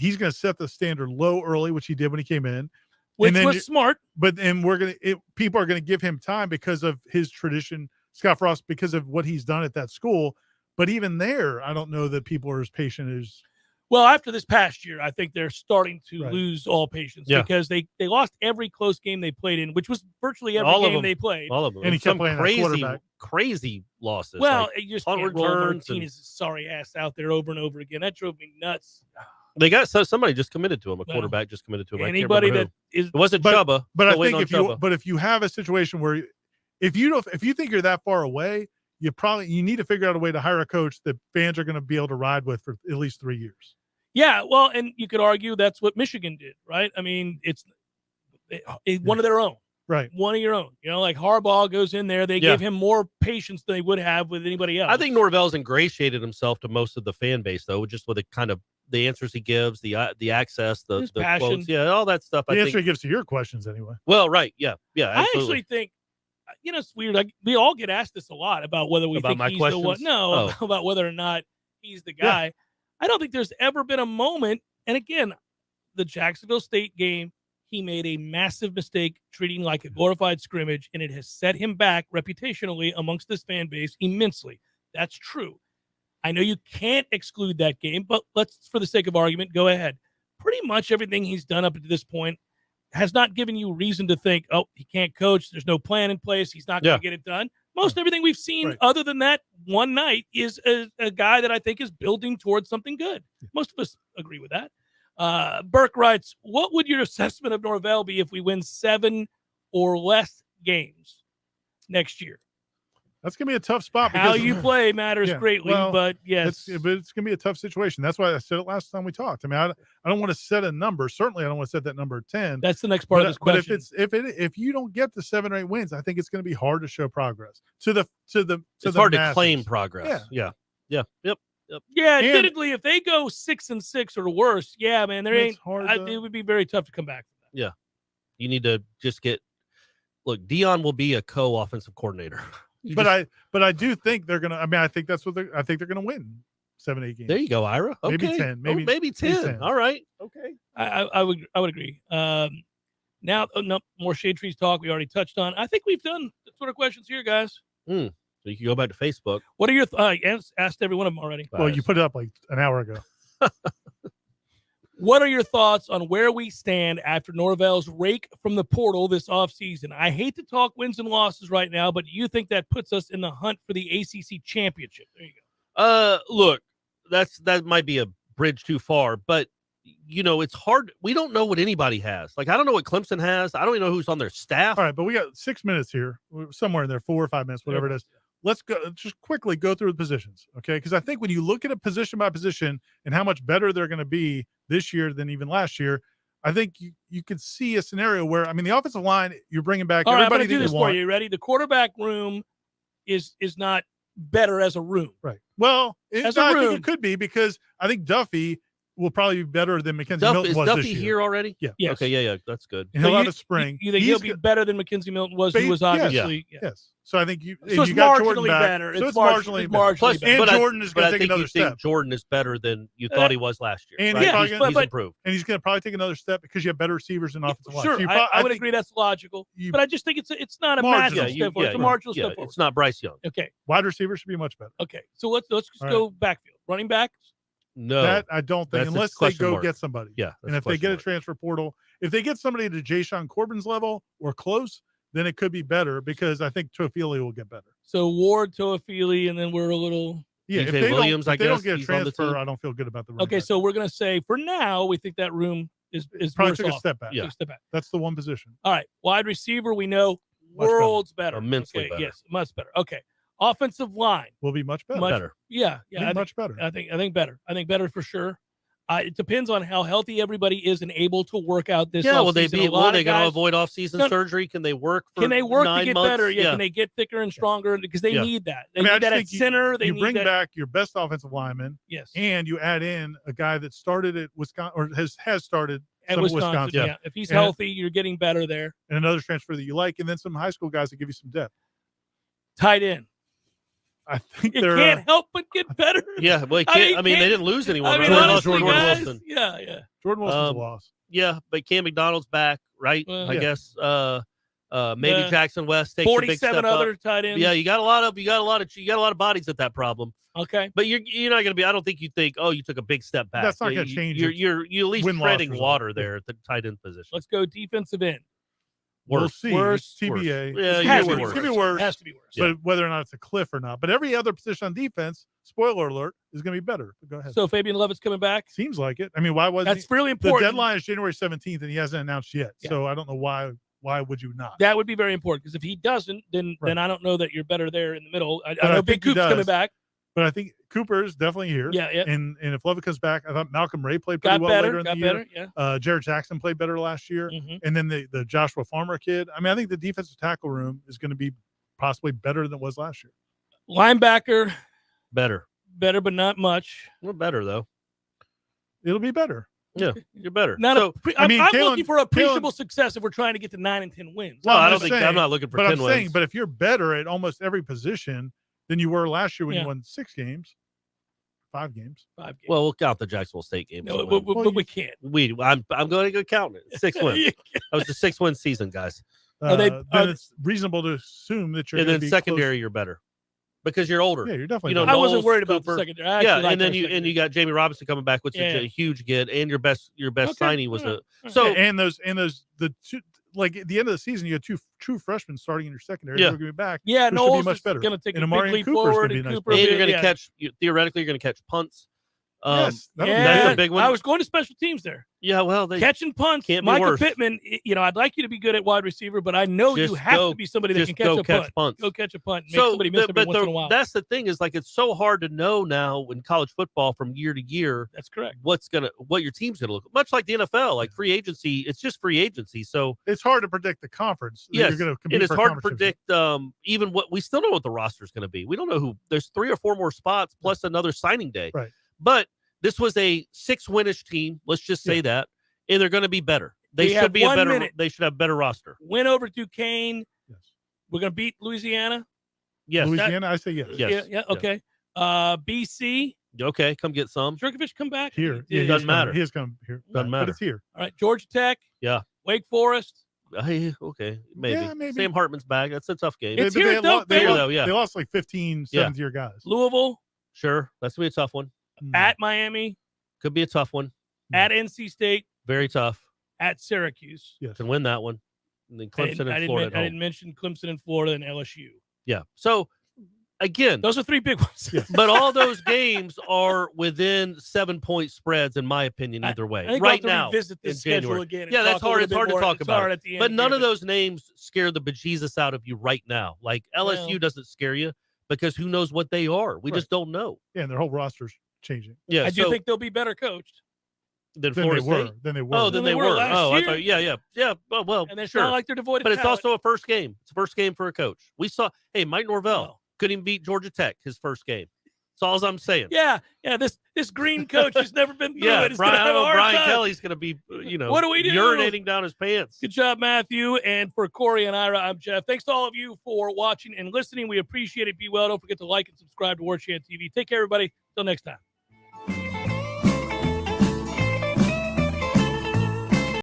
going to set the standard low early, which he did when he came in. Which was smart. But people are going to give him time because of his tradition, Scott Frost, because of what he's done at that school. But even there, I don't know that people are as patient as. Well, after this past year, I think they're starting to lose all patience because they lost every close game they played in, which was virtually every game they played. All of them. And he kept playing crazy losses. Well, you just can't roll Martinez's sorry ass out there over and over again. That drove me nuts. They got somebody just committed to him. A quarterback just committed to him. Anybody that is. It wasn't Chubba. But I think if you have a situation where if you think you're that far away, you need to figure out a way to hire a coach that fans are going to be able to ride with for at least 3 years. Yeah, well, and you could argue that's what Michigan did, right? I mean, it's one of their own. Right. One of your own. Like Harbaugh goes in there. They gave him more patience than they would have with anybody else. I think Norvell's ingratiated himself to most of the fan base, though, just with the kind of the answers he gives, the access, the passion. Quotes, all that stuff. The answer he gives to your questions anyway. Well, right. Yeah. Absolutely. I actually think, it's weird. We all get asked this a lot about whether we think he's questions? The one. No, about whether or not he's the guy. Yeah. I don't think there's ever been a moment, and again, the Jacksonville State game, he made a massive mistake treating like a glorified scrimmage, and it has set him back reputationally amongst this fan base immensely. That's true. I know you can't exclude that game, but let's, for the sake of argument, go ahead. Pretty much everything he's done up to this point has not given you reason to think, oh, he can't coach, there's no plan in place, he's not going to get it done. Most everything we've seen other than that one night is a guy that I think is building towards something good. Most of us agree with that. Burke writes, what would your assessment of Norvell be if we win 7 or less games next year? That's going to be a tough spot. How you play matters greatly, but yes. It's going to be a tough situation. That's why I said it last time we talked. I mean, I don't want to set a number. Certainly, I don't want to set that number 10. That's the next part of this question. But if you don't get the 7 or 8 wins, I think it's going to be hard to show progress. It's hard to claim progress. Yeah. Yep. Yeah, admittedly, if they go 6-6 or worse, man, it would be very tough to come back from that. Yeah. You need to just Dion will be a co-offensive coordinator. But I do think they're gonna. I mean, I think they're gonna win 7-8 games. There you go, Ira. Okay. Maybe 10. Maybe 10. All right. Okay. I would agree. Now, no more Shade Trees talk. We already touched on. I think we've done the Twitter questions here, guys. So you can go back to Facebook. What are your asked every one of them already? Well, you put it up like an hour ago. What are your thoughts on where we stand after Norvell's rake from the portal this offseason? I hate to talk wins and losses right now, but do you think that puts us in the hunt for the ACC championship? There you go. Look, that might be a bridge too far, but it's hard. We don't know what anybody has. Like, I don't know what Clemson has. I don't even know who's on their staff. All right, but we got 6 minutes here, somewhere in there, 4 or 5 minutes, whatever it is. Let's just quickly go through the positions, okay? Because I think when you look at it position by position and how much better they're going to be this year than even last year, I think you could see a scenario where, I mean, the offensive line, you're bringing back All right, everybody I'm gonna do this you want. for you. Ready? The quarterback room is not better as a room. Right. Well, As I a think room. it could be because I think Duffy will probably be better than Mackenzie Milton Is was Duffy this year. here already? Yeah. Yes. Okay, yeah, that's good. And he'll have a spring. You think he'll be better than Mackenzie Milton was? Who was obviously. Yes. So I think you So it's got marginally Jordan back. better. So It's it's marginally better. Plus, And Jordan is but going I to take think another you think step. Jordan is better than you thought he was last year. And right? he's, probably he's improved. And he's going to probably take another step because you have better receivers and offensive line. Sure, So I would agree that's logical. But I just think it's not a massive step forward. It's a marginal step forward. It's not Bryce Young. Okay. Wide receivers should be much better. Okay. So let's just All go backfield. Running back? No. That I don't think, That's a unless they question go mark. get somebody. Yeah. And if they get a transfer portal, if they get somebody to Jayshon Corbin's level or close, then it could be better because I think Toafili will get better. So Ward, Toafili, and then we're a little. Yeah, if they don't get a transfer, I don't feel good about the running Okay, back. so we're going to say for now, we think that room is Probably worse took a off. step back. Took a step back. That's the one position. All right. Wide receiver, we know Much better. worlds better. Immensely Okay, better. Yes, much better. Okay. Offensive line. Will be much better. Yeah. I think much better. I think better. I think better for sure. It depends on how healthy everybody is and able to work out this. Yeah, will they offseason. be? A lot Will of they going to guys- avoid off-season No, surgery? Can they work? For Can they work 9 to get months? better? Yeah. Can they get thicker and stronger? Because they Yeah. need that. They I mean, I need just that at think center. They you need bring that. back your best offensive lineman. Yes. And you add in a guy that started at Wisconsin or has started At some of Wisconsin. Yeah. If he's And- healthy, you're getting better there. and another transfer that you like, and then some high school guys that give you some depth. Tight end. I think You they're can't help but get better. Yeah, well, I they mean, didn't lose anyone. I mean, right? They lost honestly, Jordan guys, Wilson. Yeah. Jordan Wilson's a loss. Yeah, but Cam McDonald's back, right? I Yeah. guess. Maybe Yeah. Jackson West takes a big 47 step other up. tight ends. Yeah, you got a lot of bodies at that problem. Okay. But you're not going to be. I don't think you think, oh, you took a big step back. That's not Yeah, gonna change You're it. at least Win-loss treading result. water there at the tight end position. Let's go defensive end. We'll Worse. see. Worse. TBA. Yeah, It's has gonna to be It's gonna be worse. worse. Has to be worse. But whether or not it's a cliff or not. But every other position on defense, spoiler alert, is going to be better. Go ahead. So Fabian Levitt's coming back. Seems like it. I mean, why wasn't That's really important. The deadline is January 17th, and he hasn't announced yet. Yeah. So I don't know why. Why would you not? That would be very important because if he doesn't, then I don't know that you're better there in the middle. I know think Big he Coop's coming does. back. But I think Cooper is definitely here. Yeah. And if Levitt comes back, I thought Malcolm Ray played pretty Got well better. later in Got the better. year. Yeah. Jared Jackson played better last year. Mhm. And then the Joshua Farmer kid. I mean, I think the defensive tackle room is going to be possibly better than it was last year. Linebacker, Better. but not much. We're better though. It'll be better. Yeah, you're better. Not So, I'm Kalen- looking for appreciable success if we're trying to get to 9 and 10 wins. Well, I don't just think I'm not looking for but 10 I'm saying, wins. but if you're better at almost every position than you were last year when Yeah. you won 6 games, 5 games. 5 games. Well, we'll count the Jacksonville State game. No, as a but win. we can't. I'm going to go count it. 6 wins. That was a 6-win season, guys. Then it's reasonable to assume that you're And going then to be secondary, you're better because you're older. Yeah, you're definitely. You know, better. I wasn't Noles, worried about the Cooper. secondary. I actually like and then our you secondary. got Jamie Robinson coming back, which is Yeah. a huge get, and your best Okay, signing was all right, a so and those the two, like at the end of the season, you had 2 true freshmen starting in your secondary. Yeah. Who are going to be back. Yeah, who should Noles be much is better. gonna take and a big Amari leap Cooper's forward, going to be and nice. Cooper- and you're going to yeah. catch theoretically you're going to catch punts. Yes, that'll be that's Yeah, a big one. I was going to special teams there. Yeah, well, they Catching punts. can't be Michael worse. Pittman, I'd like you to be good at wide receiver, but I know you Just have go- to be somebody that just can catch go a catch punt. punts. Go catch a punt. Make somebody miss every once in a while. That's the thing is like it's so hard to know now in college football from year to year. That's correct. What your team's gonna look much like the NFL, like free agency. It's just free agency, so It's hard to predict the conference. that yes, you're going to compete and it's for hard to conference predict even what we still know what the roster is going to be. We don't know who. There's 3 or 4 more spots plus another signing day. Right. But this was a 6-winish team. Let's just say that, and they're going to be better. They We have should be a 1 better. minute. They should have a better roster. Win over Duquesne. Yes. We're going to beat Louisiana. Yes. Louisiana, I say yes. Yes. Yeah. Okay. BC. Okay, come get some. Jerkovich come back Here. Yeah, Doesn't matter. He has come here. Doesn't But matter. it's here. All right. Georgia Tech. Yeah. Wake Forest. Okay, maybe. Yeah, maybe. Sam Hartman's back. That's a tough game. It's here, though. They yeah. lost like 15 seventh-year guys. Louisville. Sure, that's gonna be a tough one. At Miami. Could be a tough one. At NC State. Very tough. At Syracuse. Yes. Can win that one. And then Clemson and Florida. I didn't mention Clemson and Florida and LSU. Yeah. So again, those are 3 big ones. But all those games are within 7-point spreads, in my opinion, either way. I think right we'll have to now, revisit this in schedule January. again. Yeah, that's hard. It's hard to talk about. At the end but none here, of those names scare the bejesus out of you right now. Like LSU doesn't scare you because who knows what they are? We just don't know. Yeah, and their whole roster's changing. Yeah, I do think they'll be better coached than Florida State. Than they were. Oh, than they were. last year. I thought. Yeah. Well, and it's sure. not like they're devoid of But it's talent. also a first game. It's a first game for a coach. We saw. Hey, Mike Norvell couldn't even beat Georgia Tech his first game. That's all I'm saying. Yeah. This green coach has never been through it. He's gonna have a hard Brian time. Kelly's going to be, what do we do? urinating down his pants. Good job, Matthew. And for Corey and Ira, I'm Jeff. Thanks to all of you for watching and listening. We appreciate it. Be well. Don't forget to like and subscribe to Warchant TV. Take care, everybody. Till next time.